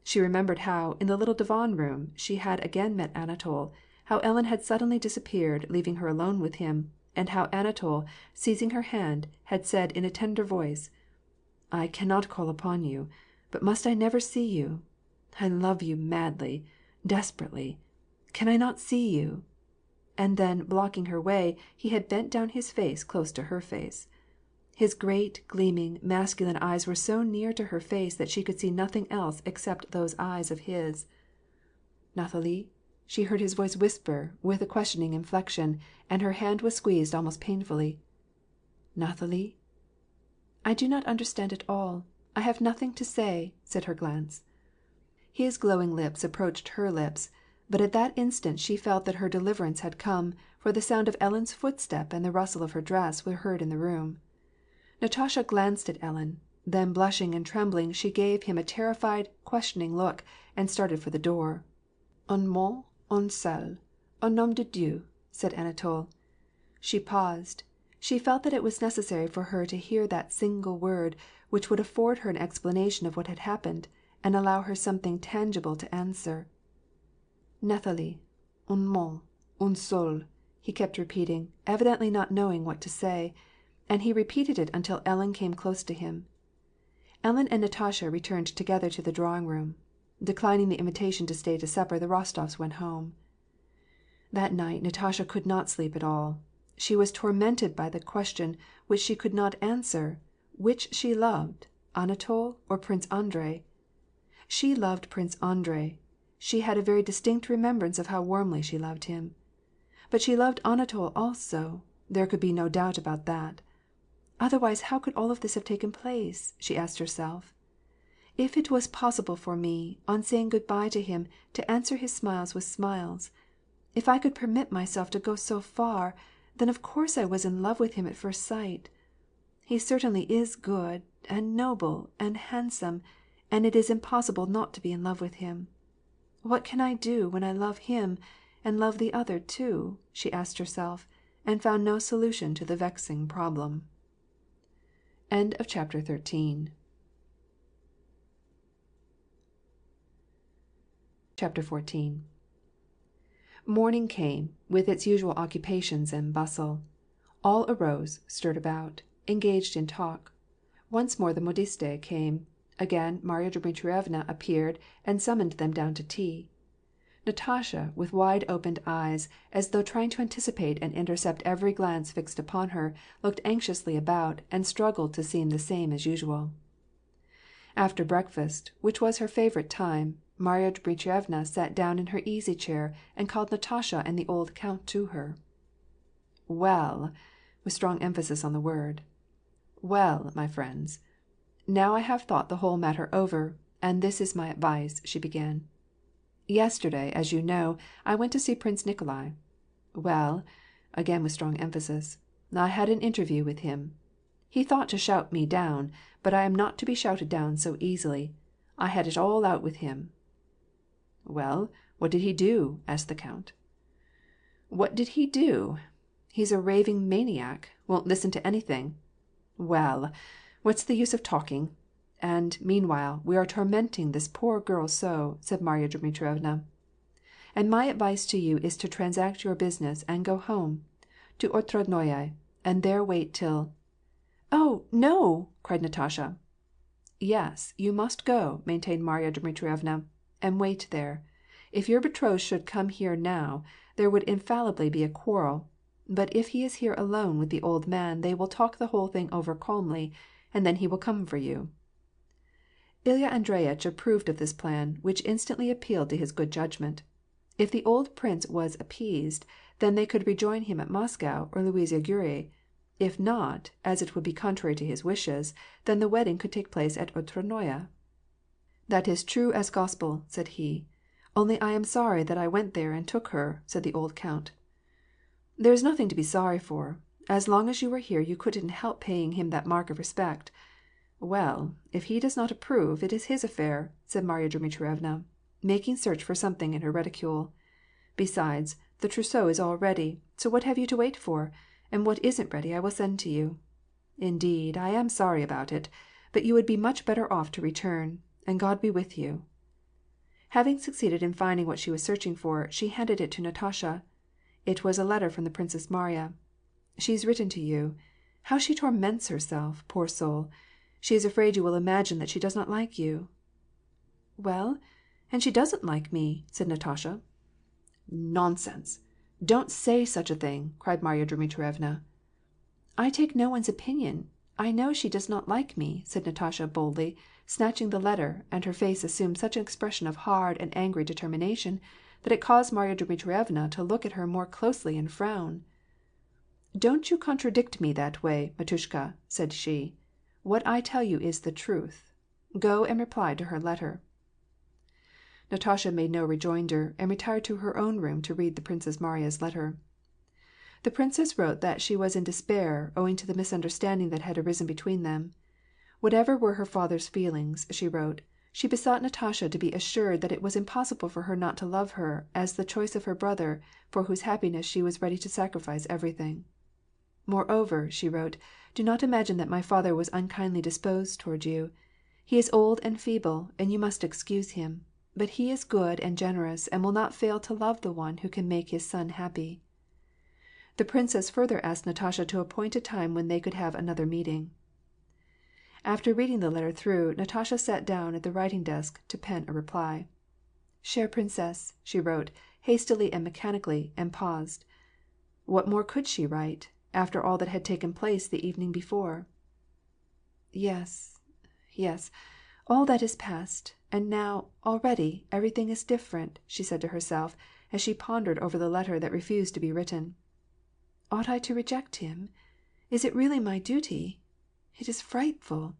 She remembered how, in the little divan-room, she had again met Anatol, how Ellen had suddenly disappeared, leaving her alone with him, and how Anatol, seizing her hand, had said in a tender voice, "I cannot call upon you, but must I never see you? I love you madly, desperately. Can I not see you?" And then, blocking her way, he had bent down his face close to her face. His great, gleaming, masculine eyes were so near to her face that she could see nothing else except those eyes of his. "Nathalie?" She heard his voice whisper, with a questioning inflection, and her hand was squeezed almost painfully. "Nathalie?" "I do not understand at all. I have nothing to say," said her glance. His glowing lips approached her lips, but at that instant she felt that her deliverance had come, for the sound of Ellen's footstep and the rustle of her dress were heard in the room. Natasha glanced at Ellen, then blushing and trembling she gave him a terrified, questioning look, and started for the door. "Un mot, un seul, au nom de Dieu," said Anatol. She paused. She felt that it was necessary for her to hear that single word, which would afford her an explanation of what had happened, and allow her something tangible to answer. "Nathalie, un mot, un seul," he kept repeating, evidently not knowing what to say, and he repeated it until Ellen came close to him. Ellen and Natasha returned together to the drawing-room. Declining the invitation to stay to supper, the Rostofs went home. That night Natasha could not sleep at all. She was tormented by the question which she could not answer, which she loved, Anatol or Prince Andrei. She loved Prince Andrei. She had a very distinct remembrance of how warmly she loved him. But she loved Anatol also. There could be no doubt about that. Otherwise, how could all of this have taken place? She asked herself. If it was possible for me, on saying good-bye to him, to answer his smiles with smiles, if I could permit myself to go so far, then of course I was in love with him at first sight. He certainly is good, and noble, and handsome, and it is impossible not to be in love with him. What can I do when I love him, and love the other too? She asked herself, and found no solution to the vexing problem. End of chapter 13. Chapter 14. Morning came, with its usual occupations and bustle. All arose, stirred about, engaged in talk. Once more the modiste came. Again Marya Dmitrievna appeared and summoned them down to tea. Natasha, with wide-opened eyes, as though trying to anticipate and intercept every glance fixed upon her, looked anxiously about, and struggled to seem the same as usual. After breakfast, which was her favorite time, Marya Dmitrievna sat down in her easy-chair and called Natasha and the old count to her. "Well," with strong emphasis on the word, "well, my friends, now I have thought the whole matter over, and this is my advice," she began. "Yesterday, as you know, I went to see Prince Nikolai. Well," again with strong emphasis, "I had an interview with him. He thought to shout me down, but I am not to be shouted down so easily. I had it all out with him." "Well, what did he do?" asked the count. "What did he do? He's a raving maniac, won't listen to anything. Well, what's the use of talking? And, meanwhile, we are tormenting this poor girl so," said Marya Dmitrievna. "And my advice to you is to transact your business and go home, to Otradnoye, and there wait till—" "Oh, no!" cried Natasha. "Yes, you must go," maintained Marya Dmitrievna, "and wait there. If your betrothed should come here now, there would infallibly be a quarrel; but if he is here alone with the old man they will talk the whole thing over calmly, and then he will come for you." Ilya Andreyitch approved of this plan, which instantly appealed to his good judgment. If the old prince was appeased, then they could rejoin him at Moscow or Louisa Guri; if not, as it would be contrary to his wishes, then the wedding could take place at Otradnoye. "That is true as gospel," said he. "Only I am sorry that I went there and took her," said the old count. "There is nothing to be sorry for. As long as you were here you couldn't help paying him that mark of respect. Well, if he does not approve, it is his affair," said Marya Dmitrievna, making search for something in her reticule. "Besides, the trousseau is all ready, so what have you to wait for? And what isn't ready I will send to you. Indeed, I am sorry about it, but you would be much better off to return, and God be with you." Having succeeded in finding what she was searching for, she handed it to Natasha. It was a letter from the Princess Mariya. "She's written to you. How she torments herself, poor soul! She is afraid you will imagine that she does not like you." "Well, and she doesn't like me," said Natasha. "Nonsense! Don't say such a thing!" cried Marya Dmitrievna. "I take no one's opinion. I know she does not like me," said Natasha boldly, snatching the letter, and her face assumed such an expression of hard and angry determination that it caused Marya Dmitrievna to look at her more closely and frown. "Don't you contradict me that way, Matushka," said she. "What I tell you is the truth. Go and reply to her letter." Natasha made no rejoinder, and retired to her own room to read the Princess Mariya's letter. The princess wrote that she was in despair, owing to the misunderstanding that had arisen between them. Whatever were her father's feelings, she wrote, she besought Natasha to be assured that it was impossible for her not to love her as the choice of her brother, for whose happiness she was ready to sacrifice everything. "Moreover," she wrote, "do not imagine that my father was unkindly disposed toward you. He is old and feeble, and you must excuse him; but he is good and generous, and will not fail to love the one who can make his son happy." The princess further asked Natasha to appoint a time when they could have another meeting. After reading the letter through, Natasha sat down at the writing desk to pen a reply. "Chère Princesse," she wrote, hastily and mechanically, and paused. What more could she write, after all that had taken place the evening before? "Yes, yes, all that is past, and now, already, everything is different," she said to herself, as she pondered over the letter that refused to be written. "Ought I to reject him? Is it really my duty? It is frightful."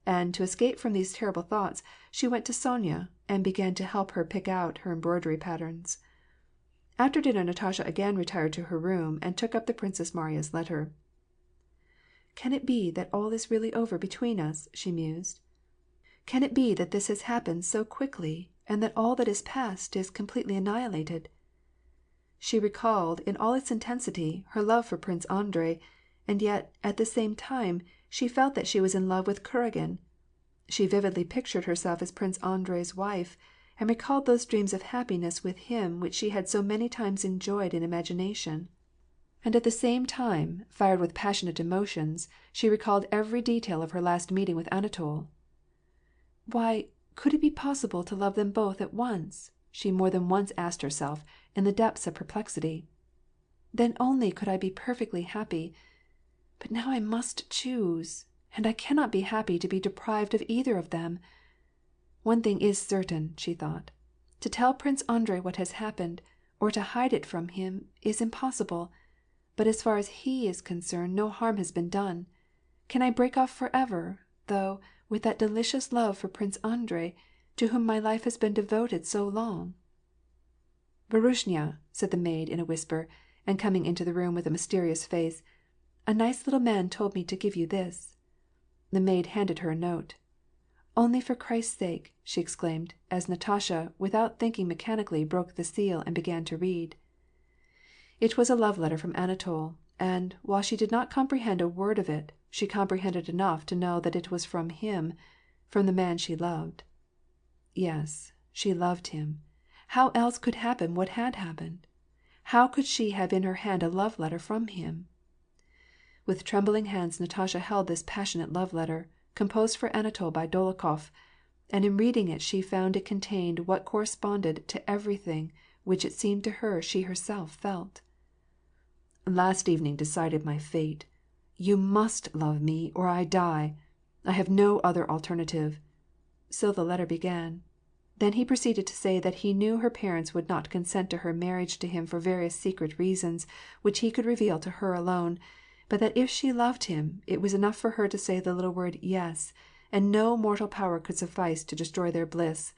And, to escape from these terrible thoughts, she went to Sonya, and began to help her pick out her embroidery patterns. After dinner Natasha again retired to her room, and took up the Princess Mariya's letter. "Can it be that all is really over between us?" she mused. "Can it be that this has happened so quickly, and that all that is past is completely annihilated?" She recalled, in all its intensity, her love for Prince Andrei, and yet, at the same time, she felt that she was in love with Kuragin. She vividly pictured herself as Prince Andrei's wife, and recalled those dreams of happiness with him which she had so many times enjoyed in imagination. And at the same time, fired with passionate emotions, she recalled every detail of her last meeting with Anatol. Why, could it be possible to love them both at once? She more than once asked herself, in the depths of perplexity. Then only could I be perfectly happy. But now I must choose, and I cannot be happy to be deprived of either of them. One thing is certain, she thought. To tell Prince Andrei what has happened, or to hide it from him, is impossible. But as far as he is concerned, no harm has been done. Can I break off forever, though, with that delicious love for Prince Andrei, to whom my life has been devoted so long? "Varushnya," said the maid in a whisper, and coming into the room with a mysterious face, "a nice little man told me to give you this." The maid handed her a note. "Only for Christ's sake," she exclaimed, as Natasha, without thinking mechanically, broke the seal and began to read. It was a love letter from Anatol, and, while she did not comprehend a word of it, she comprehended enough to know that it was from him, from the man she loved. Yes, she loved him. How else could happen what had happened? How could she have in her hand a love letter from him? With trembling hands Natasha held this passionate love letter, composed for Anatol by Dolokhov, and in reading it she found it contained what corresponded to everything which it seemed to her she herself felt. "Last evening decided my fate. You must love me, or I die. I have no other alternative." So the letter began. Then he proceeded to say that he knew her parents would not consent to her marriage to him for various secret reasons which he could reveal to her alone, but that if she loved him, it was enough for her to say the little word "yes," and no mortal power could suffice to destroy their bliss.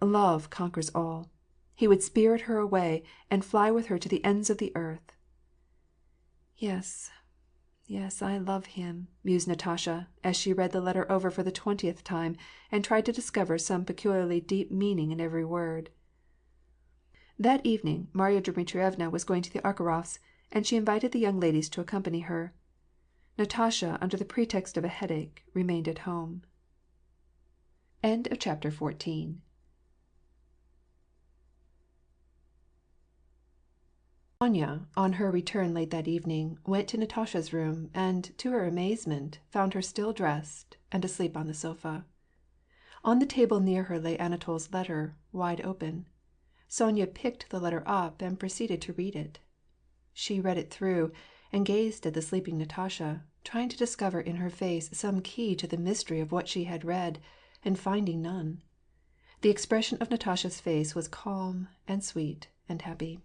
Love conquers all. He would spirit her away, and fly with her to the ends of the earth. "Yes, yes, I love him," mused Natasha, as she read the letter over for the 20th time, and tried to discover some peculiarly deep meaning in every word. That evening Marya Dmitrievna was going to the Arkharofs', and she invited the young ladies to accompany her. Natasha, under the pretext of a headache, remained at home. End of chapter 14. Sonya, on her return late that evening, went to Natasha's room, and, to her amazement, found her still dressed, and asleep on the sofa. On the table near her lay Anatol's letter, wide open. Sonya picked the letter up and proceeded to read it. She read it through, and gazed at the sleeping Natasha, trying to discover in her face some key to the mystery of what she had read, and finding none. The expression of Natasha's face was calm, and sweet, and happy.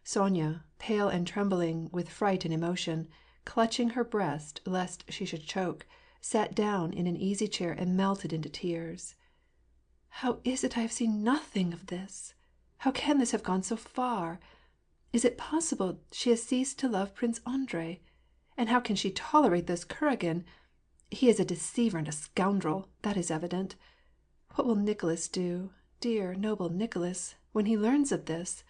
Sonya, pale and trembling with fright and emotion, clutching her breast lest she should choke, sat down in an easy chair and melted into tears. "How is it I have seen nothing of this? How can this have gone so far? Is it possible she has ceased to love Prince Andrei? And how can she tolerate this Kuragin? He is a deceiver and a scoundrel, that is evident. What will Nicholas do, dear, noble Nicholas, when he learns of this?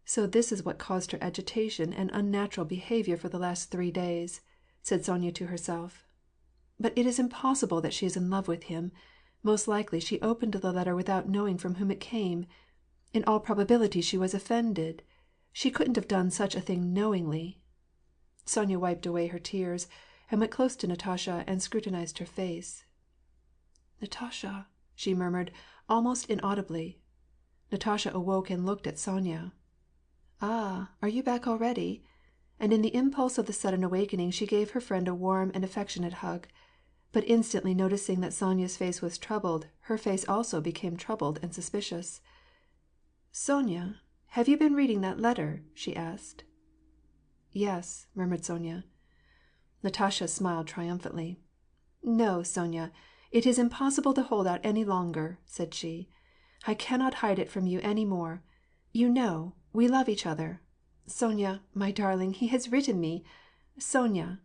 So this is what caused her agitation and unnatural behavior for the last 3 days," said Sonya to herself. "But it is impossible that she is in love with him. Most likely she opened the letter without knowing from whom it came. In all probability she was offended. She couldn't have done such a thing knowingly." Sonya wiped away her tears, and went close to Natasha and scrutinized her face. "Natasha," she murmured, almost inaudibly. Natasha awoke and looked at Sonya. "Ah, are you back already?" And in the impulse of the sudden awakening she gave her friend a warm and affectionate hug. But instantly noticing that Sonya's face was troubled, her face also became troubled and suspicious. "Sonya, have you been reading that letter?" she asked. "Yes," murmured Sonya. Natasha smiled triumphantly. "No, Sonya, it is impossible to hold out any longer," said she. "I cannot hide it from you any more. You know, we love each other. Sonya, my darling, he has written me. Sonya."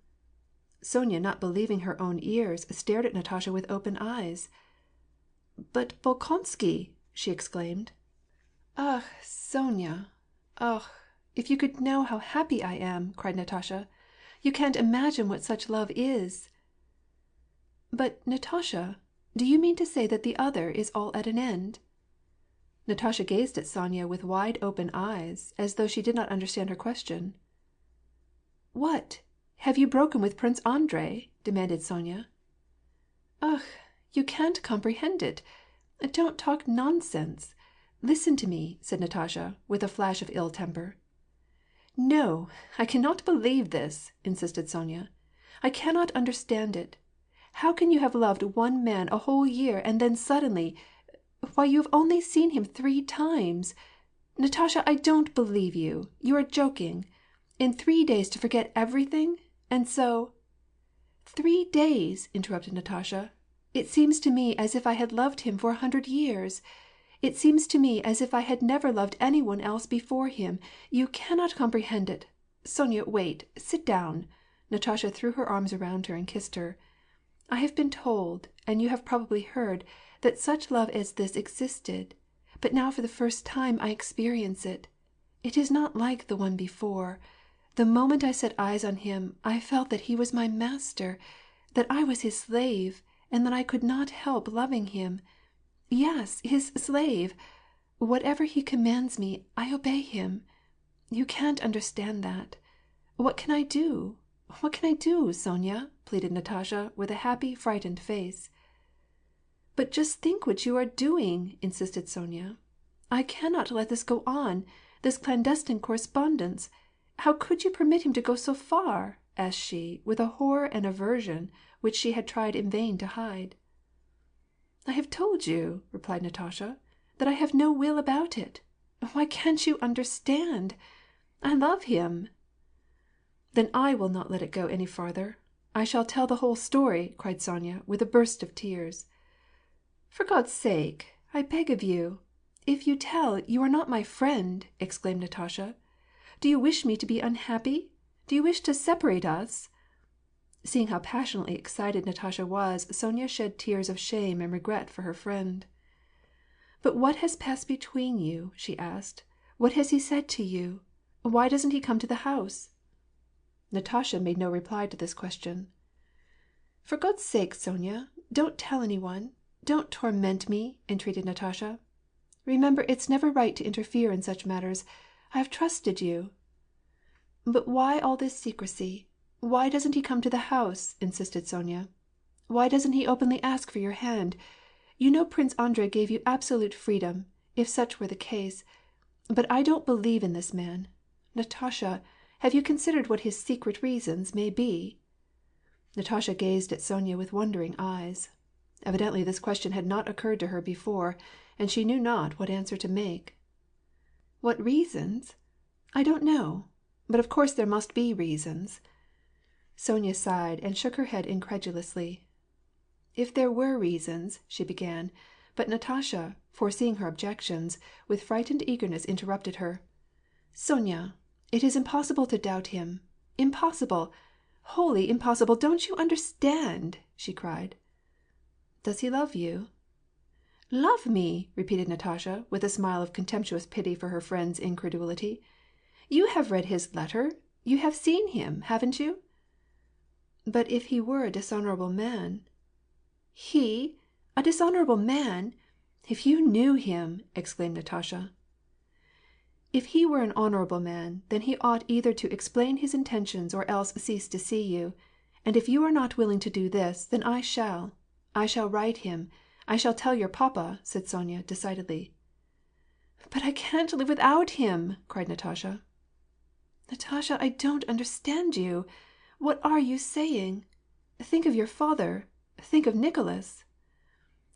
Sonya, not believing her own ears, stared at Natasha with open eyes. "But Bolkonsky!" she exclaimed. "Ach, Sonya! Ach, if you could know how happy I am!" cried Natasha. "You can't imagine what such love is." "But, Natasha, do you mean to say that the other is all at an end?" Natasha gazed at Sonya with wide open eyes, as though she did not understand her question. What? Have you broken with Prince Andrei?" demanded Sonya. "Ugh, you can't comprehend it. Don't talk nonsense. Listen to me," said Natasha, with a flash of ill temper. "No, I cannot believe this," insisted Sonya. "I cannot understand it. How can you have loved one man a whole year and then suddenly why, you have only seen him 3 times! Natasha, I don't believe you. You are joking. In 3 days to forget everything? And so—" "3 days!" interrupted Natasha. "It seems to me as if I had loved him for 100 years. It seems to me as if I had never loved any one else before him. You cannot comprehend it. Sonya, wait, sit down." Natasha threw her arms around her and kissed her. "I have been told, and you have probably heard, that such love as this existed. But now for the first time I experience it. It is not like the one before. The moment I set eyes on him, I felt that he was my master, that I was his slave, and that I could not help loving him. Yes, his slave. Whatever he commands me, I obey him. You can't understand that. What can I do? What can I do, Sonya?" pleaded Natasha, with a happy, frightened face. "But just think what you are doing," insisted Sonya. "I cannot let this go on, this clandestine correspondence. How could you permit him to go so far?" asked she, with a horror and aversion which she had tried in vain to hide. "I have told you," replied Natasha, "that I have no will about it. Why can't you understand? I love him." "Then I will not let it go any farther. I shall tell the whole story," cried Sonya, with a burst of tears. "For God's sake, I beg of you. If you tell, you are not my friend," exclaimed Natasha. "Do you wish me to be unhappy? Do you wish to separate us?" Seeing how passionately excited Natasha was, Sonya shed tears of shame and regret for her friend. "But what has passed between you?" she asked. "What has he said to you? Why doesn't he come to the house?" Natasha made no reply to this question. "For God's sake, Sonya, don't tell anyone. Don't torment me," entreated Natasha. "Remember, it's never right to interfere in such matters. I have trusted you." "But why all this secrecy? Why doesn't he come to the house?" insisted Sonya. "Why doesn't he openly ask for your hand? You know Prince Andrei gave you absolute freedom, if such were the case. But I don't believe in this man. Natasha, have you considered what his secret reasons may be?" Natasha gazed at Sonya with wondering eyes. Evidently this question had not occurred to her before, and she knew not what answer to make. "What reasons? I don't know. But of course there must be reasons." Sonya sighed and shook her head incredulously. "If there were reasons," she began, but Natasha, foreseeing her objections, with frightened eagerness interrupted her. "Sonya, it is impossible to doubt him. Impossible! Wholly impossible! Don't you understand?" she cried. "Does he love you?" "Love me!" repeated Natasha, with a smile of contemptuous pity for her friend's incredulity. "You have read his letter. You have seen him, haven't you?" "But if he were a dishonorable man—" "He? A dishonorable man? If you knew him!" exclaimed Natasha. "If he were an honorable man, then he ought either to explain his intentions or else cease to see you. And if you are not willing to do this, then I shall. I shall write him. I shall tell your papa," said Sonya, decidedly. "But I can't live without him!" cried Natasha. "Natasha, I don't understand you. What are you saying? Think of your father. Think of Nicholas."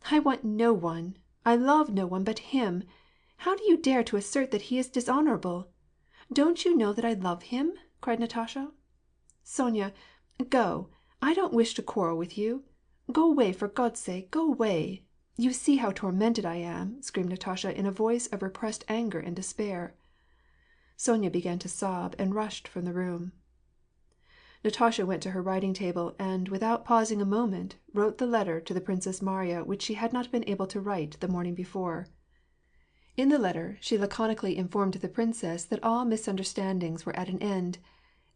"I want no one. I love no one but him. How do you dare to assert that he is dishonorable? Don't you know that I love him?" cried Natasha. "Sonya, go. I don't wish to quarrel with you. Go away, for God's sake, go away. You see how tormented I am," screamed Natasha in a voice of repressed anger and despair. Sonya began to sob and rushed from the room. Natasha went to her writing table and, without pausing a moment, wrote the letter to the Princess Mariya which she had not been able to write the morning before. In the letter she laconically informed the princess that all misunderstandings were at an end,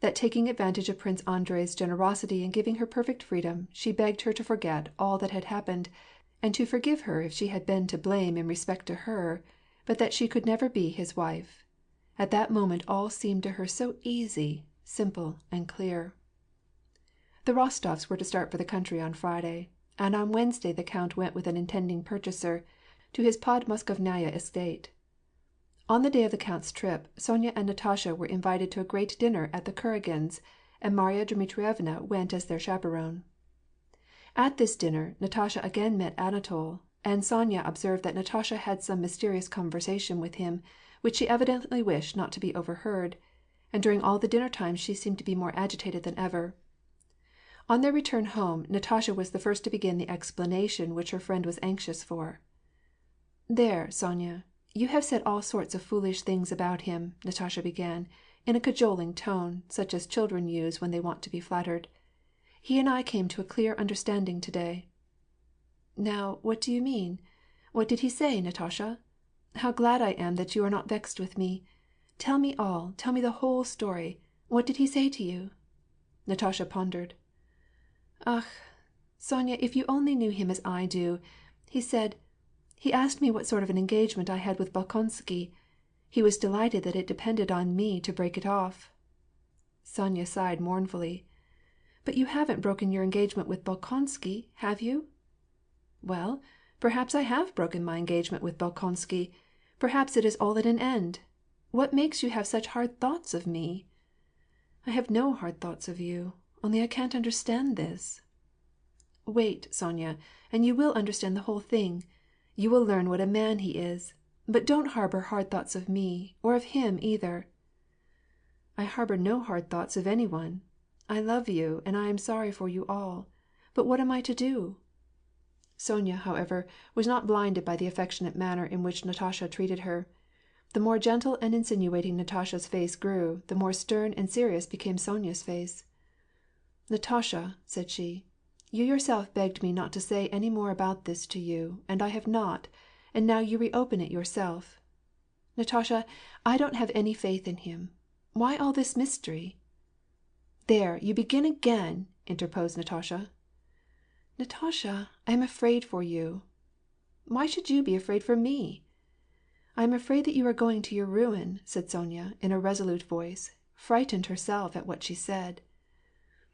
that taking advantage of Prince Andrei's generosity in giving her perfect freedom, she begged her to forget all that had happened, and to forgive her if she had been to blame in respect to her, but that she could never be his wife. At that moment all seemed to her so easy, simple and clear. The Rostovs were to start for the country on Friday, and on Wednesday the Count went with an intending purchaser to his Podmoskovnaya estate. On the day of the Count's trip, Sonya and Natasha were invited to a great dinner at the Kuragins, and Marya Dmitrievna went as their chaperone. At this dinner, Natasha again met Anatol, and Sonya observed that Natasha had some mysterious conversation with him, which she evidently wished not to be overheard, and during all the dinner time she seemed to be more agitated than ever. On their return home, Natasha was the first to begin the explanation which her friend was anxious for. "There, Sonya, you have said all sorts of foolish things about him," Natasha began, in a cajoling tone, such as children use when they want to be flattered. "He and I came to a clear understanding to-day." "Now, what do you mean? What did he say, Natasha? How glad I am that you are not vexed with me. Tell me all, tell me the whole story. What did he say to you?" Natasha pondered. "Ach, Sonya, if you only knew him as I do. He asked me what sort of an engagement I had with Bolkonsky. He was delighted that it depended on me to break it off." Sonya sighed mournfully. "But you haven't broken your engagement with Bolkonsky, have you?" "Well, perhaps I have broken my engagement with Bolkonsky. Perhaps it is all at an end. What makes you have such hard thoughts of me?" "I have no hard thoughts of you. Only I can't understand this." "Wait, Sonya, and you will understand the whole thing. You will learn what a man he is. But don't harbor hard thoughts of me, or of him either." "I harbor no hard thoughts of any one. I love you, and I am sorry for you all. But what am I to do?" Sonya, however, was not blinded by the affectionate manner in which Natasha treated her. The more gentle and insinuating Natasha's face grew, the more stern and serious became Sonya's face. "Natasha," said she, "you yourself begged me not to say any more about this to you, and I have not, and now you reopen it yourself. Natasha, I don't have any faith in him. Why all this mystery?" "There, you begin again," interposed Natasha. "Natasha, I am afraid for you." "Why should you be afraid for me?" "I am afraid that you are going to your ruin," said Sonya, in a resolute voice, frightened herself at what she said.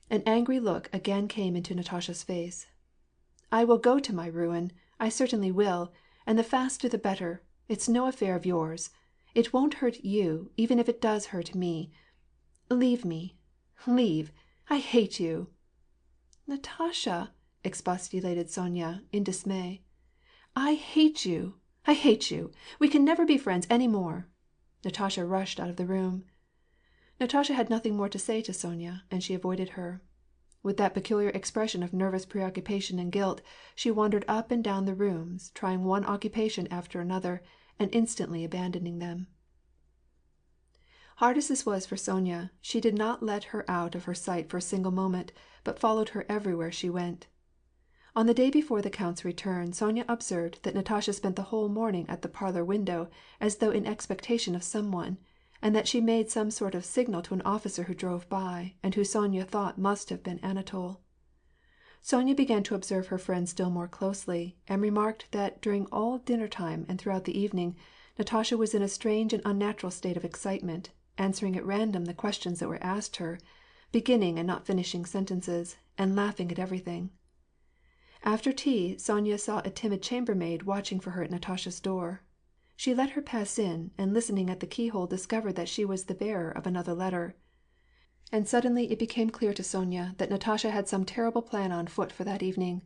An angry look again came into Natasha's face. "I will go to my ruin. I certainly will. And the faster the better. It's no affair of yours. It won't hurt you, even if it does hurt me. Leave me. Leave. I hate you." "Natasha," expostulated Sonya, in dismay. "I hate you. I hate you. We can never be friends any more." Natasha rushed out of the room. Natasha had nothing more to say to Sonya, and she avoided her. With that peculiar expression of nervous preoccupation and guilt, she wandered up and down the rooms, trying one occupation after another, and instantly abandoning them. Hard as this was for Sonya, she did not let her out of her sight for a single moment, but followed her everywhere she went. On the day before the Count's return, Sonya observed that Natasha spent the whole morning at the parlor window, as though in expectation of some one, and that she made some sort of signal to an officer who drove by, and who Sonya thought must have been Anatol. Sonya began to observe her friend still more closely, and remarked that during all dinner time and throughout the evening, Natasha was in a strange and unnatural state of excitement, answering at random the questions that were asked her, beginning and not finishing sentences, and laughing at everything. After tea, Sonya saw a timid chambermaid watching for her at Natasha's door. She let her pass in, and listening at the keyhole discovered that she was the bearer of another letter. And suddenly it became clear to Sonya that Natasha had some terrible plan on foot for that evening.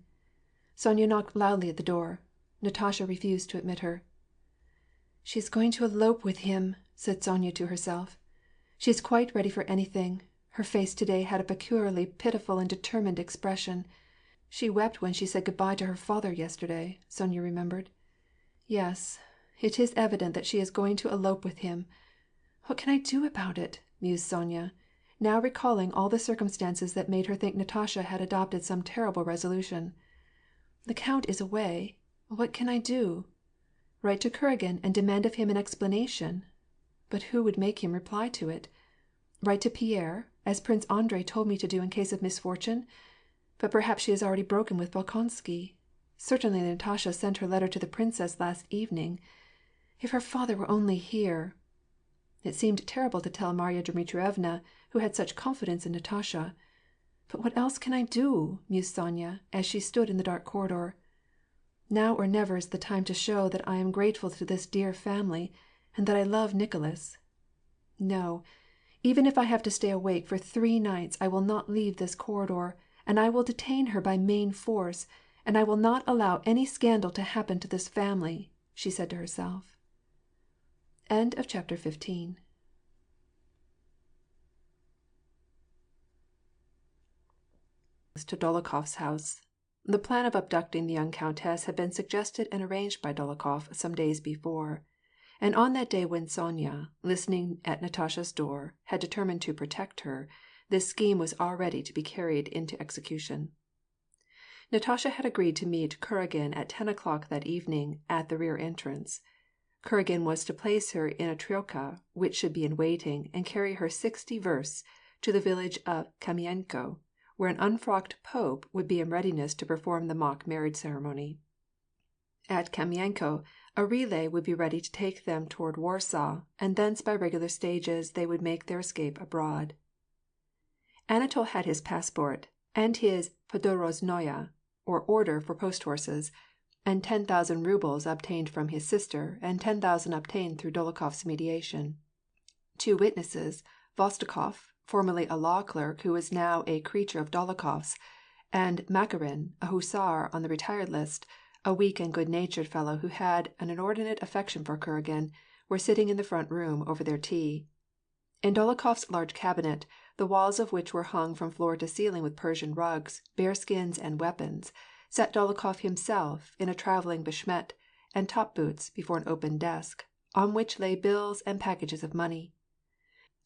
Sonya knocked loudly at the door. Natasha refused to admit her. "She is going to elope with him," said Sonya to herself. "She is quite ready for anything. Her face today had a peculiarly pitiful and determined expression. She wept when she said good-bye to her father yesterday," Sonya remembered. "Yes, it is evident that she is going to elope with him. What can I do about it?" mused Sonya, now recalling all the circumstances that made her think Natasha had adopted some terrible resolution. "The Count is away. What can I do? Write to Kuragin and demand of him an explanation. But who would make him reply to it? Write to Pierre, as Prince Andrei told me to do in case of misfortune? But perhaps she has already broken with Bolkonsky. Certainly Natasha sent her letter to the princess last evening. If her father were only here!" It seemed terrible to tell Marya Dmitrievna, who had such confidence in Natasha. But what else can I do? Mused Sonya, as she stood in the dark corridor. Now or never is the time to show that I am grateful to this dear family, and that I love Nicholas. No, even if I have to stay awake for 3 nights, I will not leave this corridor, and I will detain her by main force, and I will not allow any scandal to happen to this family, she said to herself. End of chapter 15. To Dólokhov's house. The plan of abducting the young countess had been suggested and arranged by Dólokhov some days before, and on that day when Sonya, listening at Natasha's door, had determined to protect her, this scheme was already to be carried into execution. Natasha had agreed to meet Kuragin at 10 o'clock that evening at the rear entrance. Kuragin was to place her in a troika, which should be in waiting, and carry her 60 versts to the village of Kamienko, where an unfrocked pope would be in readiness to perform the mock marriage ceremony. At Kamienko, a relay would be ready to take them toward Warsaw, and thence by regular stages they would make their escape abroad. Anatol had his passport, and his podorozhnoye, or order for post-horses, and 10,000 rubles obtained from his sister, and 10,000 obtained through Dolokhov's mediation. 2 witnesses, Vostokov, formerly a law clerk who was now a creature of Dolokhov's, and Makarin, a hussar on the retired list, a weak and good-natured fellow who had an inordinate affection for Kuragin, were sitting in the front room over their tea. In Dolokhov's large cabinet, the walls of which were hung from floor to ceiling with Persian rugs, bearskins, and weapons, sat Dólokhov himself in a travelling beshmet and top-boots before an open desk, on which lay bills and packages of money.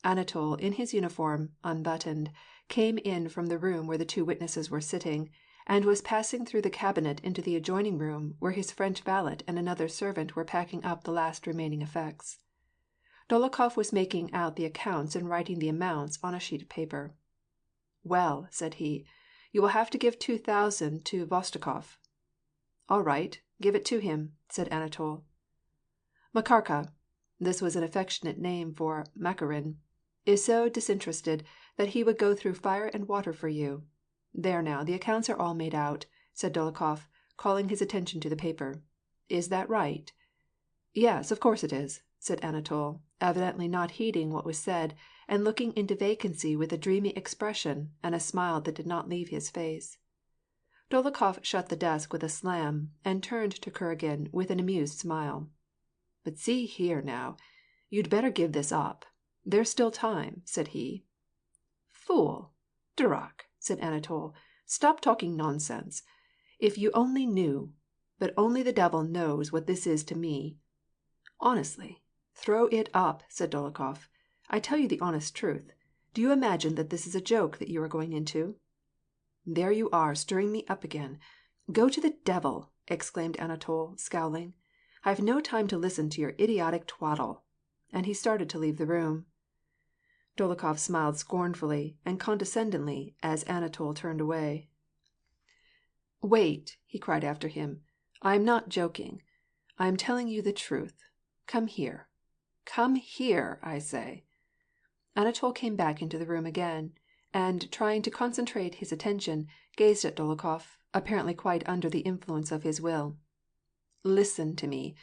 Anatol, in his uniform, unbuttoned, came in from the room where the 2 witnesses were sitting, and was passing through the cabinet into the adjoining room where his French valet and another servant were packing up the last remaining effects. Dólokhov was making out the accounts and writing the amounts on a sheet of paper. "Well," said he, "you will have to give 2,000 to Vostokov." "All right, give it to him," said Anatol. Makarka, this was an affectionate name for Makarin, is so disinterested that he would go through fire and water for you. There now, the accounts are all made out," said Dólokhov, calling his attention to the paper. "Is that right?" "Yes, of course it is," said Anatol, evidently not heeding what was said, and looking into vacancy with a dreamy expression and a smile that did not leave his face. Dólokhov shut the desk with a slam, and turned to Kuragin with an amused smile. "But see here, now, you'd better give this up. There's still time," said he. "Fool! Durak!" said Anatol. "Stop talking nonsense. If you only knew, but only the devil knows what this is to me." "Honestly, throw it up," said Dólokhov. "I tell you the honest truth. Do you imagine that this is a joke that you are going into?" "There you are, stirring me up again. Go to the devil!" exclaimed Anatol, scowling. "I have no time to listen to your idiotic twaddle." And he started to leave the room. Dólokhov smiled scornfully and condescendingly as Anatol turned away. "Wait," he cried after him. "I am not joking. I am telling you the truth. Come here. Come here, I say." Anatol came back into the room again, and, trying to concentrate his attention, gazed at Dólokhov, apparently quite under the influence of his will. "Listen to me,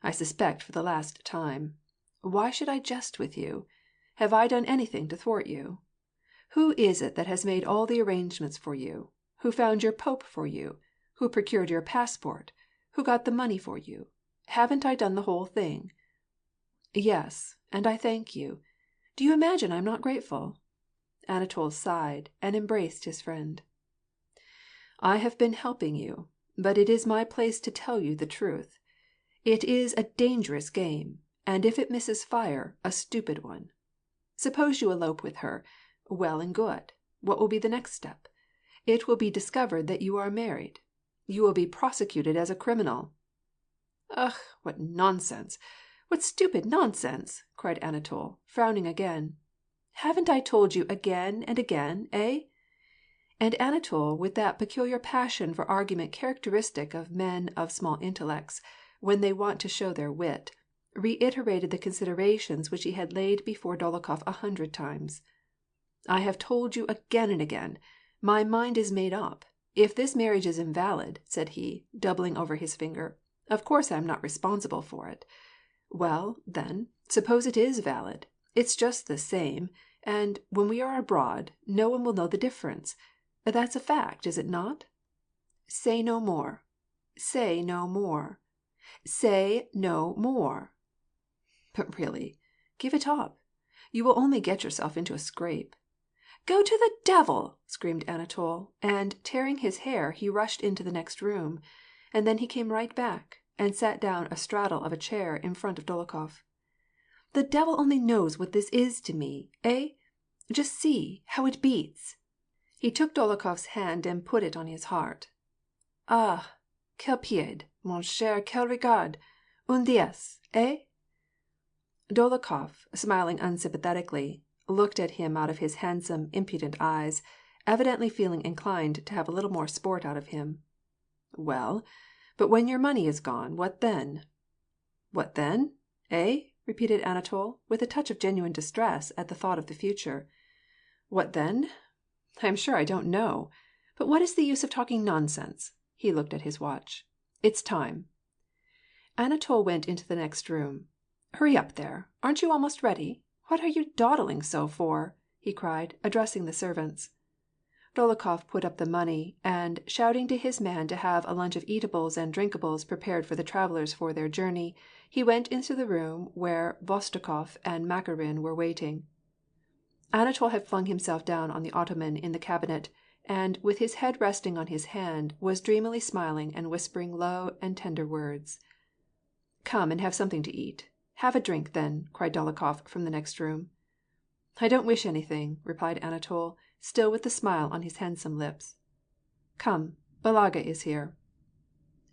I suspect for the last time. Why should I jest with you? Have I done anything to thwart you? Who is it that has made all the arrangements for you? Who found your pope for you? Who procured your passport? Who got the money for you? Haven't I done the whole thing?" "Yes, and I thank you. Do you imagine I am not grateful?" Anatol sighed and embraced his friend. "I have been helping you, but it is my place to tell you the truth. It is a dangerous game, and if it misses fire, a stupid one. Suppose you elope with her. Well and good. What will be the next step? It will be discovered that you are married. You will be prosecuted as a criminal." "Ugh, what nonsense! What stupid nonsense!" cried Anatol, frowning again. "Haven't I told you again and again, eh?" And Anatol, with that peculiar passion for argument characteristic of men of small intellects, when they want to show their wit, reiterated the considerations which he had laid before Dólokhov 100 times. I have told you again and again. My mind is made up. If this marriage is invalid," said he, doubling over his finger, "of course I am not responsible for it. Well, then, suppose it is valid. It's just the same, and, when we are abroad, no one will know the difference. That's a fact, is it not? Say no more. Say no more. Say no more. But really, give it up. You will only get yourself into a scrape." "Go to the devil!" screamed Anatol, and, tearing his hair, he rushed into the next room, and then he came right back, and sat down astraddle of a chair in front of Dolokhof. "The devil only knows what this is to me, eh? Just see, how it beats!" He took Dolokhof's hand and put it on his heart. "Ah, quel pied, mon cher, quel regard! Un diez, eh?" Dolokhov, smiling unsympathetically, looked at him out of his handsome, impudent eyes, evidently feeling inclined to have a little more sport out of him. "Well, but when your money is gone, what then?" "What then? Eh?" repeated Anatol, with a touch of genuine distress at the thought of the future. "What then? I am sure I don't know. But what is the use of talking nonsense?" He looked at his watch. "It's time." Anatol went into the next room. "Hurry up there! Aren't you almost ready? What are you dawdling so for?" he cried, addressing the servants. Dolokhof put up the money, and, shouting to his man to have a lunch of eatables and drinkables prepared for the travelers for their journey, he went into the room where Vostokov and Makarin were waiting. Anatol had flung himself down on the ottoman in the cabinet, and, with his head resting on his hand, was dreamily smiling and whispering low and tender words. "Come and have something to eat. Have a drink, then," cried Dolokhof from the next room. "I don't wish anything," replied Anatol, still with the smile on his handsome lips. "Come, Balaga is here."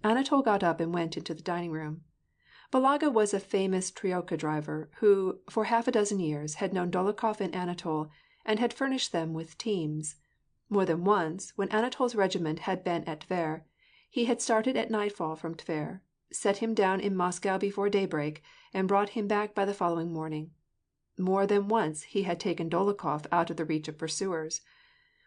Anatol got up and went into the dining room. Balaga was a famous troika driver, who, for half a dozen years, had known Dolokhof and Anatol, and had furnished them with teams. More than once, when Anatol's regiment had been at Tver, he had started at nightfall from Tver, set him down in Moscow before daybreak, and brought him back by the following morning. More than once he had taken Dolokhof out of the reach of pursuers.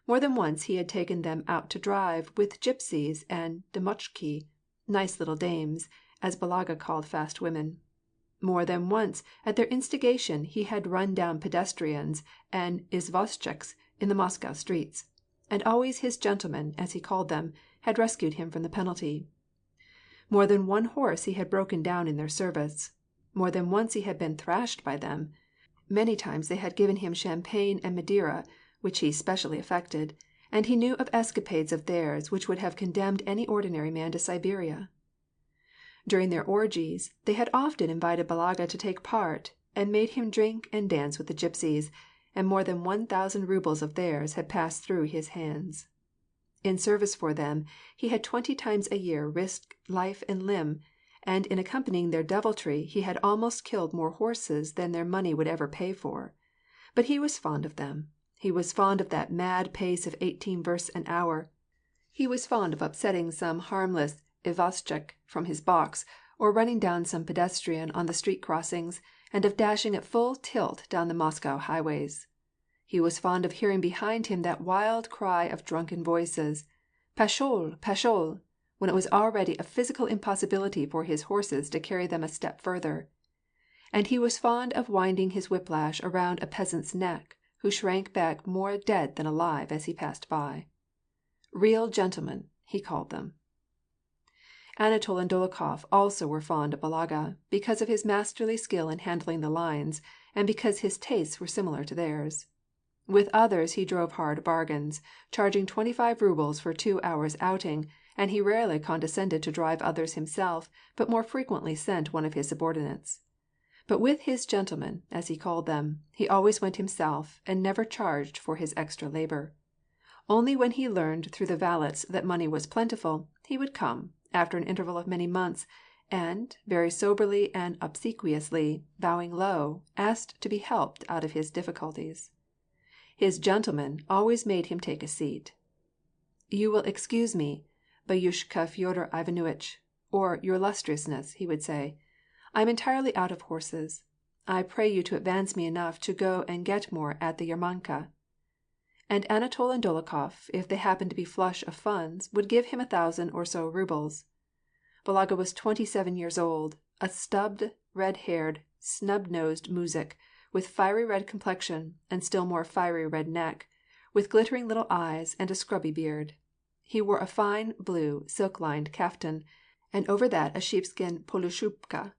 More than once he had taken them out to drive with gypsies and damotchki, nice little dames, as Balaga called fast women. More than once, at their instigation, he had run down pedestrians and izvozchiks in the Moscow streets, and always his gentlemen, as he called them, had rescued him from the penalty. More than one horse he had broken down in their service. More than once he had been thrashed by them. Many times they had given him champagne and Madeira, which he specially affected, and he knew of escapades of theirs which would have condemned any ordinary man to Siberia. During their orgies, they had often invited Balaga to take part, and made him drink and dance with the gypsies, and more than 1,000 rubles of theirs had passed through his hands. In service for them, he had 20 times a year risked life and limb, and in accompanying their deviltry he had almost killed more horses than their money would ever pay for. But he was fond of them. He was fond of that mad pace of 18 versts an hour. He was fond of upsetting some harmless izvozchik from his box, or running down some pedestrian on the street crossings, and of dashing at full tilt down the Moscow highways. He was fond of hearing behind him that wild cry of drunken voices, "Pashol, pashol," when it was already a physical impossibility for his horses to carry them a step further. And he was fond of winding his whiplash around a peasant's neck, who shrank back more dead than alive as he passed by. Real gentlemen, he called them. Anatol and Dolokhof also were fond of Balaga, because of his masterly skill in handling the lines, and because his tastes were similar to theirs. With others he drove hard bargains, charging 25 rubles for 2 hours' outing, and he rarely condescended to drive others himself, but more frequently sent one of his subordinates. But with his gentlemen, as he called them, he always went himself, and never charged for his extra labor. Only when he learned through the valets that money was plentiful, he would come, after an interval of many months, and, very soberly and obsequiously, bowing low, asked to be helped out of his difficulties. His gentleman always made him take a seat. "You will excuse me, Bayushka Fyodor Ivanovitch, or your illustriousness," he would say. "I am entirely out of horses. I pray you to advance me enough to go and get more at the Yarmanka." and Anatol and Dolokhof, if they happened to be flush of funds, would give him 1,000 or so rubles. Balaga was 27 years old, a stubbed, red-haired, snub-nosed muzhik, with fiery red complexion, and still more fiery red neck, with glittering little eyes and a scrubby beard. He wore a fine, blue, silk-lined kaftan, and over that a sheepskin polushubka.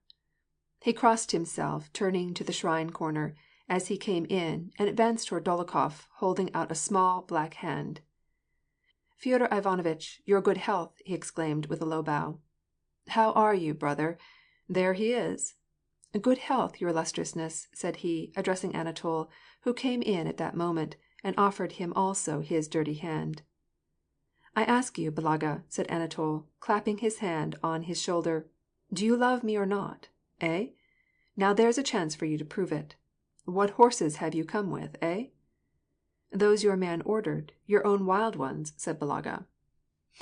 He crossed himself, turning to the shrine corner, as he came in, and advanced toward Dolokhof, holding out a small, black hand. "Fyodor Ivanovitch, your good health!" he exclaimed, with a low bow. "How are you, brother? There he is!" "Good health, your illustriousness," said he, addressing Anatol, who came in at that moment, and offered him also his dirty hand. "I ask you, Balaga," said Anatol, clapping his hand on his shoulder, "do you love me or not? Eh? Now there's a chance for you to prove it. What horses have you come with, eh?" "Those your man ordered, your own wild ones," said Balaga.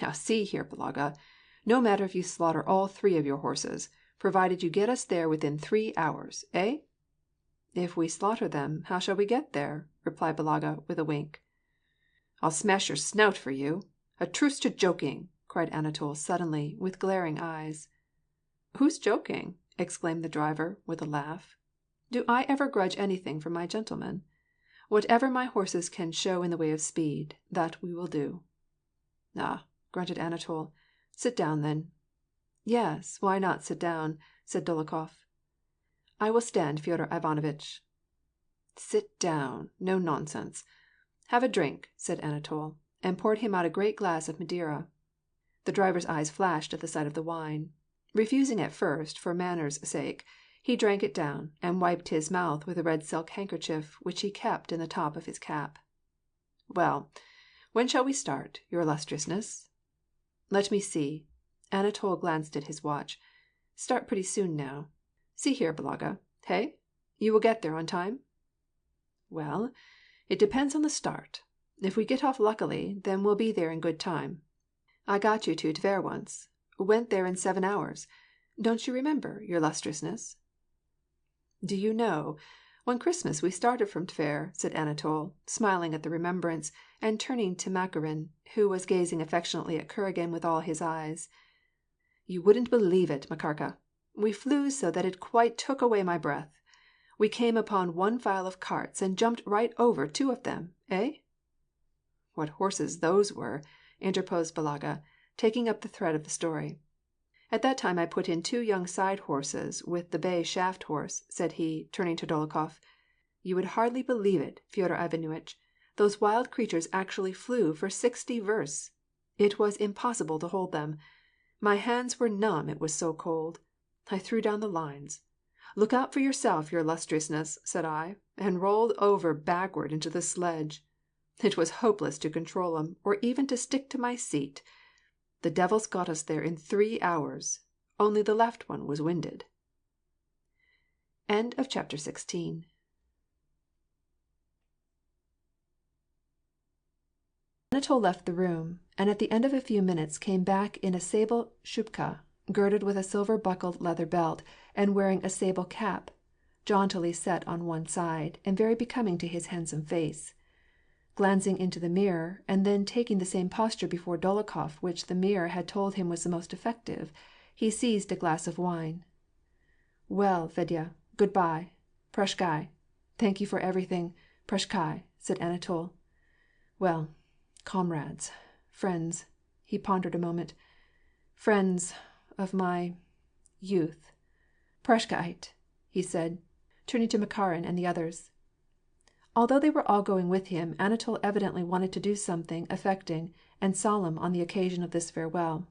"Now see here, Balaga, no matter if you slaughter all 3 of your horses, provided you get us there within 3 hours, eh?" "If we slaughter them, how shall we get there?" replied Balaga, with a wink. "I'll smash your snout for you! A truce to joking!" cried Anatol suddenly, with glaring eyes. "Who's joking?" exclaimed the driver, with a laugh. "Do I ever grudge anything from my gentlemen? Whatever my horses can show in the way of speed, that we will do." "Ah," grunted Anatol. "Sit down, then." "Yes, why not sit down?" said Dolokhof. "I will stand, Fyodor Ivanovitch." "Sit down! No nonsense! Have a drink," said Anatol, and poured him out a great glass of Madeira. The driver's eyes flashed at the sight of the wine. Refusing at first, for manners' sake, he drank it down, and wiped his mouth with a red silk handkerchief which he kept in the top of his cap. "Well, when shall we start, your illustriousness?" "Let me see." Anatol glanced at his watch. "Start pretty soon now. See here, Balaga, hey? You will get there on time?" "Well, it depends on the start. If we get off luckily, then we'll be there in good time. I got you to Tver once. Went there in 7 hours. Don't you remember, your illustriousness?" "Do you know, one Christmas we started from Tver," said Anatol, smiling at the remembrance, and turning to Makarin, who was gazing affectionately at Kuragin with all his eyes. "You wouldn't believe it, Makarka. We flew so that it quite took away my breath. We came upon one file of carts, and jumped right over 2 of them, eh?" "What horses those were!" interposed Balaga, taking up the thread of the story. "At that time I put in 2 young side horses with the bay shaft horse," said he, turning to Dolokhof. "You would hardly believe it, Fyodor Ivanovitch, those wild creatures actually flew for 60 versts. It was impossible to hold them. My hands were numb, it was so cold. I threw down the lines. 'Look out for yourself, your illustriousness,' said I, and rolled over backward into the sledge. It was hopeless to control 'em, or even to stick to my seat. The devils got us there in 3 hours. Only the left one was winded." End of chapter 16. Anatol left the room, and at the end of a few minutes came back in a sable shubka, girded with a silver-buckled leather belt, and wearing a sable cap, jauntily set on one side, and very becoming to his handsome face. Glancing into the mirror, and then taking the same posture before Dolokhof which the mirror had told him was the most effective, he seized a glass of wine. "Well, Fedya, good-bye. Prashchai. Thank you for everything. Prashchai," said Anatol. "Well, comrades, friends," he pondered a moment, "friends of my youth. Prashchait," he said, turning to Makarin and the others. Although they were all going with him, Anatol evidently wanted to do something affecting and solemn on the occasion of this farewell.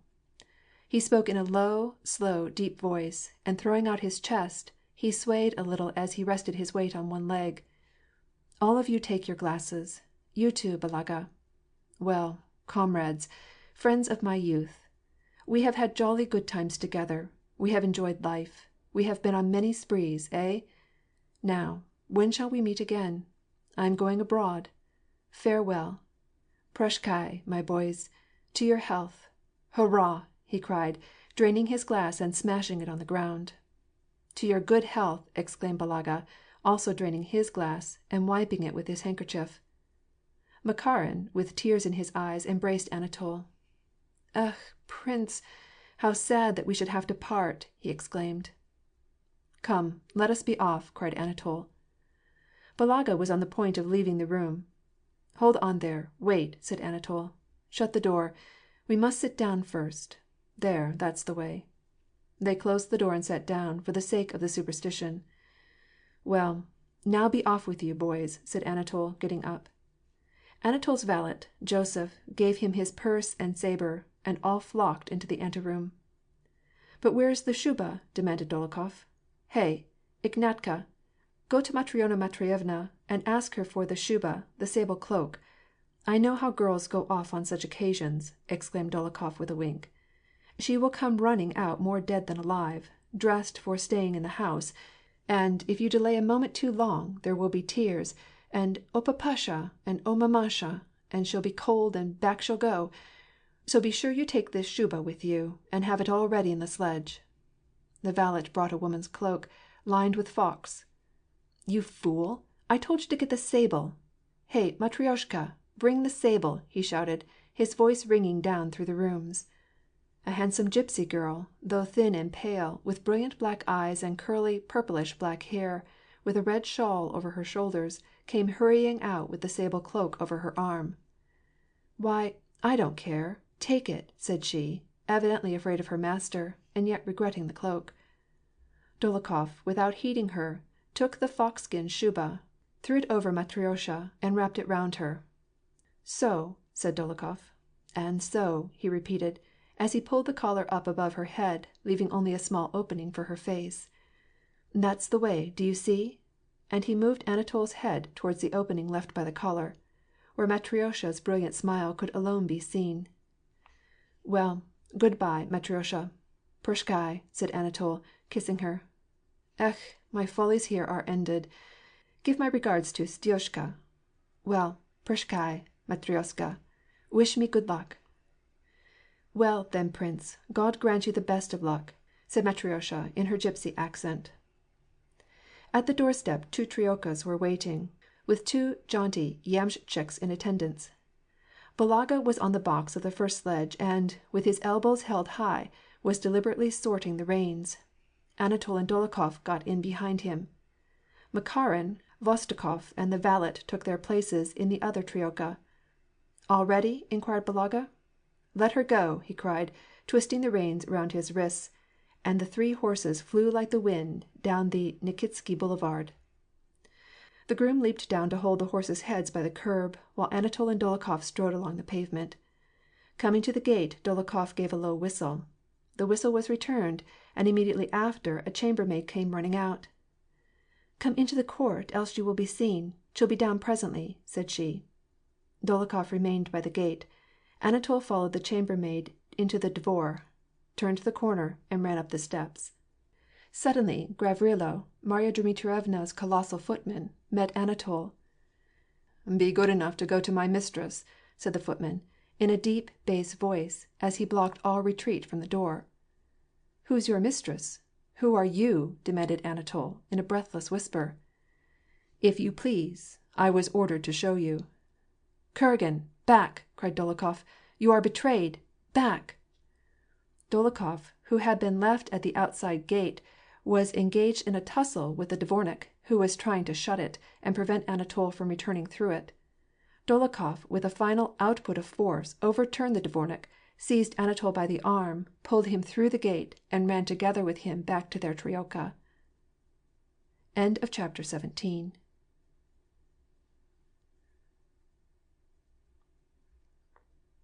He spoke in a low, slow, deep voice, and throwing out his chest, he swayed a little as he rested his weight on one leg. "All of you take your glasses. You too, Balaga. Well, comrades, friends of my youth. We have had jolly good times together. We have enjoyed life. We have been on many sprees, eh? Now, when shall we meet again? I am going abroad. Farewell. Prashchai, my boys. To your health. Hurrah!" he cried, draining his glass and smashing it on the ground. "To your good health!" exclaimed Balaga, also draining his glass, and wiping it with his handkerchief. Makarin, with tears in his eyes, embraced Anatol. "Ugh, Prince, how sad that we should have to part!" he exclaimed. "Come, let us be off," cried Anatol. Balaga was on the point of leaving the room. "Hold on there, wait," said Anatol. "Shut the door. We must sit down first. There, that's the way." They closed the door and sat down, for the sake of the superstition. "Well, now be off with you, boys," said Anatol, getting up. Anatol's valet, Joseph, gave him his purse and sabre, and all flocked into the anteroom. "But where is the shuba?" demanded Dolokhof. "Hey, Ignatka, go to Matriona Matveyevna and ask her for the shuba, the sable cloak. I know how girls go off on such occasions," exclaimed Dolokhof with a wink. "She will come running out more dead than alive, dressed for staying in the house, and if you delay a moment too long, there will be tears, and 'O papasha' and 'O mamasha,' and she'll be cold and back she'll go. So be sure you take this shuba with you, and have it all ready in the sledge." The valet brought a woman's cloak, lined with fox. "You fool, I told you to get the sable. Hey, Matryoshka, bring the sable," he shouted, his voice ringing down through the rooms. A handsome gypsy girl, though thin and pale, with brilliant black eyes and curly, purplish black hair, with a red shawl over her shoulders, came hurrying out with the sable cloak over her arm. "Why, I don't care, take it," said she, evidently afraid of her master, and yet regretting the cloak. Dolokhof, without heeding her, took the fox-skin shuba, threw it over Matriosha, and wrapped it round her. "So," said Dolokhof. "And so," he repeated, as he pulled the collar up above her head, leaving only a small opening for her face. "That's the way, do you see?" And he moved Anatol's head towards the opening left by the collar, where Matriosha's brilliant smile could alone be seen. "Well, good-bye, Matriosha. Prashchai," said Anatol, kissing her. "Ekh, my follies here are ended. Give my regards to Stioshka. Well, Prashchai, Matryoshka. Wish me good luck." "Well, then, Prince, God grant you the best of luck," said Matriosha in her gypsy accent. At the doorstep 2 triokas were waiting, with 2 jaunty yamschchiks in attendance. Balaga was on the box of the first sledge and, with his elbows held high, was deliberately sorting the reins. Anatol and Dolokhof got in behind him. Makarin, Vostokov, and the valet took their places in the other trioka. "All ready?" inquired Balaga. "Let her go!" he cried, twisting the reins round his wrists, and the 3 horses flew like the wind down the Nikitsky Boulevard. The groom leaped down to hold the horses' heads by the curb, while Anatol and Dolokhof strode along the pavement. Coming to the gate, Dolokhof gave a low whistle. The whistle was returned, and immediately after a chambermaid came running out. "Come into the court, else you will be seen. She'll be down presently," said she. Dolokhof remained by the gate. Anatol followed the chambermaid into the dvor, turned the corner, and ran up the steps. Suddenly Gavrilo, Marya Dmitrievna's colossal footman, met Anatol. "Be good enough to go to my mistress," said the footman, in a deep bass voice, as he blocked all retreat from the door. "Who's your mistress? Who are you?" demanded Anatol, in a breathless whisper. "If you please, I was ordered to show you." "Kuragin, back!" cried Dolokhof. "You are betrayed! Back!" Dolokhof, who had been left at the outside gate, was engaged in a tussle with the dvornik, who was trying to shut it, and prevent Anatol from returning through it. Dolokhof, with a final output of force, overturned the dvornik, seized Anatol by the arm, pulled him through the gate, and ran together with him back to their trioka. End of chapter 17.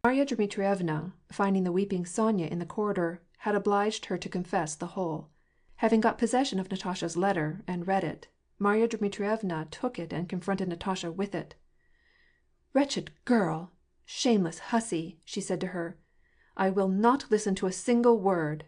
Marya Dmitrievna, finding the weeping Sonya in the corridor, had obliged her to confess the whole. Having got possession of Natasha's letter, and read it, Marya Dmitrievna took it and confronted Natasha with it. "Wretched girl! Shameless hussy!" she said to her. "I will not listen to a single word."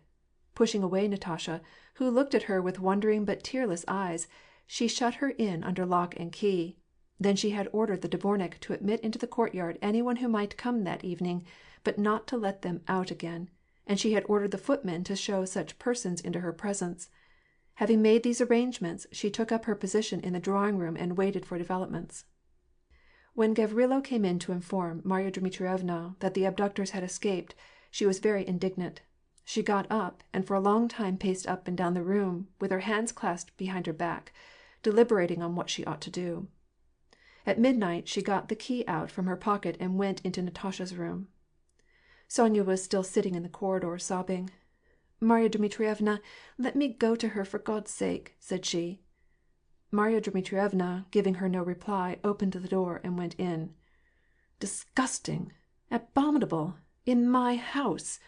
Pushing away Natasha, who looked at her with wondering but tearless eyes, she shut her in under lock and key. Then she had ordered the dvornik to admit into the courtyard anyone who might come that evening, but not to let them out again, and she had ordered the footman to show such persons into her presence. Having made these arrangements, she took up her position in the drawing room and waited for developments. When Gavrilo came in to inform Marya Dmitrievna that the abductors had escaped, she was very indignant. She got up, and for a long time paced up and down the room, with her hands clasped behind her back, deliberating on what she ought to do. At midnight she got the key out from her pocket and went into Natasha's room. Sonya was still sitting in the corridor, sobbing. "Marya Dmitrievna, let me go to her for God's sake," said she. Marya Dmitrievna, giving her no reply, opened the door and went in. "Disgusting! Abominable! In my house!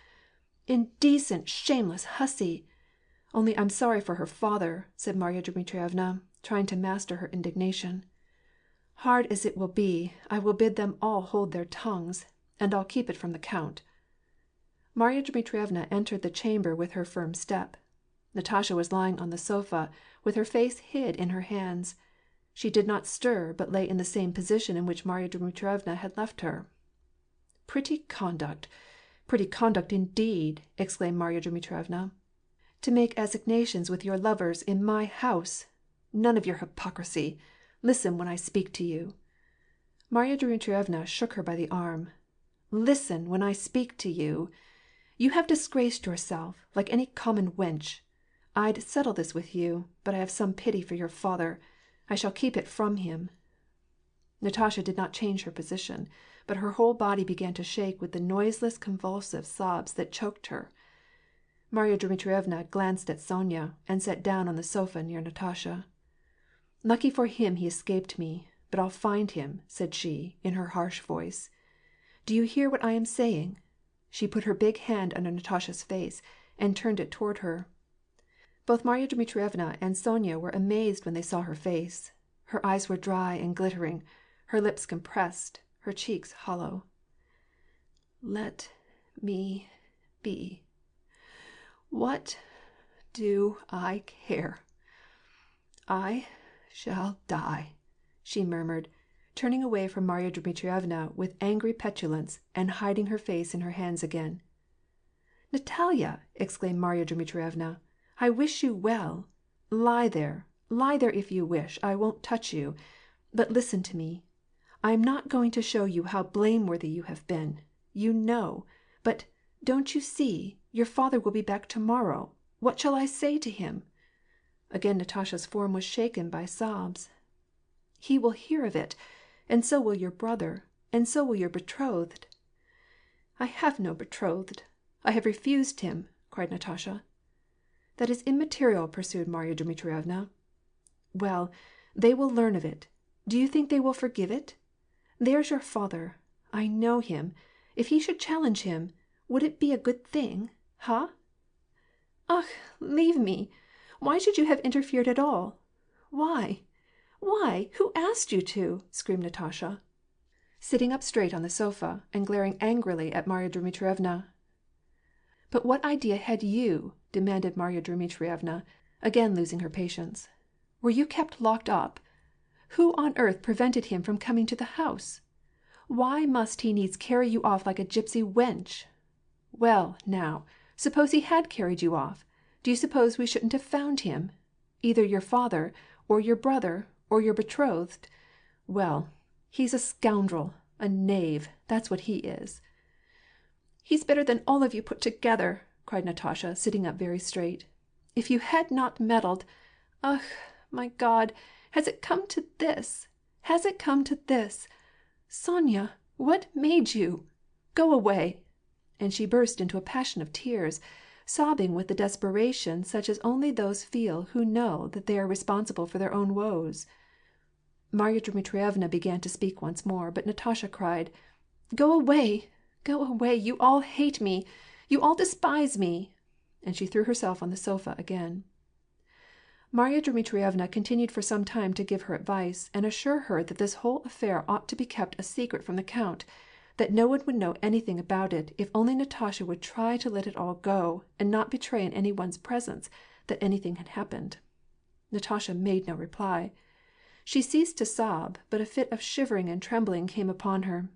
Indecent, shameless hussy! Only I'm sorry for her father," said Marya Dmitrievna, trying to master her indignation. "Hard as it will be, I will bid them all hold their tongues, and I'll keep it from the count." Marya Dmitrievna entered the chamber with her firm step. Natasha was lying on the sofa, with her face hid in her hands. She did not stir, but lay in the same position in which Marya Dmitrievna had left her. Pretty conduct indeed!" exclaimed Marya Dmitrievna. "To make assignations with your lovers in my house! None of your hypocrisy! Listen when I speak to you." Marya Dmitrievna shook her by the arm. "Listen when I speak to you. You have disgraced yourself, like any common wench. I'd settle this with you, but I have some pity for your father. I shall keep it from him." Natasha did not change her position, but her whole body began to shake with the noiseless convulsive sobs that choked her. Marya Dmitrievna glanced at Sonya, and sat down on the sofa near Natasha. "Lucky for him he escaped me, but I'll find him," said she, in her harsh voice. "Do you hear what I am saying?" She put her big hand under Natasha's face, and turned it toward her. Both Marya Dmitrievna and Sonya were amazed when they saw her face. Her eyes were dry and glittering, her lips compressed, her cheeks hollow. "Let me be. What do I care? I shall die," she murmured, turning away from Marya Dmitrievna with angry petulance and hiding her face in her hands again. "Natalia!" exclaimed Marya Dmitrievna, "I wish you well. Lie there if you wish, I won't touch you. But listen to me. I am not going to show you how blameworthy you have been. You know. But, don't you see, your father will be back tomorrow. What shall I say to him?" Again Natasha's form was shaken by sobs. "He will hear of it, and so will your brother, and so will your betrothed." "I have no betrothed. I have refused him," cried Natasha. "That is immaterial," pursued Marya Dmitrievna. "Well, they will learn of it. Do you think they will forgive it? There's your father. I know him. If he should challenge him, would it be a good thing? Huh?" "Ach, leave me! Why should you have interfered at all? Why? Why? Who asked you to?" screamed Natasha, sitting up straight on the sofa, and glaring angrily at Marya Dmitrievna. "But what idea had you?" demanded Marya Dmitrievna, again losing her patience. "Were you kept locked up? Who on earth prevented him from coming to the house? Why must he needs carry you off like a gypsy wench? Well, now, suppose he had carried you off, do you suppose we shouldn't have found him? Either your father, or your brother, or your betrothed? Well, he's a scoundrel, a knave, that's what he is." "He's better than all of you put together," cried Natasha, sitting up very straight. "If you had not meddled— Ugh, my God, has it come to this? Has it come to this? Sonya, what made you? Go away!" And she burst into a passion of tears, sobbing with the desperation such as only those feel who know that they are responsible for their own woes. Marya Dmitrievna began to speak once more, but Natasha cried, "Go away! Go away! You all hate me! You all despise me!" And she threw herself on the sofa again. Marya Dmitrievna continued for some time to give her advice, and assure her that this whole affair ought to be kept a secret from the count, that no one would know anything about it if only Natasha would try to let it all go, and not betray in any one's presence that anything had happened. Natasha made no reply. She ceased to sob, but a fit of shivering and trembling came upon her.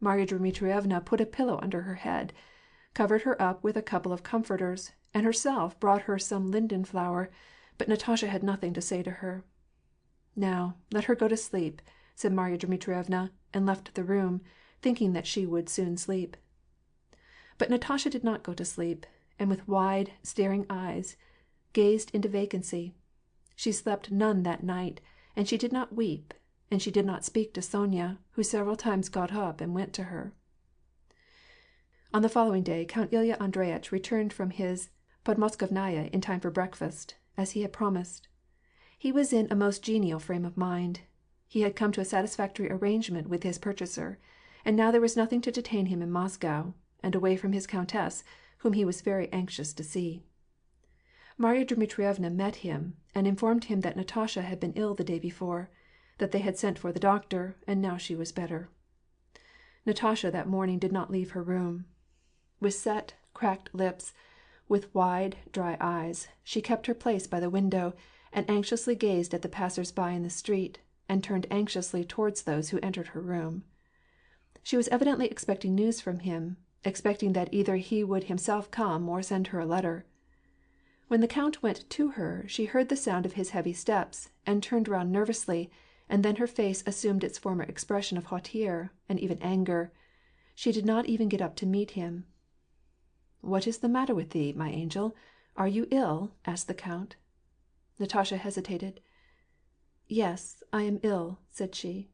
Marya Dmitrievna put a pillow under her head, covered her up with a couple of comforters, and herself brought her some linden flower, but Natasha had nothing to say to her. "Now let her go to sleep," said Marya Dmitrievna, and left the room, thinking that she would soon sleep. But Natasha did not go to sleep, and with wide, staring eyes, gazed into vacancy. She slept none that night, and she did not weep, and she did not speak to Sonya, who several times got up and went to her. On the following day Count Ilya Andreyitch returned from his Podmoskovnaya in time for breakfast, as he had promised. He was in a most genial frame of mind. He had come to a satisfactory arrangement with his purchaser, and now there was nothing to detain him in Moscow, and away from his countess, whom he was very anxious to see. Marya Dmitrievna met him, and informed him that Natasha had been ill the day before, that they had sent for the doctor, and now she was better. Natasha that morning did not leave her room. With set, cracked lips, with wide, dry eyes, she kept her place by the window, and anxiously gazed at the passers-by in the street, and turned anxiously towards those who entered her room. She was evidently expecting news from him, expecting that either he would himself come or send her a letter. When the count went to her, she heard the sound of his heavy steps, and turned round nervously, and then her face assumed its former expression of hauteur, and even anger. She did not even get up to meet him. "What is the matter with thee, my angel? Are you ill?" asked the count. Natasha hesitated. "Yes, I am ill," said she.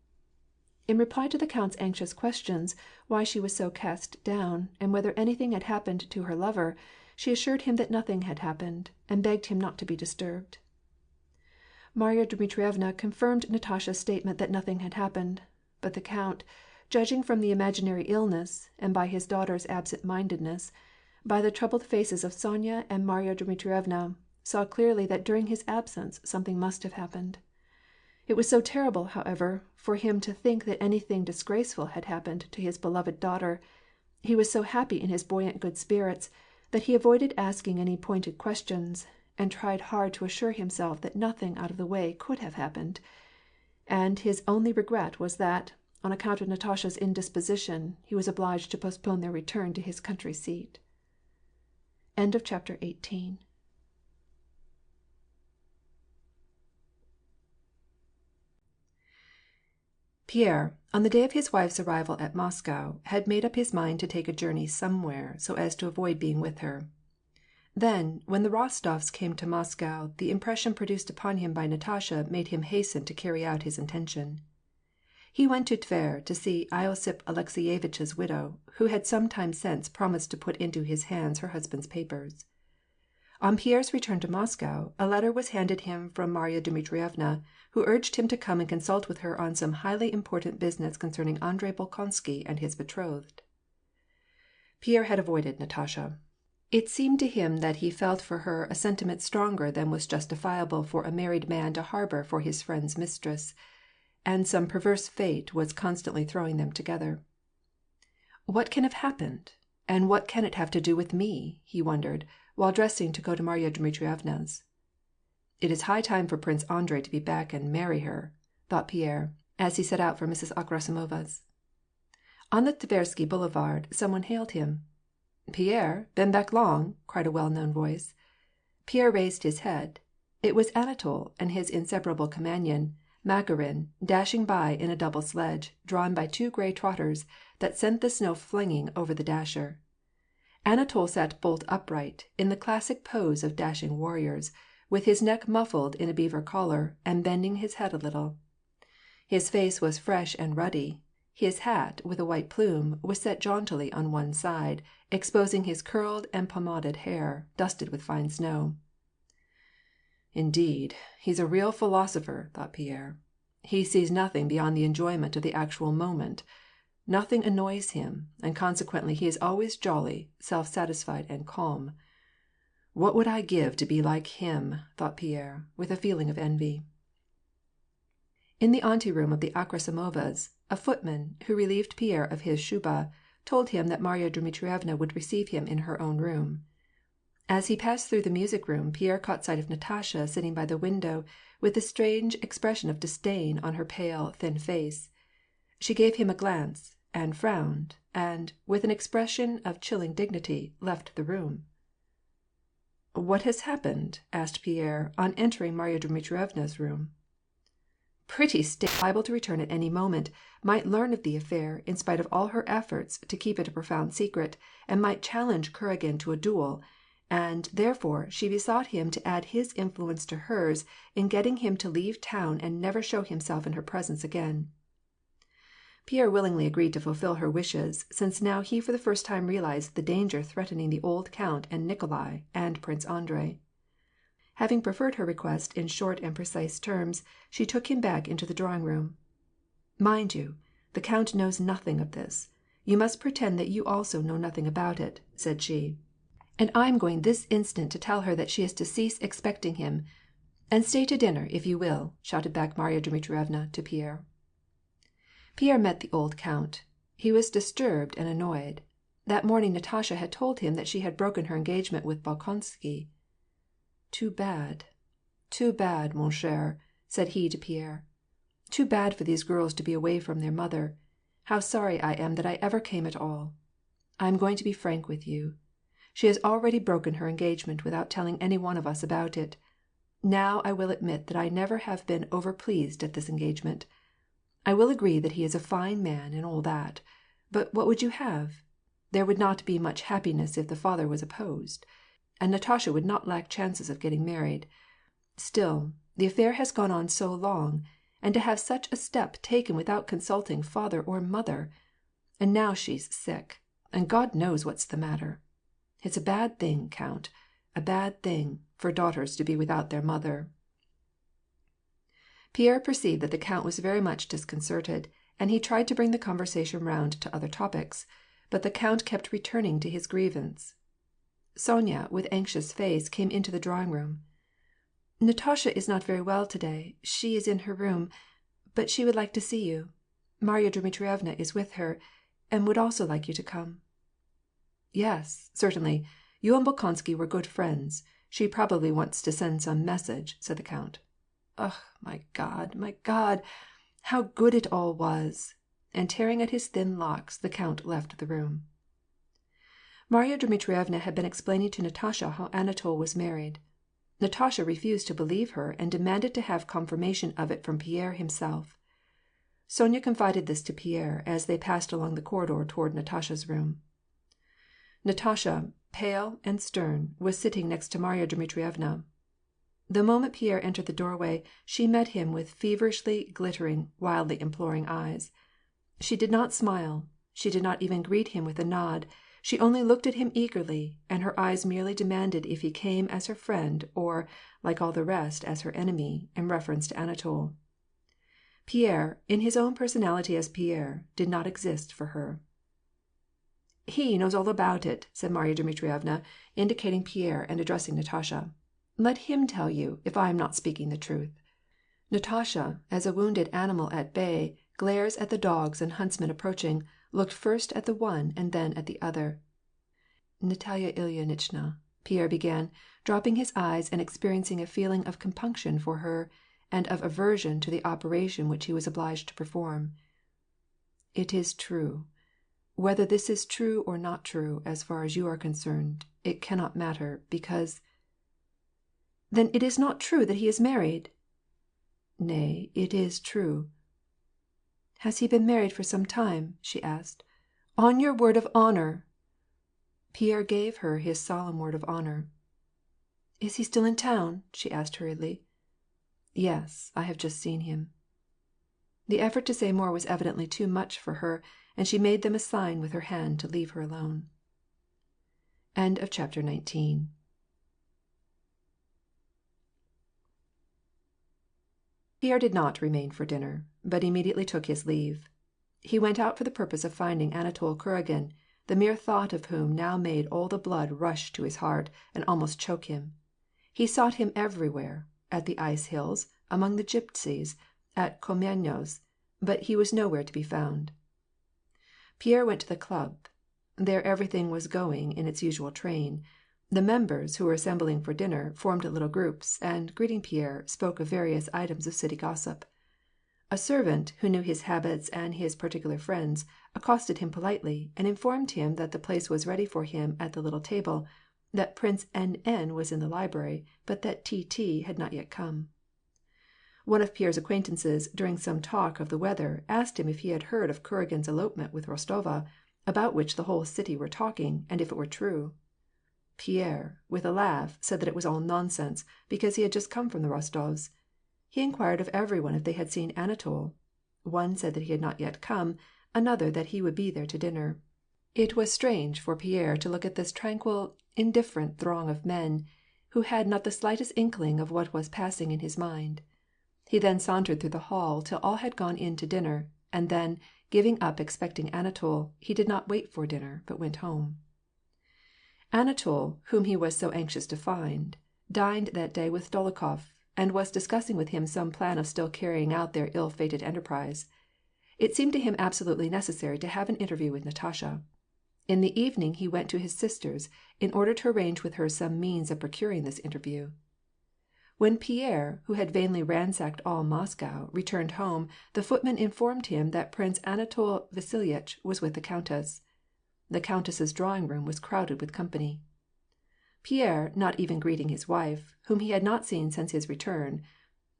In reply to the count's anxious questions why she was so cast down, and whether anything had happened to her lover, she assured him that nothing had happened, and begged him not to be disturbed. Marya Dmitrievna confirmed Natasha's statement that nothing had happened, but the count, judging from the imaginary illness, and by his daughter's absent-mindedness, by the troubled faces of Sonya and Marya Dmitrievna, saw clearly that during his absence something must have happened. It was so terrible, however, for him to think that anything disgraceful had happened to his beloved daughter, he was so happy in his buoyant good spirits, that he avoided asking any pointed questions, and tried hard to assure himself that nothing out of the way could have happened, and his only regret was that, on account of Natasha's indisposition, he was obliged to postpone their return to his country seat. End of chapter 18. Pierre, on the day of his wife's arrival at Moscow, had made up his mind to take a journey somewhere, so as to avoid being with her. Then, when the Rostofs came to Moscow, the impression produced upon him by Natasha made him hasten to carry out his intention. He went to Tver to see Iosip Alexeyevitch's widow, who had some time since promised to put into his hands her husband's papers. On Pierre's return to Moscow, a letter was handed him from Marya Dmitrievna, who urged him to come and consult with her on some highly important business concerning Andrei Bolkonsky and his betrothed. Pierre had avoided Natasha. It seemed to him that he felt for her a sentiment stronger than was justifiable for a married man to harbor for his friend's mistress, and some perverse fate was constantly throwing them together. "What can have happened, and what can it have to do with me?" he wondered, while dressing to go to Marya Dmitrievna's. "It is high time for Prince Andrei to be back and marry her," thought Pierre, as he set out for Mrs. Akrasimova's. On the Tversky Boulevard someone hailed him. "Pierre, been back long?" cried a well-known voice. Pierre raised his head. It was Anatol and his inseparable companion, Makarin, dashing by in a double sledge, drawn by two gray trotters, that sent the snow flinging over the dasher. Anatol sat bolt upright, in the classic pose of dashing warriors, with his neck muffled in a beaver collar, and bending his head a little. His face was fresh and ruddy. His hat, with a white plume, was set jauntily on one side, exposing his curled and pomaded hair, dusted with fine snow. "Indeed, he's a real philosopher," thought Pierre. "He sees nothing beyond the enjoyment of the actual moment. Nothing annoys him, and consequently he is always jolly, self-satisfied, and calm. What would I give to be like him?" thought Pierre, with a feeling of envy. In the anteroom of the Akrasimovas, a footman, who relieved Pierre of his shuba, told him that Marya Dmitrievna would receive him in her own room. As he passed through the music-room, Pierre caught sight of Natasha sitting by the window, with a strange expression of disdain on her pale, thin face. She gave him a glance, and frowned, and, with an expression of chilling dignity, left the room. "What has happened?" asked Pierre, on entering Marya Dmitrievna's room. pretty state, liable to return at any moment, might learn of the affair, in spite of all her efforts to keep it a profound secret, and might challenge Kuragin to a duel, and, therefore, she besought him to add his influence to hers in getting him to leave town and never show himself in her presence again. Pierre willingly agreed to fulfill her wishes, since now he for the first time realized the danger threatening the old count and Nikolai and Prince Andrei. Having preferred her request in short and precise terms, she took him back into the drawing-room. "Mind you, the count knows nothing of this. You must pretend that you also know nothing about it," said she. "And I am going this instant to tell her that she is to cease expecting him. And stay to dinner, if you will," shouted back Marya Dmitrievna to Pierre. Pierre met the old count. He was disturbed and annoyed. That morning Natasha had told him that she had broken her engagement with Bolkonsky. Too bad, mon cher," said he to Pierre. "Too bad for these girls to be away from their mother. How sorry I am that I ever came at all. I am going to be frank with you. She has already broken her engagement without telling any one of us about it. Now I will admit that I never have been overpleased at this engagement. I will agree that he is a fine man and all that. But what would you have? There would not be much happiness if the father was opposed. And Natasha would not lack chances of getting married. Still, the affair has gone on so long, and to have such a step taken without consulting father or mother! And now she's sick, and God knows what's the matter. It's a bad thing, Count, a bad thing, for daughters to be without their mother." Pierre perceived that the count was very much disconcerted, and he tried to bring the conversation round to other topics, but the count kept returning to his grievance. Sonya, with anxious face, came into the drawing-room. "Natasha is not very well today. She is in her room. But she would like to see you. Marya Dmitrievna is with her, and would also like you to come." "Yes, certainly. You and Bolkonsky were good friends. She probably wants to send some message," said the count. "Ugh, my God, how good it all was!" And tearing at his thin locks, the count left the room. Marya Dmitrievna had been explaining to Natasha how Anatol was married. Natasha refused to believe her and demanded to have confirmation of it from Pierre himself. Sonya confided this to Pierre as they passed along the corridor toward Natasha's room. Natasha, pale and stern, was sitting next to Marya Dmitrievna. The moment Pierre entered the doorway, she met him with feverishly glittering, wildly imploring eyes. She did not smile, she did not even greet him with a nod, she only looked at him eagerly, and her eyes merely demanded if he came as her friend or, like all the rest, as her enemy, in reference to Anatol. Pierre, in his own personality as Pierre, did not exist for her. "He knows all about it," said Marya Dmitrievna, indicating Pierre and addressing Natasha. "Let him tell you, if I am not speaking the truth." Natasha, as a wounded animal at bay, glares at the dogs and huntsmen approaching, looked first at the one and then at the other. "Natalia Ilyinichna," Pierre began, dropping his eyes and experiencing a feeling of compunction for her, and of aversion to the operation which he was obliged to perform. "It is true. Whether this is true or not true, as far as you are concerned, it cannot matter, because—" "Then it is not true that he is married?" "Nay, it is true." "Has he been married for some time?" she asked. "On your word of honor!" Pierre gave her his solemn word of honor. "Is he still in town?" she asked hurriedly. "Yes, I have just seen him." The effort to say more was evidently too much for her, and she made them a sign with her hand to leave her alone. End of chapter 19. Pierre did not remain for dinner, but immediately took his leave. He went out for the purpose of finding Anatol Kuragin, the mere thought of whom now made all the blood rush to his heart and almost choke him. He sought him everywhere, at the ice hills, among the gypsies, at Komyano's, but he was nowhere to be found. Pierre went to the club. There everything was going in its usual train. The members, who were assembling for dinner, formed little groups, and, greeting Pierre, spoke of various items of city gossip. A servant, who knew his habits and his particular friends, accosted him politely, and informed him that the place was ready for him at the little table, that Prince N. N. was in the library, but that T. T. had not yet come. One of Pierre's acquaintances, during some talk of the weather, asked him if he had heard of Kuragin's elopement with Rostova, about which the whole city were talking, and if it were true. Pierre, with a laugh, said that it was all nonsense, because he had just come from the Rostovs. He inquired of every one if they had seen Anatol. One said that he had not yet come, another that he would be there to dinner. It was strange for Pierre to look at this tranquil, indifferent throng of men, who had not the slightest inkling of what was passing in his mind. He then sauntered through the hall till all had gone in to dinner, and then, giving up expecting Anatol, he did not wait for dinner, but went home. Anatol, whom he was so anxious to find, dined that day with Dolokhof, and was discussing with him some plan of still carrying out their ill-fated enterprise. It seemed to him absolutely necessary to have an interview with Natasha. In the evening he went to his sister's, in order to arrange with her some means of procuring this interview. When Pierre, who had vainly ransacked all Moscow, returned home, the footman informed him that Prince Anatol Vasiliitch was with the countess. The countess's drawing-room was crowded with company. Pierre, not even greeting his wife, whom he had not seen since his return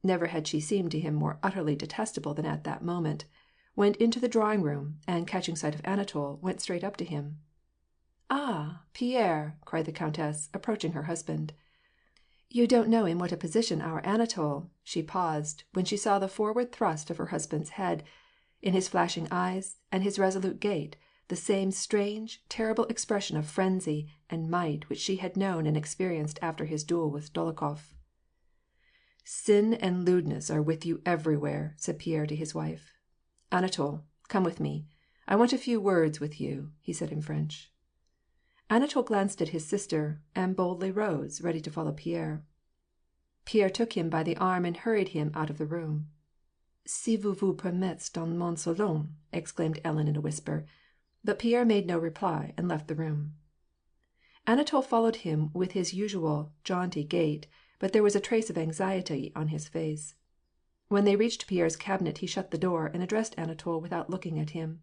(never had she seemed to him more utterly detestable than at that moment), went into the drawing-room, and catching sight of Anatol, went straight up to him. "Ah, Pierre!" cried the countess, approaching her husband. "You don't know in what a position our Anatol—" She paused, when she saw the forward thrust of her husband's head, in his flashing eyes, and his resolute gait, the same strange, terrible expression of frenzy and might which she had known and experienced after his duel with Dolokhof. "Sin and lewdness are with you everywhere," said Pierre to his wife. "Anatol, come with me. I want a few words with you," he said in French. Anatol glanced at his sister, and boldly rose, ready to follow Pierre. Pierre took him by the arm and hurried him out of the room. "Si vous vous permettez dans mon salon," exclaimed Ellen in a whisper, but Pierre made no reply, and left the room. Anatol followed him with his usual jaunty gait, but there was a trace of anxiety on his face. When they reached Pierre's cabinet he shut the door, and addressed Anatol without looking at him.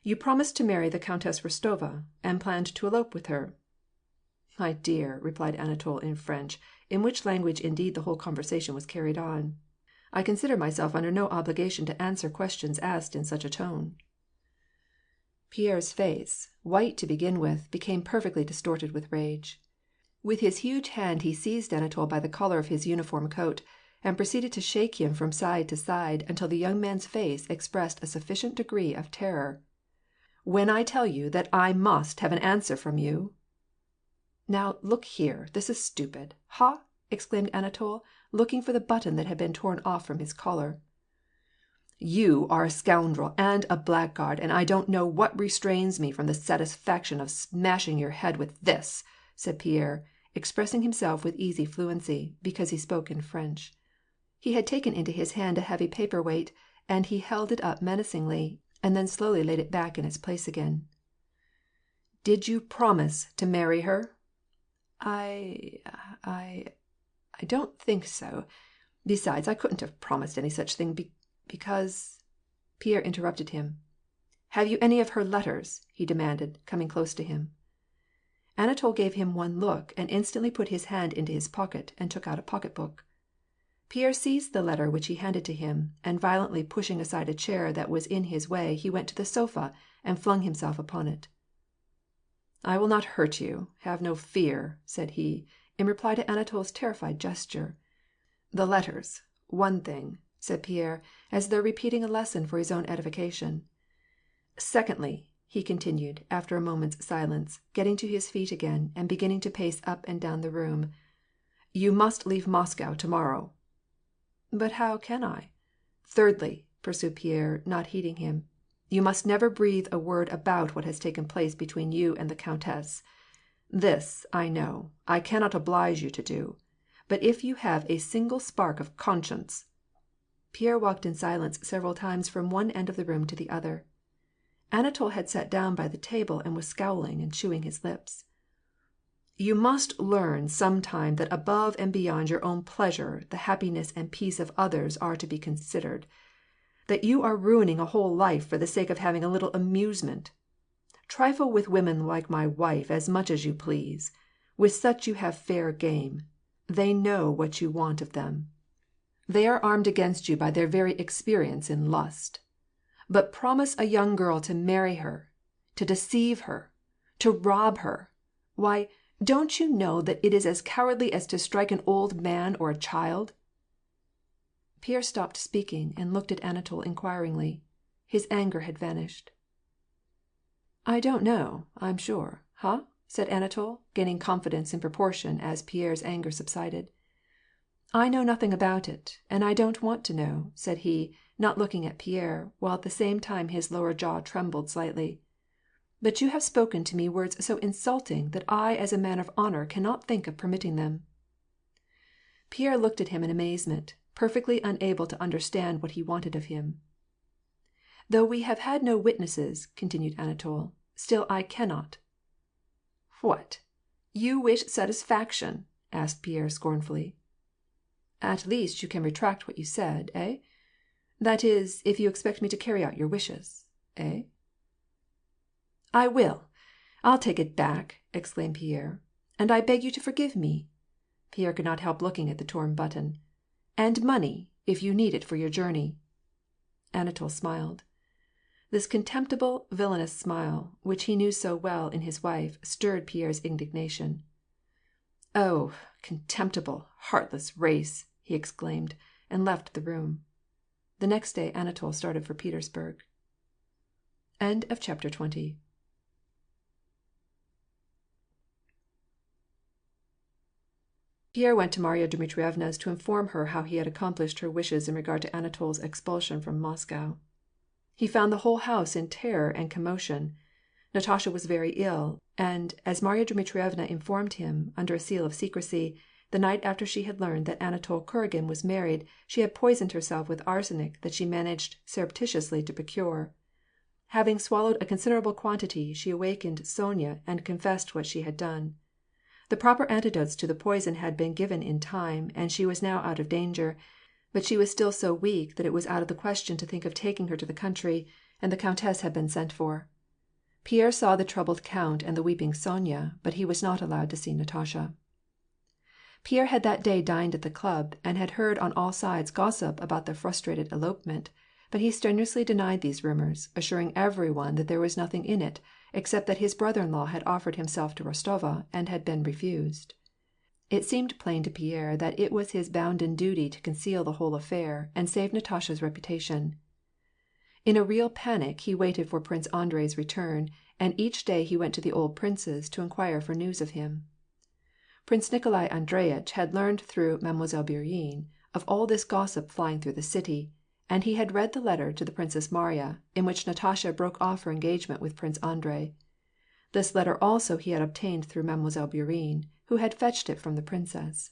"You promised to marry the Countess Rostova, and planned to elope with her." "My dear," replied Anatol in French, in which language indeed the whole conversation was carried on, "I consider myself under no obligation to answer questions asked in such a tone." Pierre's face, white to begin with, became perfectly distorted with rage. With his huge hand he seized Anatol by the collar of his uniform coat, and proceeded to shake him from side to side until the young man's face expressed a sufficient degree of terror. "When I tell you that I must have an answer from you—" "Now, look here, this is stupid. Ha?" exclaimed Anatol, looking for the button that had been torn off from his collar. "You are a scoundrel and a blackguard, and I don't know what restrains me from the satisfaction of smashing your head with this," said Pierre, expressing himself with easy fluency, because he spoke in French. He had taken into his hand a heavy paper-weight, and he held it up menacingly, and then slowly laid it back in its place again. "Did you promise to marry her?" I don't think so. Besides, I couldn't have promised any such thing because—" Pierre interrupted him. "Have you any of her letters?" he demanded, coming close to him. Anatol gave him one look, and instantly put his hand into his pocket, and took out a pocket-book. Pierre seized the letter which he handed to him, and violently pushing aside a chair that was in his way, he went to the sofa, and flung himself upon it. "I will not hurt you, have no fear," said he, in reply to Anatol's terrified gesture. "The letters, one thing," said Pierre, as though repeating a lesson for his own edification. "Secondly," he continued, after a moment's silence, getting to his feet again, and beginning to pace up and down the room, "you must leave Moscow to-morrow." "But how can I?" "Thirdly," pursued Pierre, not heeding him, "you must never breathe a word about what has taken place between you and the countess. This, I know, I cannot oblige you to do. But if you have a single spark of conscience—" Pierre walked in silence several times from one end of the room to the other. Anatol had sat down by the table and was scowling and chewing his lips. "You must learn some time that above and beyond your own pleasure the happiness and peace of others are to be considered. That you are ruining a whole life for the sake of having a little amusement. Trifle with women like my wife as much as you please. With such you have fair game. They know what you want of them." They are armed against you by their very experience in lust. But promise a young girl to marry her, to deceive her, to rob her. Why, don't you know that it is as cowardly as to strike an old man or a child?" Pierre stopped speaking and looked at Anatol inquiringly. His anger had vanished. "I don't know, I'm sure, huh?" said Anatol, gaining confidence in proportion as Pierre's anger subsided. "I know nothing about it, and I don't want to know," said he, not looking at Pierre, while at the same time his lower jaw trembled slightly. "But you have spoken to me words so insulting that I as a man of honor cannot think of permitting them." Pierre looked at him in amazement, perfectly unable to understand what he wanted of him. "Though we have had no witnesses," continued Anatol, "still I cannot." "What? You wish satisfaction?" asked Pierre scornfully. "At least you can retract what you said, eh? That is, if you expect me to carry out your wishes, eh?" "I will! I'll take it back!" exclaimed Pierre. "And I beg you to forgive me." Pierre could not help looking at the torn button. "And money, if you need it for your journey." Anatol smiled. This contemptible, villainous smile, which he knew so well in his wife, stirred Pierre's indignation. "Oh, contemptible, heartless race!" he exclaimed, and left the room. The next day Anatol started for Petersburg. End of chapter 20. Pierre went to Marya Dmitrievna's to inform her how he had accomplished her wishes in regard to Anatol's expulsion from Moscow. He found the whole house in terror and commotion. Natasha was very ill, and, as Marya Dmitrievna informed him, under a seal of secrecy, the night after she had learned that Anatol Kuragin was married, she had poisoned herself with arsenic that she managed surreptitiously to procure. Having swallowed a considerable quantity, she awakened Sonya and confessed what she had done. The proper antidotes to the poison had been given in time, and she was now out of danger, but she was still so weak that it was out of the question to think of taking her to the country, and the countess had been sent for. Pierre saw the troubled count and the weeping Sonya, but he was not allowed to see Natasha. Pierre had that day dined at the club, and had heard on all sides gossip about the frustrated elopement, but he strenuously denied these rumors, assuring every one that there was nothing in it, except that his brother-in-law had offered himself to Rostova, and had been refused. It seemed plain to Pierre that it was his bounden duty to conceal the whole affair, and save Natasha's reputation. In a real panic he waited for Prince Andrei's return, and each day he went to the old prince's to inquire for news of him. Prince Nikolai Andreyitch had learned through Mademoiselle Bourienne of all this gossip flying through the city, and he had read the letter to the Princess Mariya, in which Natasha broke off her engagement with Prince Andrei. This letter also he had obtained through Mademoiselle Bourienne, who had fetched it from the princess.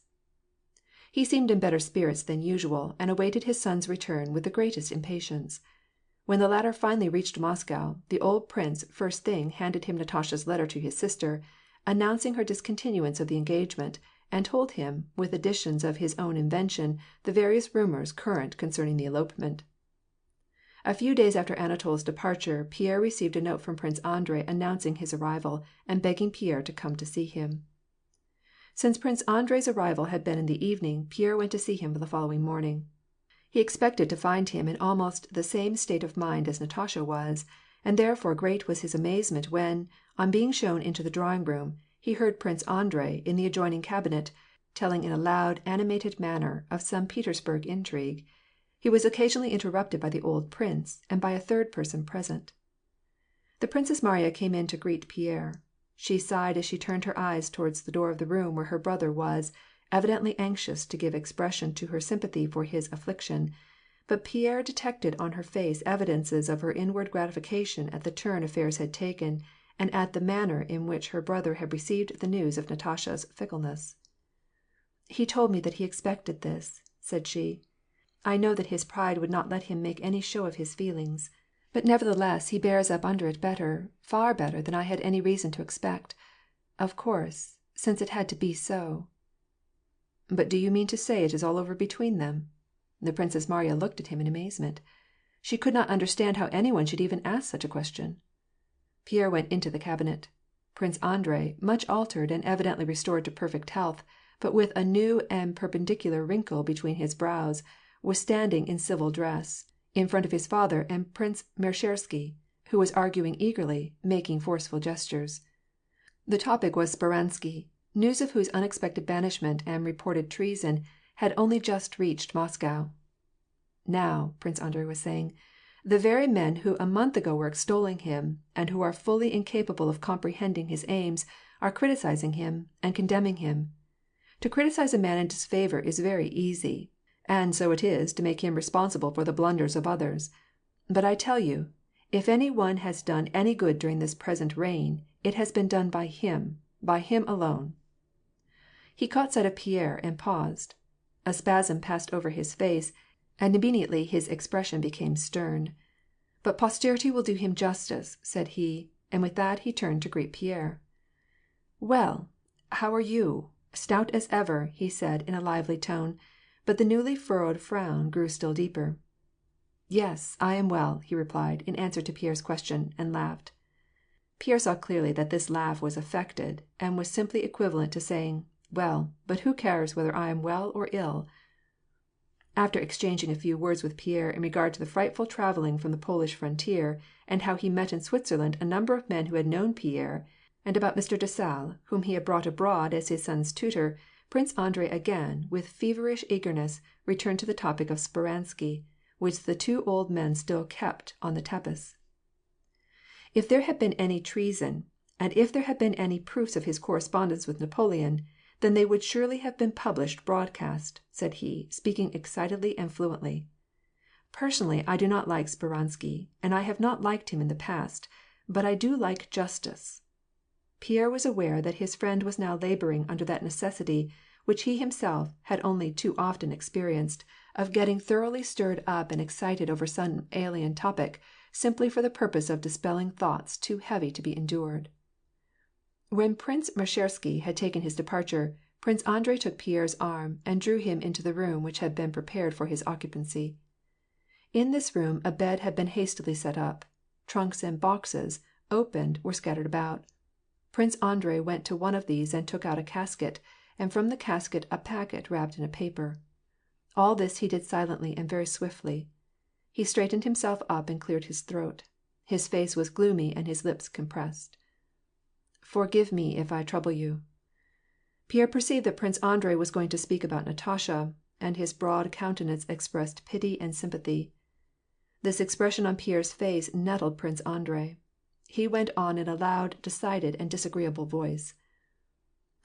He seemed in better spirits than usual, and awaited his son's return with the greatest impatience. When the latter finally reached Moscow, the old prince first thing handed him Natasha's letter to his sister, announcing her discontinuance of the engagement, and told him, with additions of his own invention, the various rumors current concerning the elopement. A few days after Anatol's departure, Pierre received a note from Prince Andrei announcing his arrival, and begging Pierre to come to see him. Since Prince Andrei's arrival had been in the evening, Pierre went to see him the following morning. He expected to find him in almost the same state of mind as Natasha was, and therefore great was his amazement when, on being shown into the drawing-room, he heard Prince Andrei, in the adjoining cabinet, telling in a loud, animated manner of some Petersburg intrigue. He was occasionally interrupted by the old prince, and by a third person present. The Princess Mariya came in to greet Pierre. She sighed as she turned her eyes towards the door of the room where her brother was, evidently anxious to give expression to her sympathy for his affliction, but Pierre detected on her face evidences of her inward gratification at the turn affairs had taken, and at the manner in which her brother had received the news of Natasha's fickleness. "He told me that he expected this," said she. "I know that his pride would not let him make any show of his feelings. But nevertheless he bears up under it better, far better than I had any reason to expect. Of course, since it had to be so." "But do you mean to say it is all over between them?" The Princess Mariya looked at him in amazement. She could not understand how anyone should even ask such a question. Pierre went into the cabinet. Prince Andrei, much altered and evidently restored to perfect health, but with a new and perpendicular wrinkle between his brows, was standing in civil dress, in front of his father and Prince Mershersky, who was arguing eagerly, making forceful gestures. The topic was Speransky, news of whose unexpected banishment and reported treason had only just reached Moscow. "Now," Prince Andrei was saying, "the very men who a month ago were extolling him, and who are fully incapable of comprehending his aims, are criticizing him, and condemning him. To criticize a man in disfavor is very easy, and so it is to make him responsible for the blunders of others. But I tell you, if any one has done any good during this present reign, it has been done by him alone." He caught sight of Pierre and paused. A spasm passed over his face, and immediately his expression became stern. "But posterity will do him justice," said he, and with that he turned to greet Pierre. "Well, how are you? Stout as ever," he said in a lively tone, but the newly furrowed frown grew still deeper. "Yes, I am well," he replied, in answer to Pierre's question, and laughed. Pierre saw clearly that this laugh was affected, and was simply equivalent to saying, "Well, but who cares whether I am well or ill?" After exchanging a few words with Pierre in regard to the frightful travelling from the Polish frontier, and how he met in Switzerland a number of men who had known Pierre, and about Mr. Dessalles, whom he had brought abroad as his son's tutor, Prince Andrei again, with feverish eagerness, returned to the topic of Speransky, which the two old men still kept on the tapis. "If there had been any treason, and if there had been any proofs of his correspondence with Napoleon, then they would surely have been published broadcast," said he, speaking excitedly and fluently. "Personally, I do not like Speransky, and I have not liked him in the past, but I do like justice." Pierre was aware that his friend was now laboring under that necessity, which he himself had only too often experienced, of getting thoroughly stirred up and excited over some alien topic, simply for the purpose of dispelling thoughts too heavy to be endured. When Prince Mershersky had taken his departure, Prince Andrei took Pierre's arm and drew him into the room which had been prepared for his occupancy. In this room a bed had been hastily set up. Trunks and boxes, opened, were scattered about. Prince Andrei went to one of these and took out a casket, and from the casket a packet wrapped in a paper. All this he did silently and very swiftly. He straightened himself up and cleared his throat. His face was gloomy and his lips compressed. "Forgive me if I trouble you." Pierre perceived that Prince Andrei was going to speak about Natasha, and his broad countenance expressed pity and sympathy. This expression on Pierre's face nettled Prince Andrei. He went on in a loud, decided, and disagreeable voice.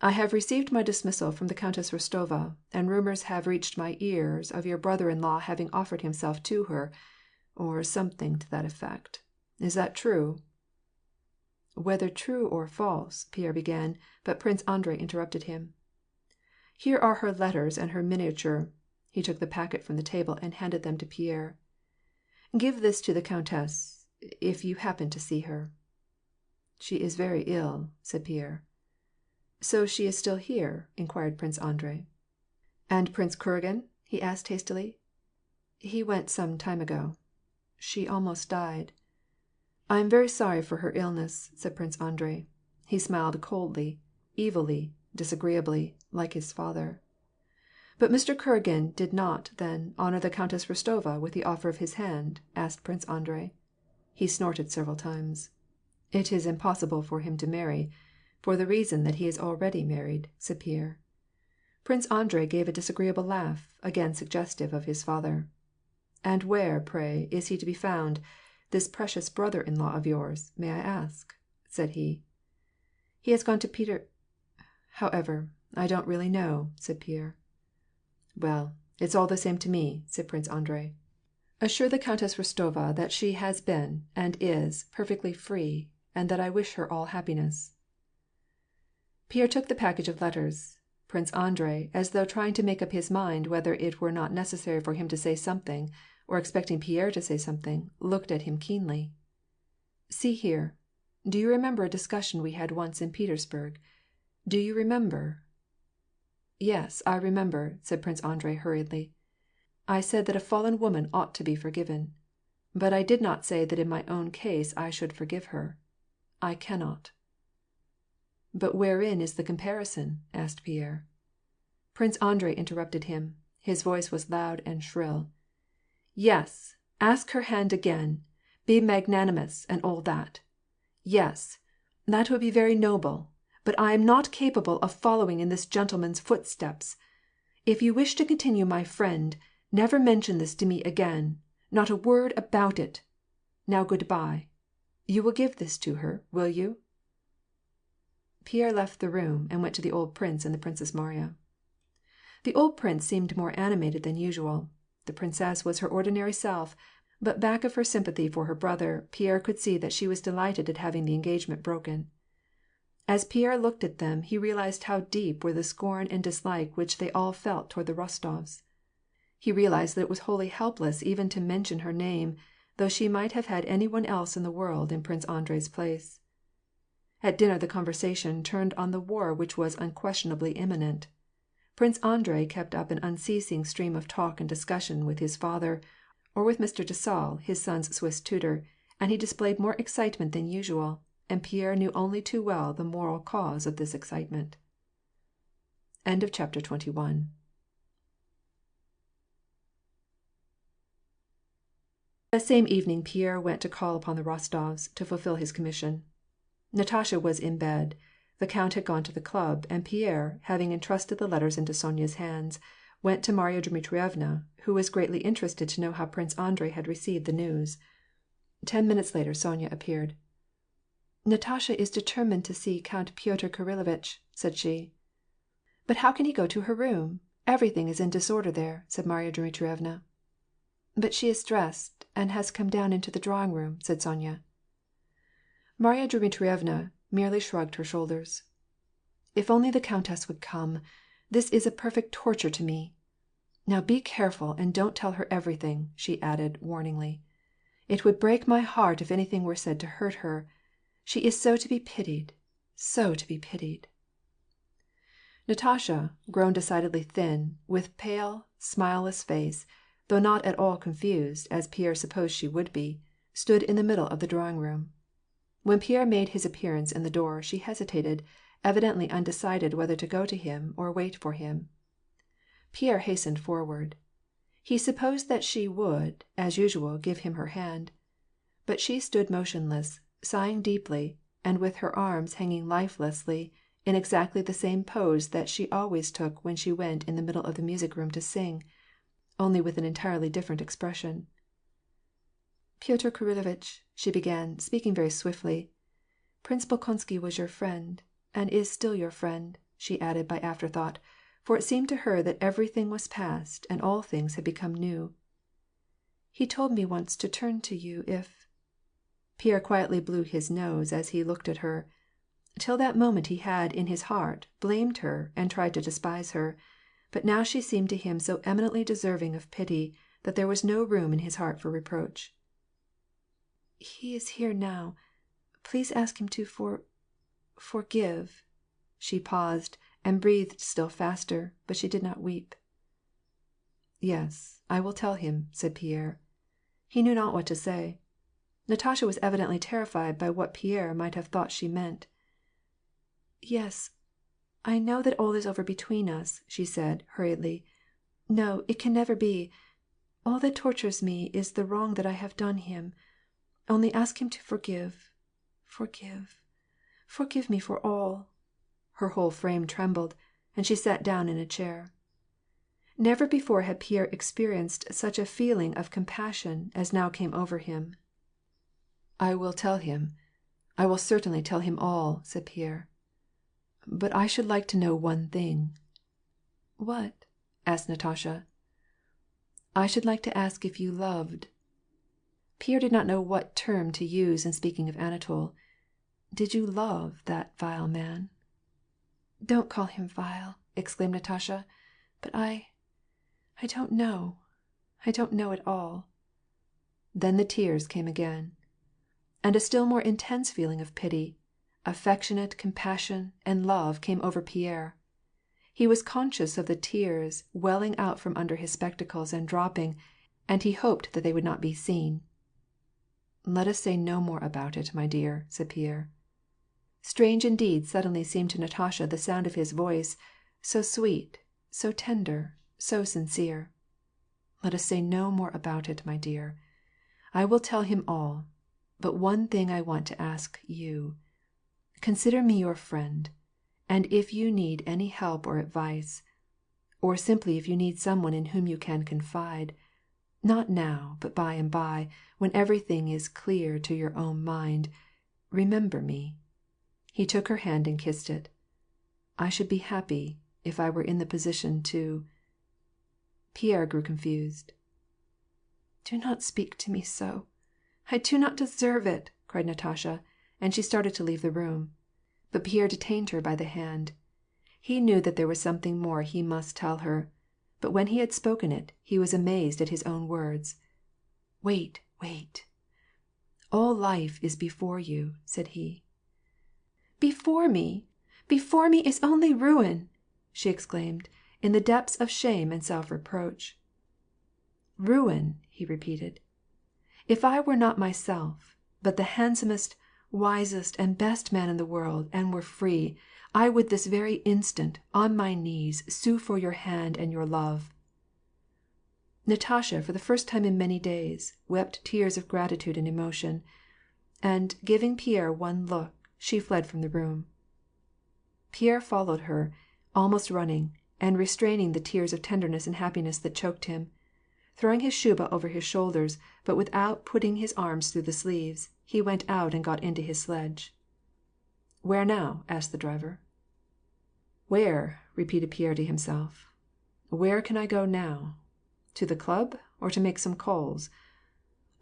"I have received my dismissal from the Countess Rostova, and rumors have reached my ears of your brother-in-law having offered himself to her, or something to that effect. Is that true?" "Whether true or false," Pierre began, but Prince Andrei interrupted him. "Here are her letters and her miniature." He took the packet from the table and handed them to Pierre. "Give this to the countess, if you happen to see her." "She is very ill," said Pierre. "So she is still here?" inquired Prince Andrei. "And Prince Kuragin?" he asked hastily. "He went some time ago. She almost died." "I am very sorry for her illness," said Prince Andrei. He smiled coldly, evilly, disagreeably, like his father. "But Mr. Kuragin did not, then, honor the Countess Rostova with the offer of his hand?" asked Prince Andrei. He snorted several times. "It is impossible for him to marry, for the reason that he is already married," said Pierre. Prince Andrei gave a disagreeable laugh, again suggestive of his father. "And where, pray, is he to be found, this precious brother-in-law of yours, may I ask?" said he. "He has gone to Peter. However, I don't really know," said Pierre. "Well, it's all the same to me," said Prince Andrei. "Assure the Countess Rostova that she has been, and is, perfectly free, and that I wish her all happiness." Pierre took the package of letters. Prince Andrei, as though trying to make up his mind whether it were not necessary for him to say something, or expecting Pierre to say something, looked at him keenly. "See here. Do you remember a discussion we had once in Petersburg? Do you remember?" "Yes, I remember," said Prince Andrei hurriedly. "I said that a fallen woman ought to be forgiven. But I did not say that in my own case I should forgive her. I cannot." "But wherein is the comparison?" asked Pierre. Prince Andrei interrupted him. His voice was loud and shrill. "Yes, ask her hand again. Be magnanimous, and all that. Yes, that would be very noble, but I am not capable of following in this gentleman's footsteps. If you wish to continue my friend, never mention this to me again, not a word about it. Now good-bye. You will give this to her, will you?" Pierre left the room, and went to the old prince and the Princess Mariya. The old prince seemed more animated than usual. The princess was her ordinary self, but back of her sympathy for her brother, Pierre could see that she was delighted at having the engagement broken. As Pierre looked at them, he realized how deep were the scorn and dislike which they all felt toward the Rostovs. He realized that it was wholly helpless even to mention her name, though she might have had any one else in the world in Prince Andrei's place. At dinner the conversation turned on the war which was unquestionably imminent. Prince Andrei kept up an unceasing stream of talk and discussion with his father, or with Mr. Dessalles, his son's Swiss tutor, and he displayed more excitement than usual, and Pierre knew only too well the moral cause of this excitement. End of chapter 21. That same evening Pierre went to call upon the Rostovs to fulfill his commission. Natasha was in bed. The count had gone to the club, and Pierre, having entrusted the letters into Sonya's hands, went to Marya Dmitrievna, who was greatly interested to know how Prince Andrei had received the news. 10 minutes later Sonya appeared. "Natasha is determined to see Count Pyotr Kirillovitch," said she. "But how can he go to her room? Everything is in disorder there," said Marya Dmitrievna. "But she is dressed, and has come down into the drawing-room," said Sonya. Marya Dmitrievna merely shrugged her shoulders. "If only the countess would come! This is a perfect torture to me. Now be careful and don't tell her everything," she added, warningly. "It would break my heart if anything were said to hurt her. She is so to be pitied, so to be pitied." Natasha, grown decidedly thin, with pale, smileless face, though not at all confused, as Pierre supposed she would be, stood in the middle of the drawing-room. When Pierre made his appearance in the door, she hesitated, evidently undecided whether to go to him or wait for him. Pierre hastened forward. He supposed that she would, as usual, give him her hand. But she stood motionless, sighing deeply, and with her arms hanging lifelessly, in exactly the same pose that she always took when she went in the middle of the music-room to sing, only with an entirely different expression. "Pyotr Kirillovitch," she began, speaking very swiftly, "Prince Bolkonsky was your friend, and is still your friend," she added by afterthought, for it seemed to her that everything was past and all things had become new. "He told me once to turn to you if—" Pierre quietly blew his nose as he looked at her. Till that moment he had, in his heart, blamed her and tried to despise her, but now she seemed to him so eminently deserving of pity that there was no room in his heart for reproach. "He is here now. Please ask him to forgive." She paused, and breathed still faster, but she did not weep. "Yes, I will tell him," said Pierre. He knew not what to say. Natasha was evidently terrified by what Pierre might have thought she meant. "Yes, I know that all is over between us," she said, hurriedly. "No, it can never be. All that tortures me is the wrong that I have done him. Only ask him to forgive me for all." Her whole frame trembled, and she sat down in a chair. Never before had Pierre experienced such a feeling of compassion as now came over him. "I will tell him. I will certainly tell him all," said Pierre. "But I should like to know one thing." "What?" asked Natasha. "I should like to ask if you loved." Pierre did not know what term to use in speaking of Anatol. "Did you love that vile man?" "Don't call him vile," exclaimed Natasha. "But I don't know. I don't know at all." Then the tears came again. And a still more intense feeling of pity, affectionate compassion and love came over Pierre. He was conscious of the tears welling out from under his spectacles and dropping, and he hoped that they would not be seen. "Let us say no more about it, my dear," said Pierre. Strange indeed suddenly seemed to Natasha the sound of his voice, so sweet, so tender, so sincere. Let us say no more about it, my dear. I will tell him all, but one thing I want to ask you. Consider me your friend, and if you need any help or advice, or simply if you need someone in whom you can confide, not now, but by and by, when everything is clear to your own mind, remember me. He took her hand and kissed it. I should be happy if I were in the position to— Pierre grew confused. Do not speak to me so. I do not deserve it, cried Natasha, and she started to leave the room. But Pierre detained her by the hand. He knew that there was something more he must tell her, but when he had spoken it, he was amazed at his own words. Wait, wait. All life is before you, said he. Before me is only ruin, she exclaimed, in the depths of shame and self-reproach. Ruin, he repeated. If I were not myself, but the handsomest, wisest, and best man in the world, and were free, I would this very instant, on my knees, sue for your hand and your love. Natasha, for the first time in many days, wept tears of gratitude and emotion, and, giving Pierre one look, she fled from the room. Pierre followed her, almost running, and restraining the tears of tenderness and happiness that choked him. Throwing his shuba over his shoulders, but without putting his arms through the sleeves, he went out and got into his sledge. Where now? Asked the driver. Where? Repeated Pierre to himself. Where can I go now? To the club, or to make some calls?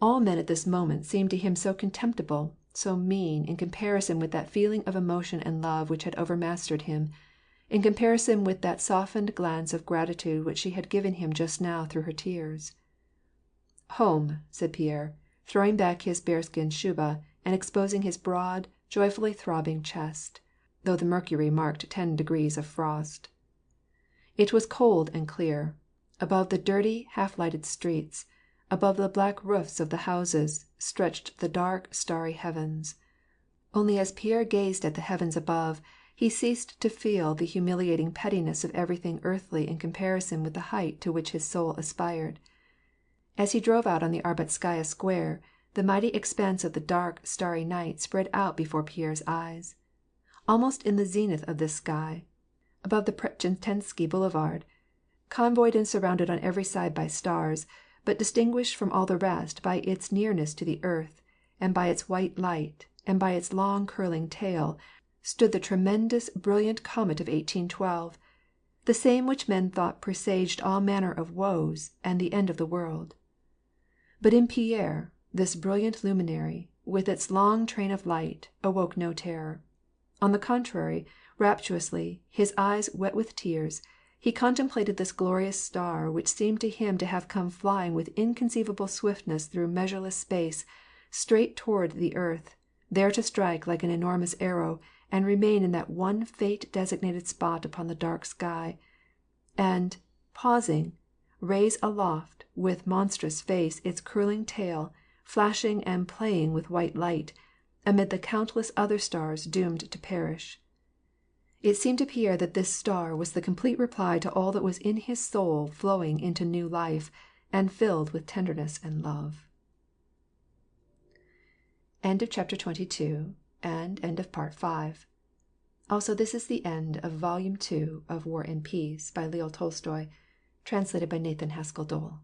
All men at this moment seemed to him so contemptible, so mean in comparison with that feeling of emotion and love which had overmastered him, in comparison with that softened glance of gratitude which she had given him just now through her tears. Home, said Pierre, throwing back his bearskin shuba and exposing his broad, joyfully throbbing chest, though the mercury marked 10 degrees of frost. It was cold and clear. Above the dirty, half-lighted streets, above the black roofs of the houses, stretched the dark, starry heavens. Only as Pierre gazed at the heavens above, he ceased to feel the humiliating pettiness of everything earthly in comparison with the height to which his soul aspired. As he drove out on the Arbatskaya Square, the mighty expanse of the dark, starry night spread out before Pierre's eyes. Almost in the zenith of this sky, above the Pretchistensky Boulevard, convoyed and surrounded on every side by stars, but distinguished from all the rest by its nearness to the earth, and by its white light, and by its long curling tail, stood the tremendous, brilliant comet of 1812, the same which men thought presaged all manner of woes and the end of the world. But in Pierre, this brilliant luminary, with its long train of light, awoke no terror. On the contrary, rapturously, his eyes wet with tears, he contemplated this glorious star which seemed to him to have come flying with inconceivable swiftness through measureless space, straight toward the earth, there to strike like an enormous arrow, and remain in that one fate-designated spot upon the dark sky, and, pausing, raise aloft with monstrous face its curling tail, flashing and playing with white light, amid the countless other stars doomed to perish. It seemed to Pierre that this star was the complete reply to all that was in his soul flowing into new life, and filled with tenderness and love. End of chapter 22, and end of part 5. Also, this is the end of Volume 2 of War and Peace by Leo Tolstoy, translated by Nathan Haskell Dole.